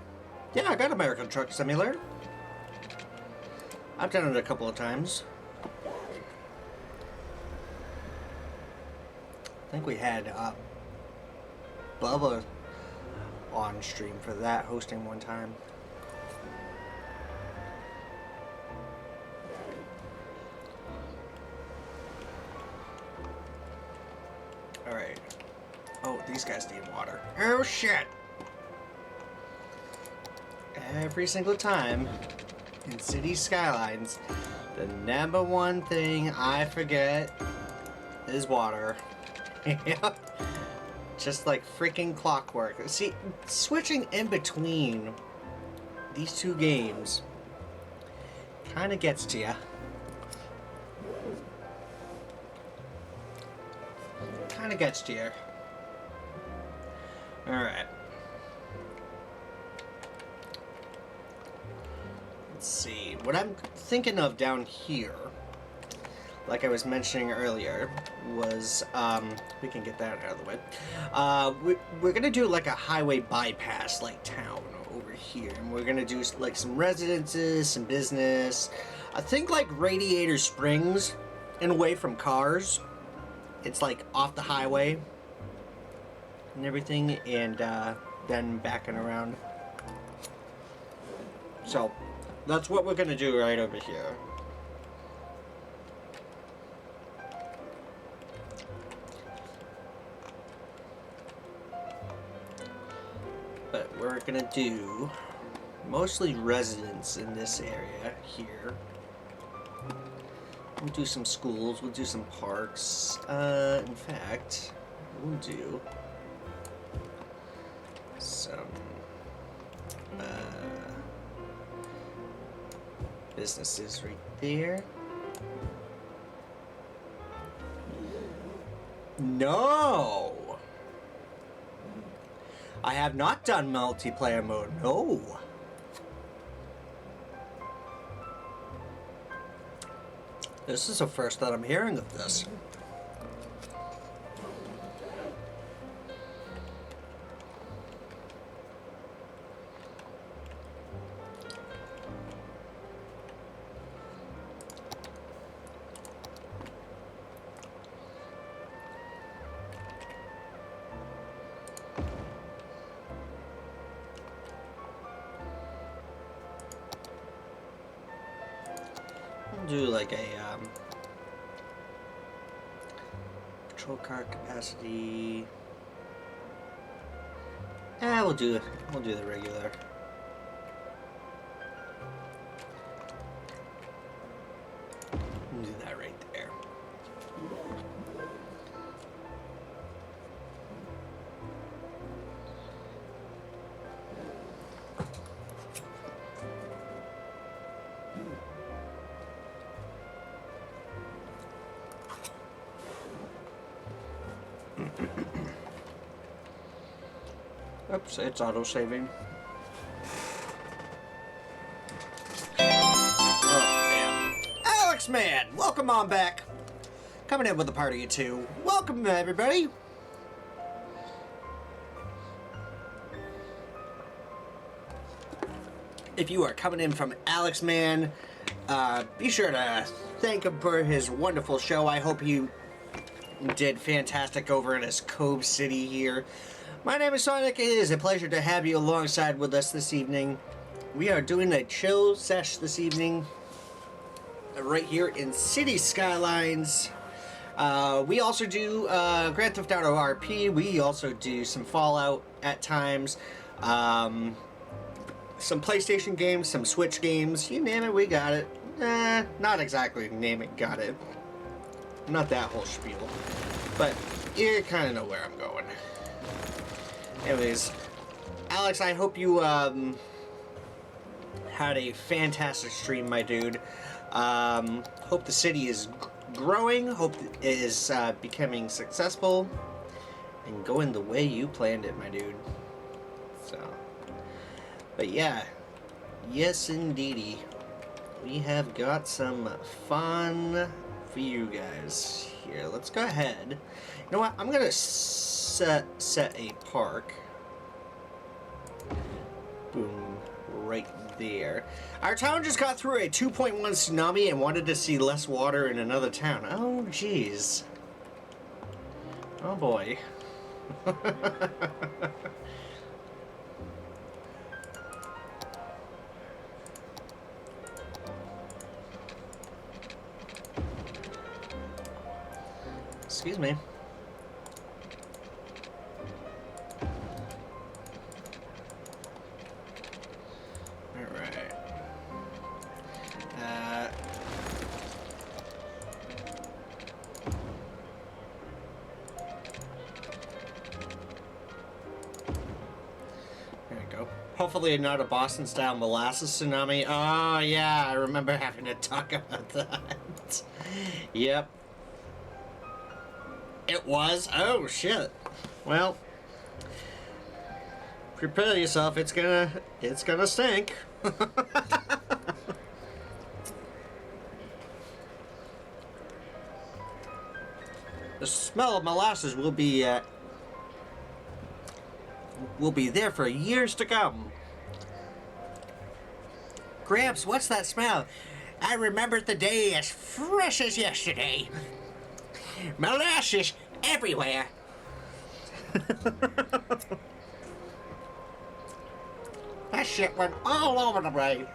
Yeah, I got American Truck Simulator. I've done it a couple of times. I think we had Bubba on stream for that, hosting one time. Alright. Oh, these guys need water. Oh shit! Every single time in City Skylines, the number one thing I forget is water. Yep. Just like freaking clockwork. See, switching in between these two games kind of gets to you. Kind of gets to you. Alright. Let's see. What I'm thinking of down here, like I was mentioning earlier, was, we can get that out of the way. We're gonna do like a highway bypass, like town over here. And we're gonna do like some residences, some business. I think like Radiator Springs, and away from cars. It's like off the highway and everything, and then backing around. So, that's what we're gonna do right over here. But we're gonna do mostly residents in this area here. We'll do some schools, we'll do some parks. In fact, we'll do some businesses right there. No! I have not done multiplayer mode, no. This is the first that I'm hearing of this. Do like a patrol car capacity. We'll do the regular. We'll do that right there. Oops, it's auto-saving. Oh, damn. Alex, man! Welcome on back. Coming in with a party of two. Welcome, everybody. If you are coming in from Alex, man, be sure to thank him for his wonderful show. I hope you did fantastic over in his Cove City here. My name is Sonic. It is a pleasure to have you alongside with us this evening. We are doing a chill sesh this evening right here in City Skylines. We also do Grand Theft Auto RP. We also do some Fallout at times. Some PlayStation games, some Switch games. You name it, we got it. Not exactly name it, got it. Not that whole spiel. But you kind of know where I'm going. Anyways, Alex, I hope you had a fantastic stream, my dude. Hope the city is growing. Hope it is becoming successful and going the way you planned it, my dude. So, but yeah, yes, indeedy, we have got some fun for you guys here. Let's go ahead. You know what? I'm gonna set a park. Boom, right there. Our town just got through a 2.1 tsunami and wanted to see less water in another town. Oh, jeez. Oh, boy. Excuse me. Alright. There we go. Hopefully not a Boston-style molasses tsunami. Oh, yeah, I remember having to talk about that. Yep. It was? Oh, shit. Well, prepare yourself. It's gonna stink. The smell of molasses will be there for years to come. Gramps, what's that smell? I remember the day as fresh as yesterday. Molasses everywhere. That shit went all over the place.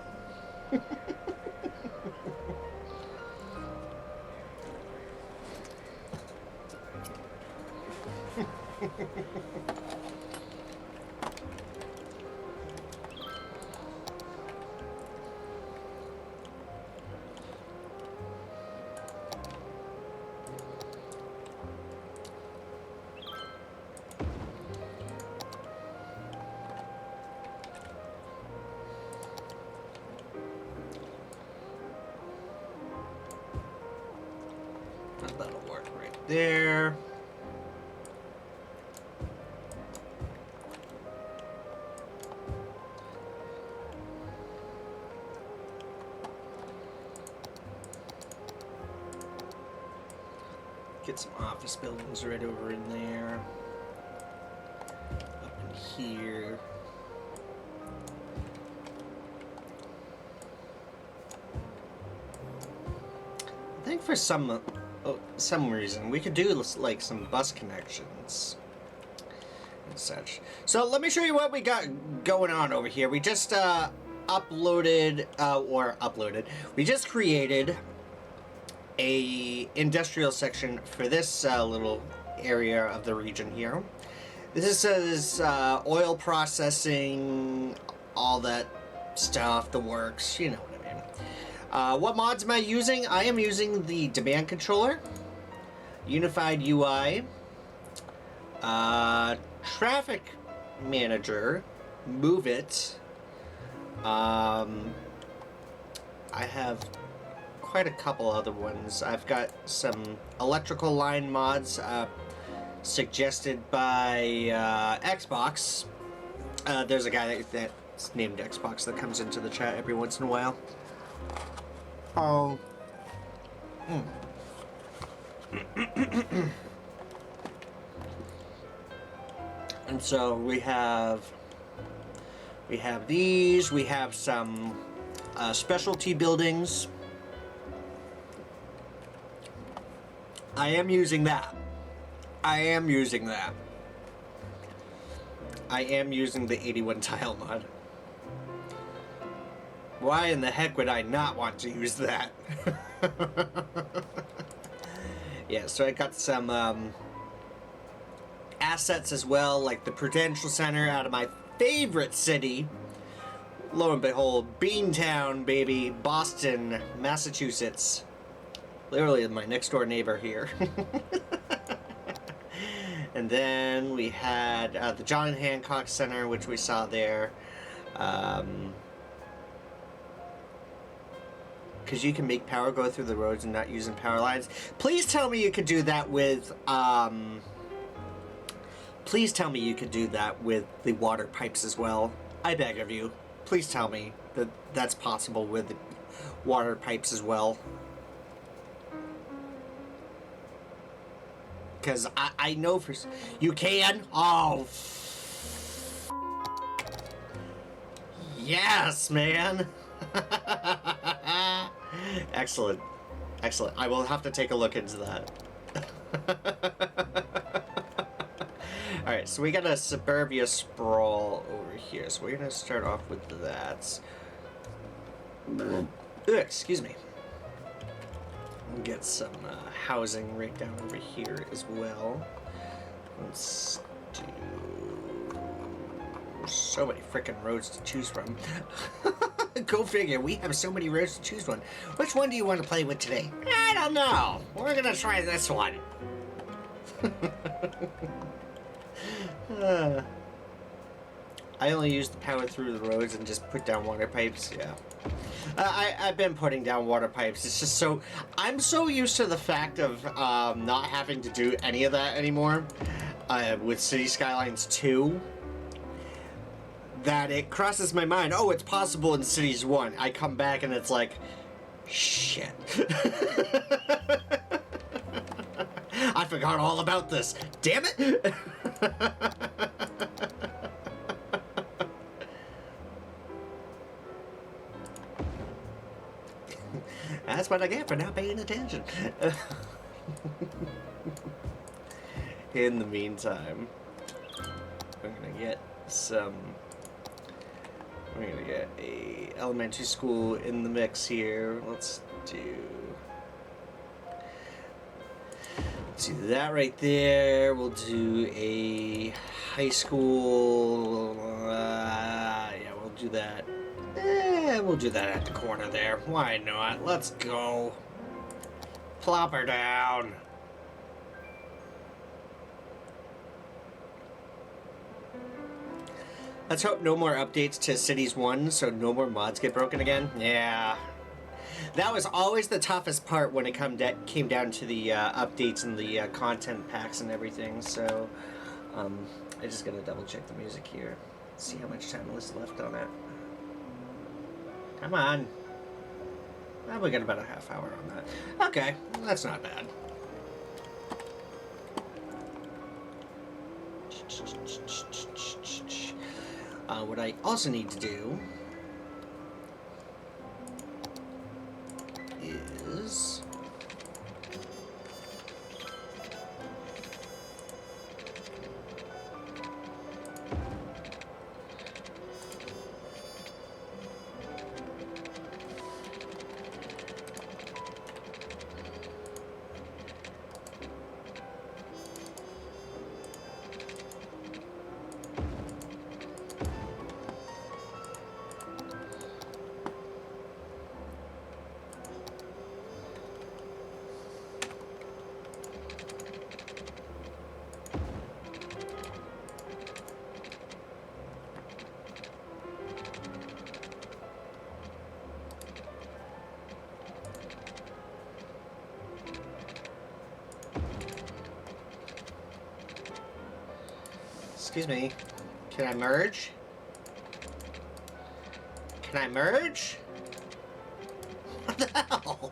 That'll work right there. Get some office buildings right over in there. Up in here. I think for some reason we could do like some bus connections and such. So let me show you what we got going on over here. We just we just created a industrial section for this little area of the region here. This is oil processing, all that stuff, the works, you know what I mean. What mods am I using? I am using the demand controller, unified UI, traffic manager, move it. I have quite a couple other ones. I've got some electrical line mods suggested by Xbox There's a guy that's named Xbox that comes into the chat every once in a while. Oh. And so we have these. We have some specialty buildings. I am using that. I am using the 81 tile mod. Why in the heck would I not want to use that? Yeah, so I got some assets as well, like the Prudential Center out of my favorite city. Lo and behold, Beantown, baby, Boston, Massachusetts. Literally my next door neighbor here. And then we had the John Hancock Center, which we saw there. Because you can make power go through the roads and not using power lines. Please tell me you could do that with... please tell me you could do that with the water pipes as well. I beg of you. Please tell me that that's possible with the water pipes as well. Because I know for... You can? Oh. Yes, man. Excellent. Excellent. I will have to take a look into that. Alright, so we got a suburbia sprawl over here. So we're going to start off with that. Ugh, excuse me. We'll get some housing right down over here as well. Let's do... So many frickin' roads to choose from. Go figure, we have so many roads to choose from. Which one do you want to play with today? I don't know. We're gonna try this one. I only use the power through the roads and just put down water pipes, yeah. I've been putting down water pipes. It's just so... I'm so used to the fact of not having to do any of that anymore with City Skylines 2 that it crosses my mind. Oh, it's possible in Cities 1. I come back and it's like, shit. I forgot all about this. Damn it! That's what I get for not paying attention. In the meantime, I'm gonna get some... We're gonna get a elementary school in the mix here. Let's do that right there. We'll do a high school. Yeah, we'll do that. We'll do that at the corner there. Why not? Let's go. Plop her down. Let's hope no more updates to Cities 1, so no more mods get broken again. Yeah. That was always the toughest part when it came down to the updates and the content packs and everything, so I'm just going to double check the music here. See how much time is left on it. Come on. Oh, we got about a half hour on that. Okay, that's not bad. What I also need to do is... Excuse me. Can I merge? Can I merge? What the hell?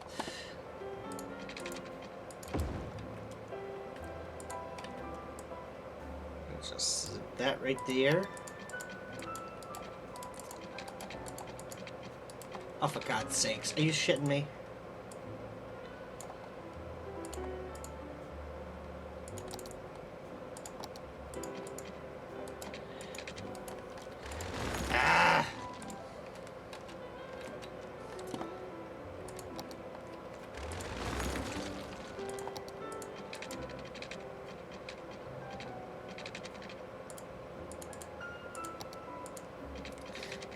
Just zip that right there. Oh, for God's sakes. Are you shitting me? Ah!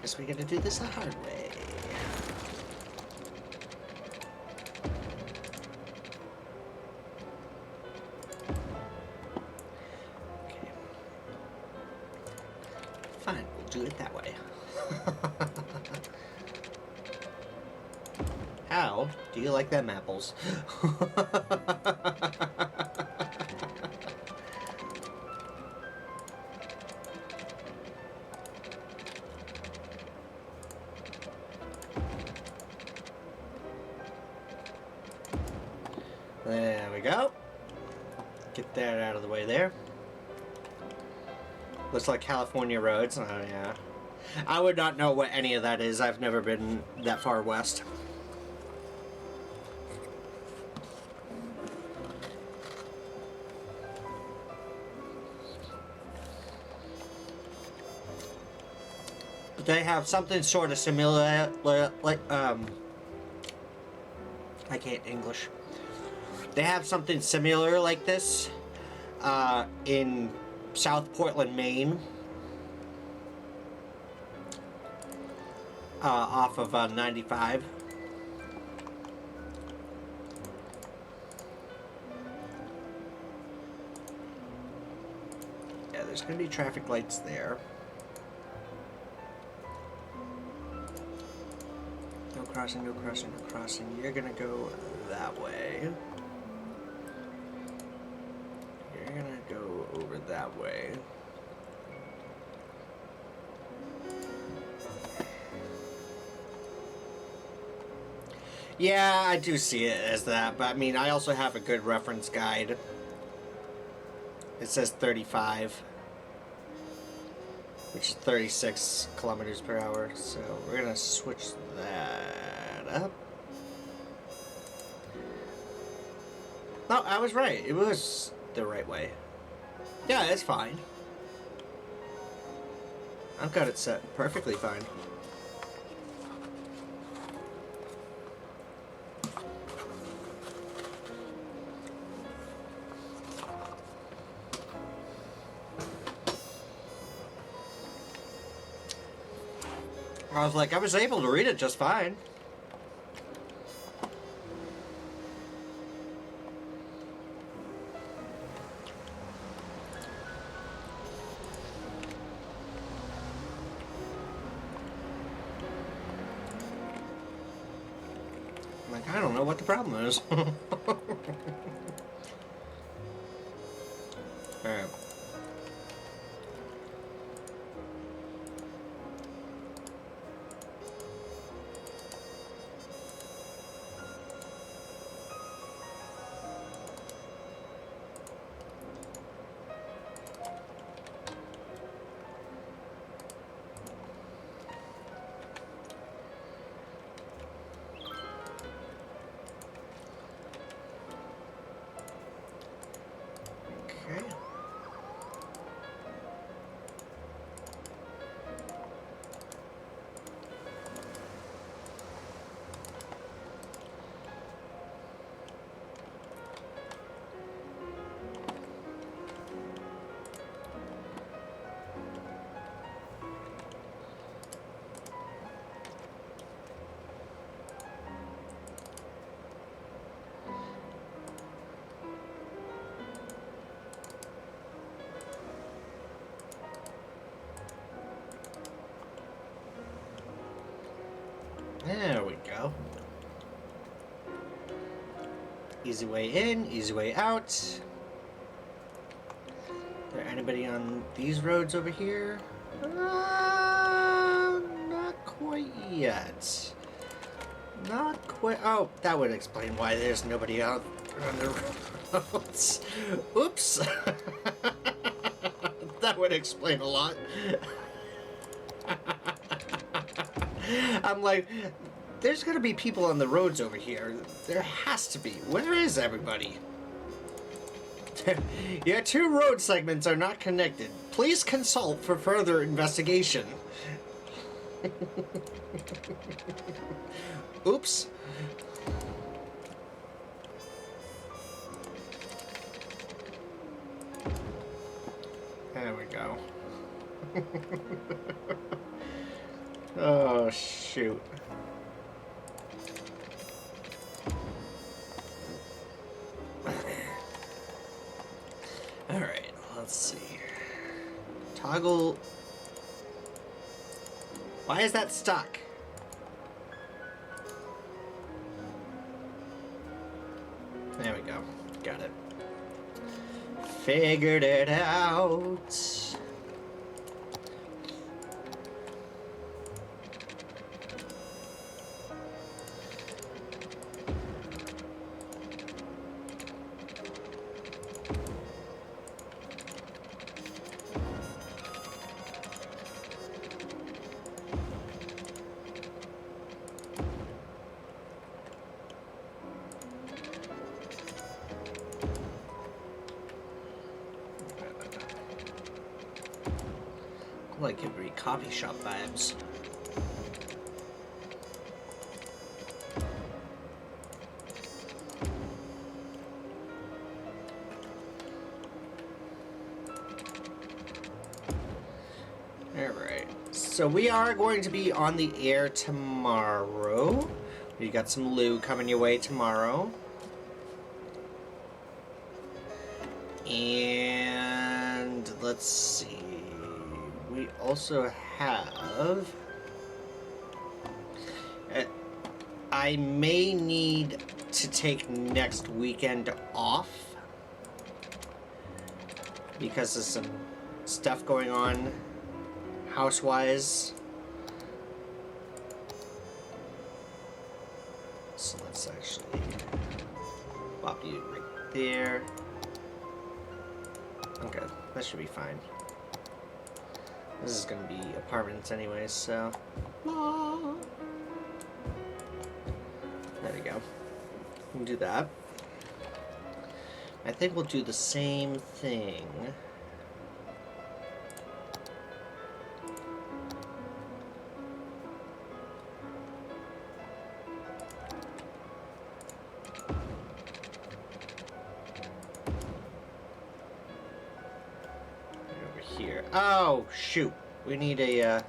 Guess we gotta do this the hard way. Fine, we'll do it that way. How do you like them apples? There we go. Get that out of the way there. Looks like California roads. Oh, yeah. I would not know what any of that is. I've never been that far west. But they have something sort of similar, like, I can't English. They have something similar like this, in South Portland, Maine, off of 95. Yeah, there's going to be traffic lights there. No crossing, no crossing, no crossing. You're going to go that way. You're going to go over that way. Yeah, I do see it as that, but I mean, I also have a good reference guide. It says 35, which is 36 kilometers per hour, so we're gonna switch that up. No, I was right. It was the right way. Yeah, it's fine. I've got it set perfectly fine. I was like, I was able to read it just fine. I'm like, I don't know what the problem is. Alright. Okay. There we go. Easy way in, easy way out. Is there anybody on these roads over here? Not quite yet. Not quite. Oh, that would explain why there's nobody out on the roads. Oops. That would explain a lot. I'm like, there's gonna be people on the roads over here. There has to be. Where is everybody? Your two road segments are not connected. Please consult for further investigation. Oops. There we go. Oh, shoot. Alright, let's see. Toggle. Why is that stuck? There we go. Got it. Figured it out. Like every coffee shop vibes. Alright, so we are going to be on the air tomorrow. We got some loot coming your way tomorrow. And let's see. We also have... I may need to take next weekend off because of some stuff going on house-wise. So let's actually pop you right there. Okay, that should be fine. This is gonna be apartments anyways, so... There we go. We can do that. I think we'll do the same thing. Here. Oh, shoot. We need a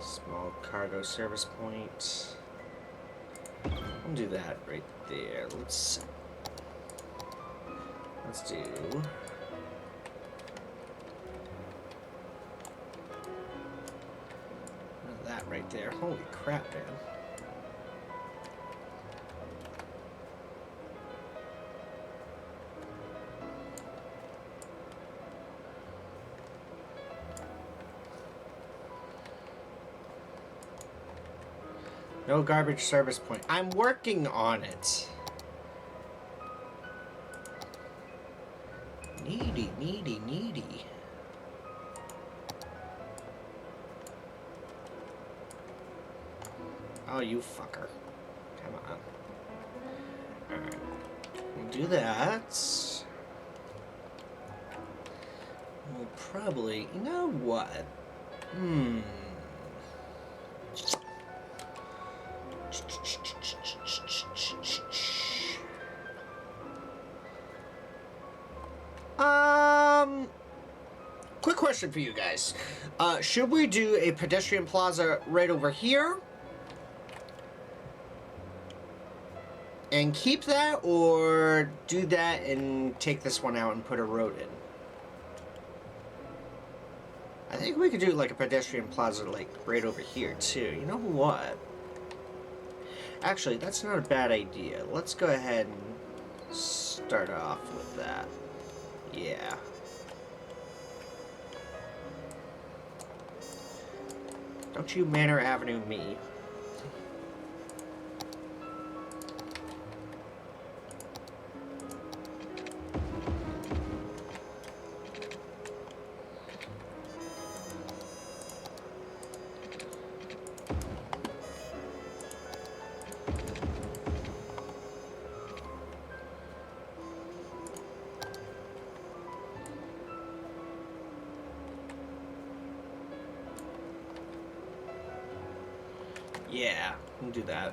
small cargo service point. We'll do that right there. Let's do that right there. Holy crap, man. No garbage service point. I'm working on it. Needy, needy, needy. Oh, you fucker. Come on. Alright. We'll do that. We'll probably... You know what? Quick question for you guys. Should we do a pedestrian plaza right over here? And keep that, or do that and take this one out and put a road in? I think we could do like a pedestrian plaza like right over here too. You know what? Actually, that's not a bad idea. Let's go ahead and start off with that. Yeah. Don't you Manor Avenue me. Yeah, we'll do that.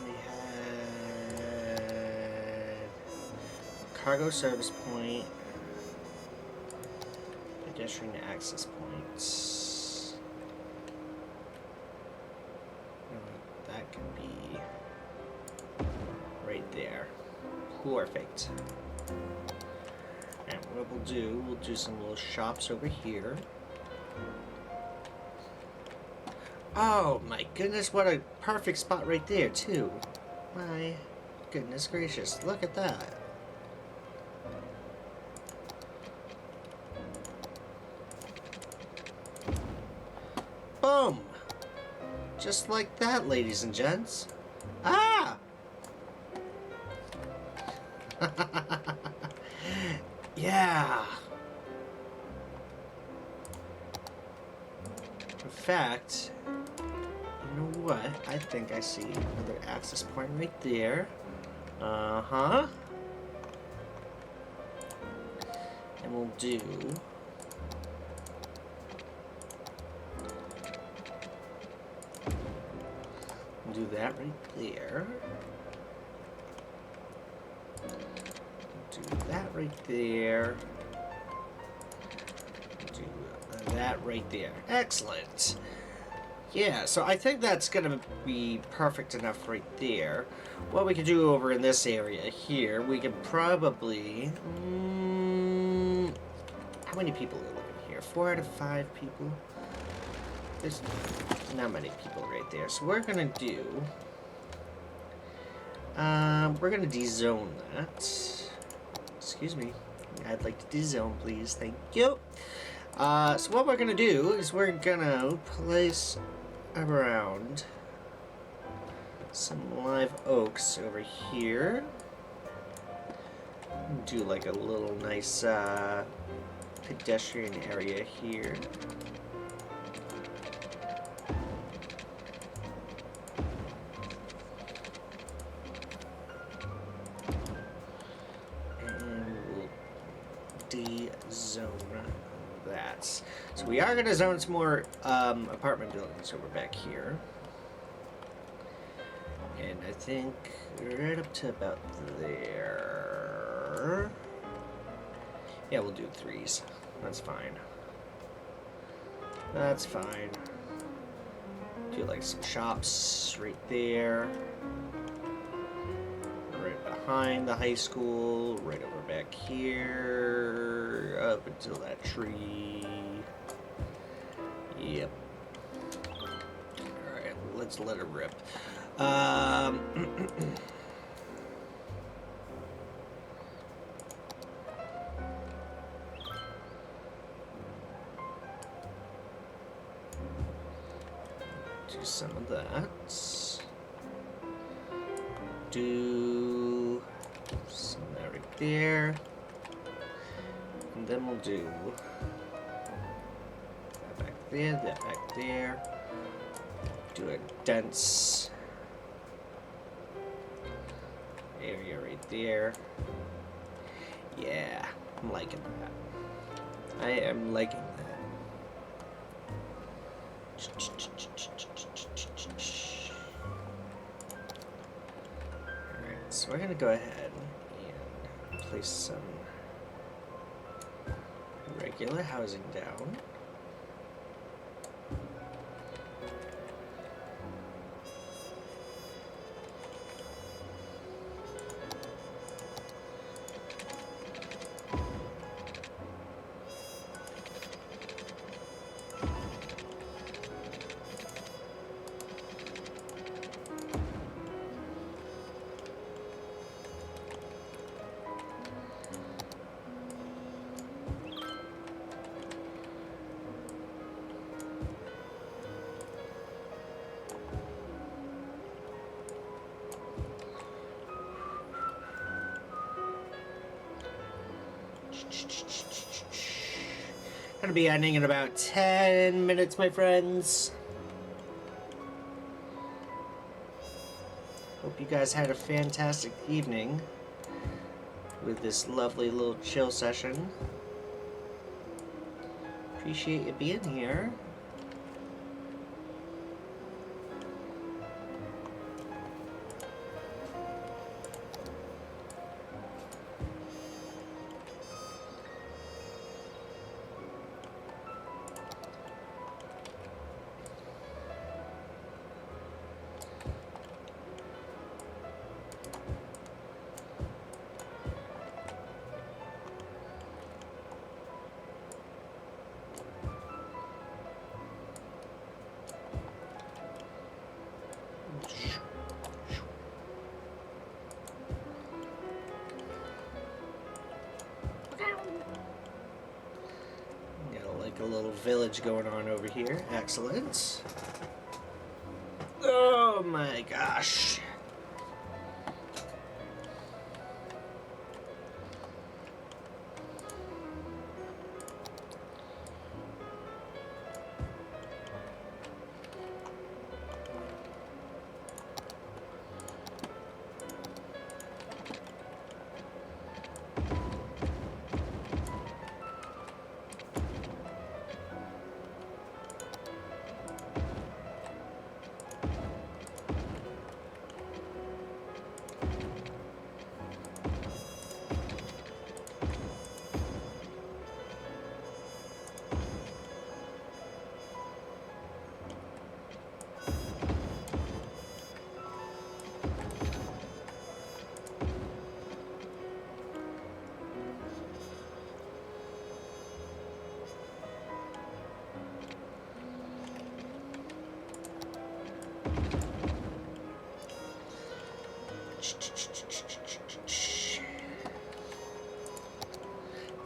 We had cargo service point, pedestrian access points. That can be right there. Perfect. And what we'll do some little shops over here. Oh my goodness, what a perfect spot right there too. My goodness gracious, look at that. Boom! Just like that, ladies and gents. Ah! Yeah. In fact, you know what? I think I see another access point right there. Uh-huh. And we'll do that right there. Do that right there. Do that right there. Excellent. Yeah, so I think that's gonna be perfect enough right there. What we could do over in this area here, we could probably... how many people are living here? 4 out of 5 people? There's not many people right there. So we're gonna do... we're gonna dezone that. Excuse me. I'd like to dezone, please. Thank you. So what we're gonna do is we're gonna place around some live oaks over here. Do like a little nice pedestrian area here. De-zone that. So we are going to zone some more apartment buildings over back here. And I think right up to about there. Yeah, we'll do 3s. That's fine. That's fine. Do like some shops right there. Right behind the high school, right over back here, up until that tree. Yep. Alright, let's let it rip. Do some of that. Do some of that right there. And then we'll do that back there, that back there. Do a dense area right there. Yeah, I'm liking that. I am liking that. Alright, so we're gonna go ahead and place some regular housing down. Gonna be ending in about 10 minutes, my friends. Hope you guys had a fantastic evening with this lovely little chill session. Appreciate you being here. Got like a little village going on over here. Excellent. Oh my gosh.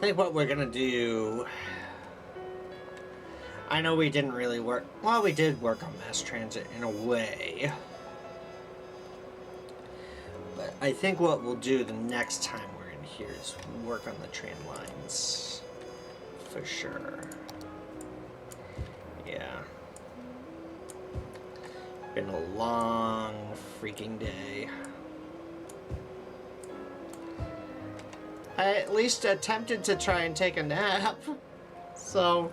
I think what we're gonna do... I know we didn't really work... Well, we did work on mass transit in a way. But I think what we'll do the next time we're in here is work on the train lines. For sure. Yeah. Been a long freaking day. I at least attempted to try and take a nap. So...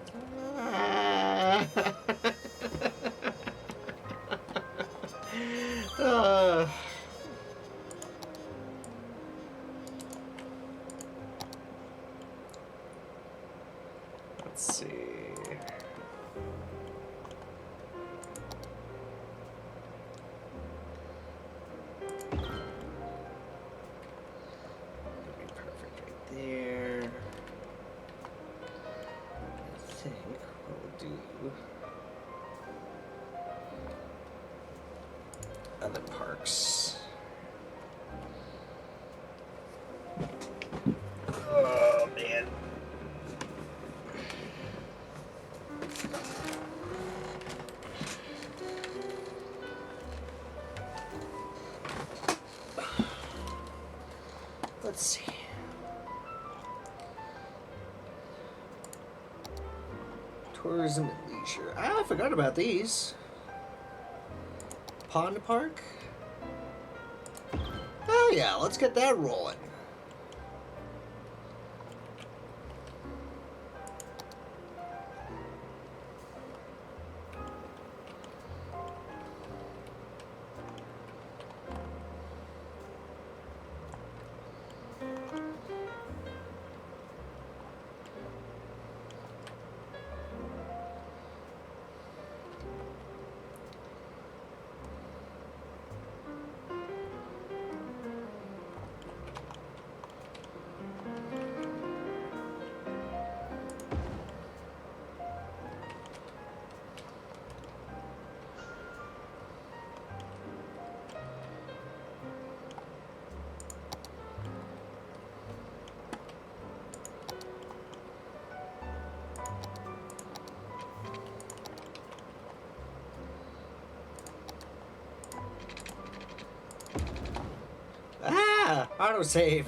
Let's see... there. I think what we'll do... Other parks. Oh, man. Let's see. Tourism and leisure. Ah, I forgot about these. Pond Park? Oh yeah, let's get that rolling. Ah, autosave.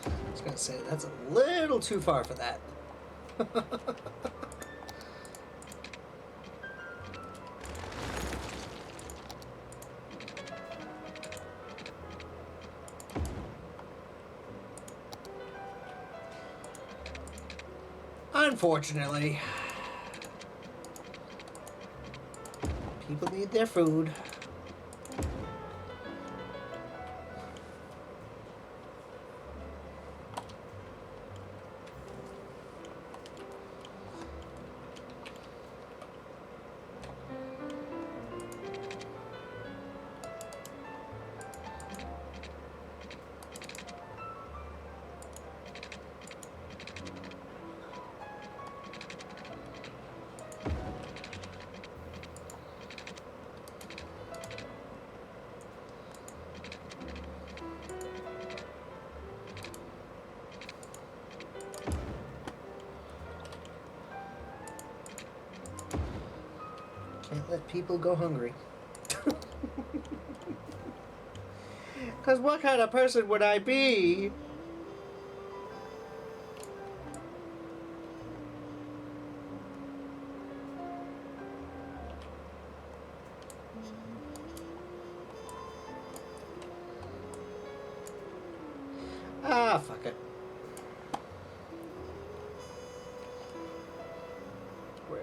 I was gonna say that's a little too far for that. Unfortunately, people need their food. Can't let people go hungry. Because what kind of person would I be? Ah, fuck it. Where?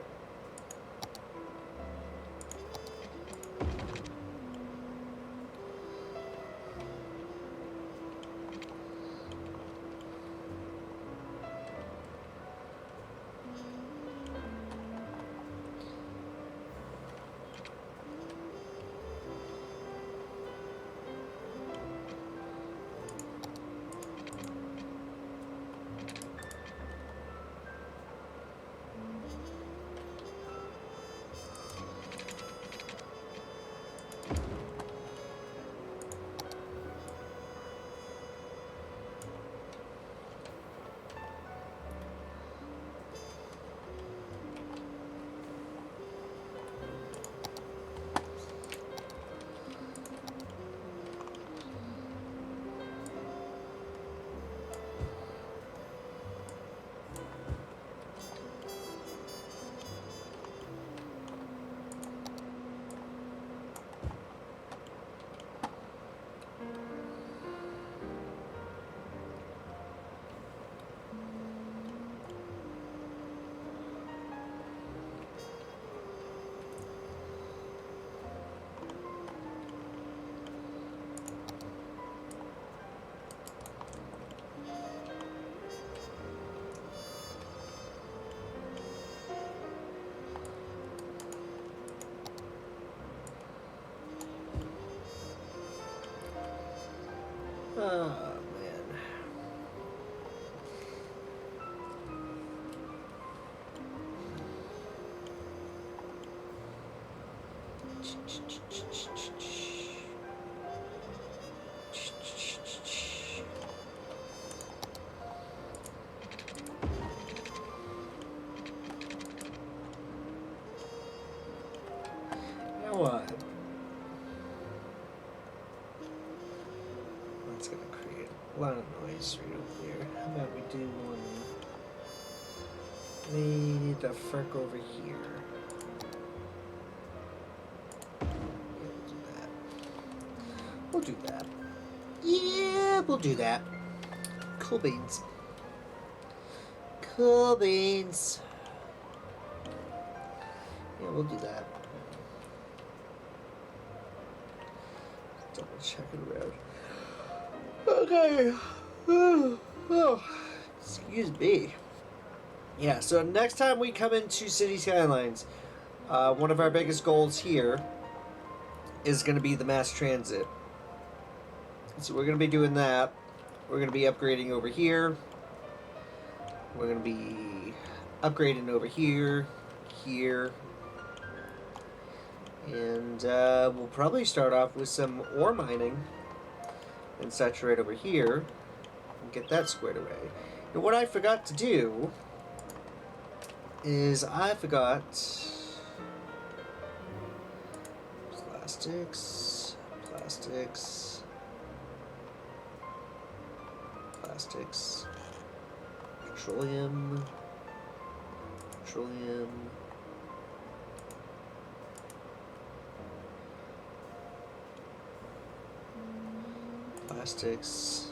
Oh, man. You know what? That's gonna create a lot of noise right over here. How about we do one way the frick over here? Yeah, we'll do that. We'll do that. Yeah, we'll do that. Cool beans. Cool beans. Yeah, we'll do that. Double check it around. Okay. Oh, excuse me. Yeah, so next time we come into City Skylines, one of our biggest goals here is going to be the mass transit. So we're going to be doing that. We're going to be upgrading over here. We're going to be upgrading over here, here. And we'll probably start off with some ore mining and such right over here and get that squared away. And what I forgot to do is I forgot plastics, plastics, plastics, petroleum, petroleum, plastics,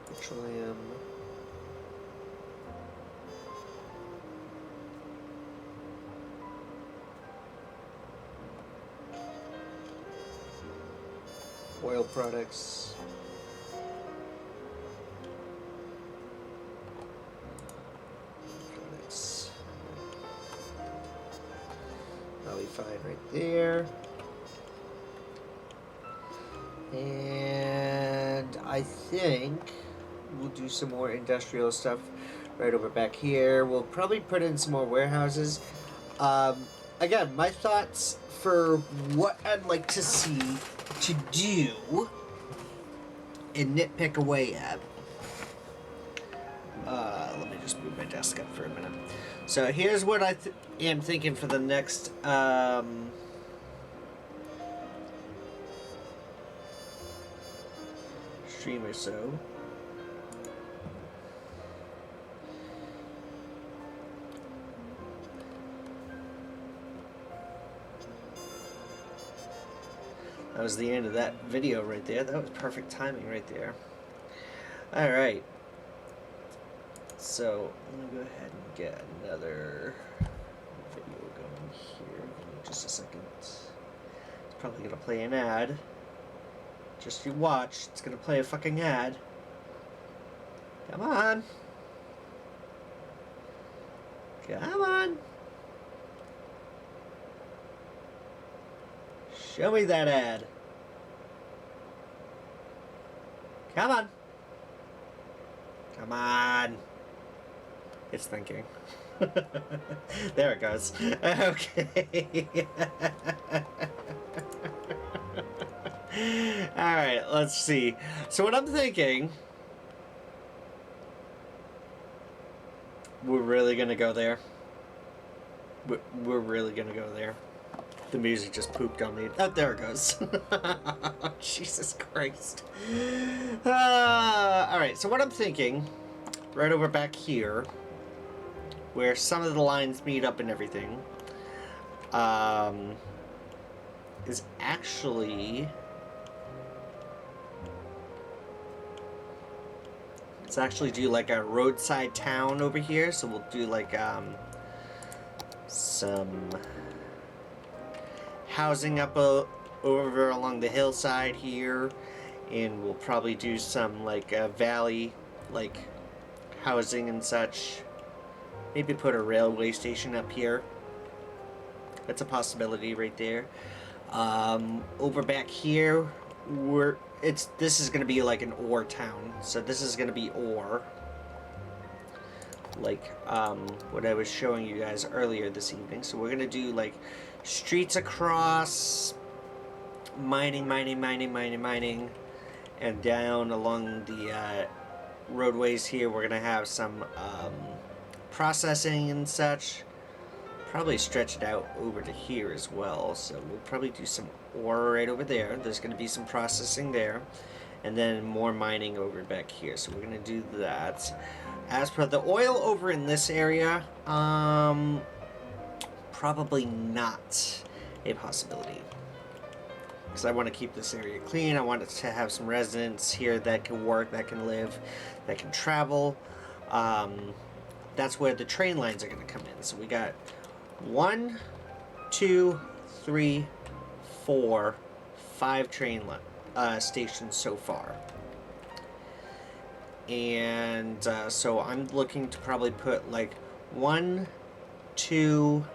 petroleum, oil products, that'll be fine right there. And I think we'll do some more industrial stuff right over back here. We'll probably put in some more warehouses. Again, my thoughts for what I'd like to see to do and nitpick away at. Let me just move my desk up for a minute. So here's what I am thinking for the next stream or so. That was the end of that video right there. That was perfect timing right there. Alright. So, I'm going to go ahead and get another video going here. Give me just a second. It's probably going to play an ad. Just you watch. It's going to play a fucking ad. Come on. Come on. Show me that ad. Come on. Come on. It's thinking. There it goes. Okay. Alright, let's see. So what I'm thinking... We're really gonna go there. We're really gonna go there. The music just pooped on me. Oh, there it goes. Jesus Christ. Alright, so what I'm thinking, right over back here, where some of the lines meet up and everything, is actually... Let's actually do like a roadside town over here. So we'll do like some housing up over along the hillside here, and we'll probably do some like valley like housing and such. Maybe put a railway station up here. That's a possibility right there. Over back here, this is going to be like an ore town. So this is going to be ore. Like what I was showing you guys earlier this evening. So we're going to do like streets across, mining, and down along the roadways here we're going to have some processing and such. Probably stretch it out over to here as well. So we'll probably do some ore right over there. There's going to be some processing there. And then more mining over back here. So we're going to do that. As for the oil over in this area, probably not a possibility. Because I want to keep this area clean. I want it to have some residents here that can work, that can live, that can travel. that's where the train lines are going to come in. So we got 1, 2, 3, 4, 5 train stations so far. And so I'm looking to probably put like 1, 2,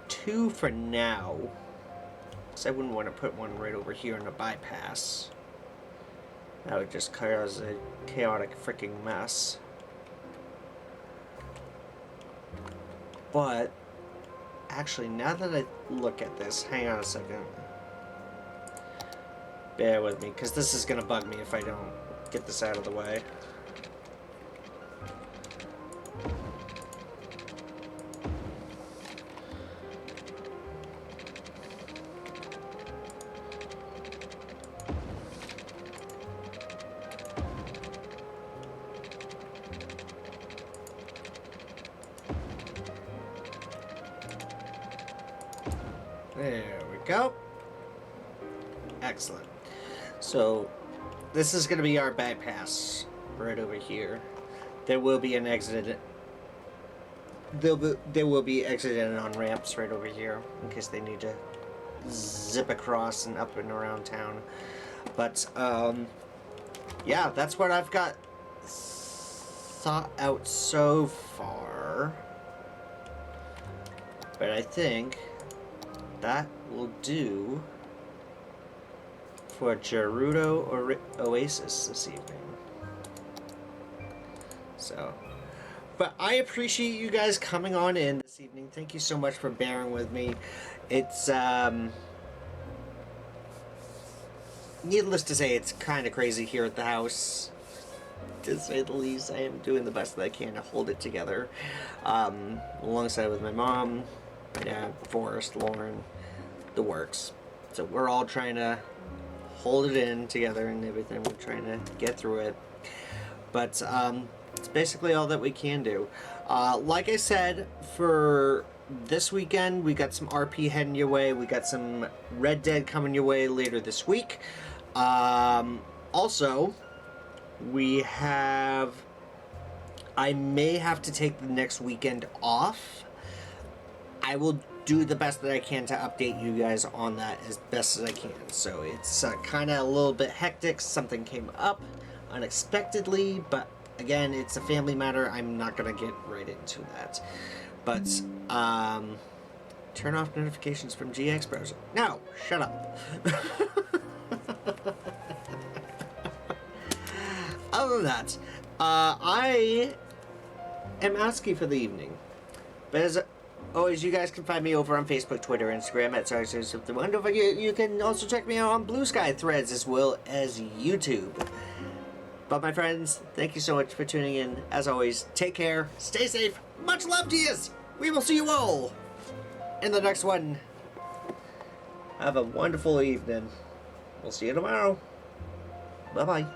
2 for now. Because I wouldn't want to put one right over here in a bypass. That would just cause a chaotic freaking mess. But actually, now that I look at this, hang on a second. Bear with me, because this is going to bug me if I don't get this out of the way. There we go. Excellent. So, this is going to be our bypass right over here. There will be an exit. There will be exit and on ramps right over here in case they need to zip across and up and around town. But yeah, that's what I've got thought out so far. But I think that will do for Gerudo Oasis this evening. So, but I appreciate you guys coming on in this evening. Thank you so much for bearing with me. It's needless to say, it's kind of crazy here at the house, to say the least. I am doing the best that I can to hold it together, alongside with my mom, my dad, Forrest, Lauren, the works. So we're all trying to hold it in together and everything. We're trying to get through it. But it's basically all that we can do. Like I said, for this weekend, we got some RP heading your way. We got some Red Dead coming your way later this week. Also, we have... I may have to take the next weekend off. I will do the best that I can to update you guys on that as best as I can. So it's kind of a little bit hectic. Something came up unexpectedly, but again, it's a family matter. I'm not going to get right into that. But turn off notifications from GX browser. No, shut up. Other than that, I am asking for the evening. But as always, you guys can find me over on Facebook, Twitter, Instagram at StarSoft1. Don't forget, you can also check me out on Blue Sky Threads as well as YouTube. But my friends, thank you so much for tuning in. As always, take care, stay safe, much love to you. We will see you all in the next one. Have a wonderful evening. We'll see you tomorrow. Bye-bye.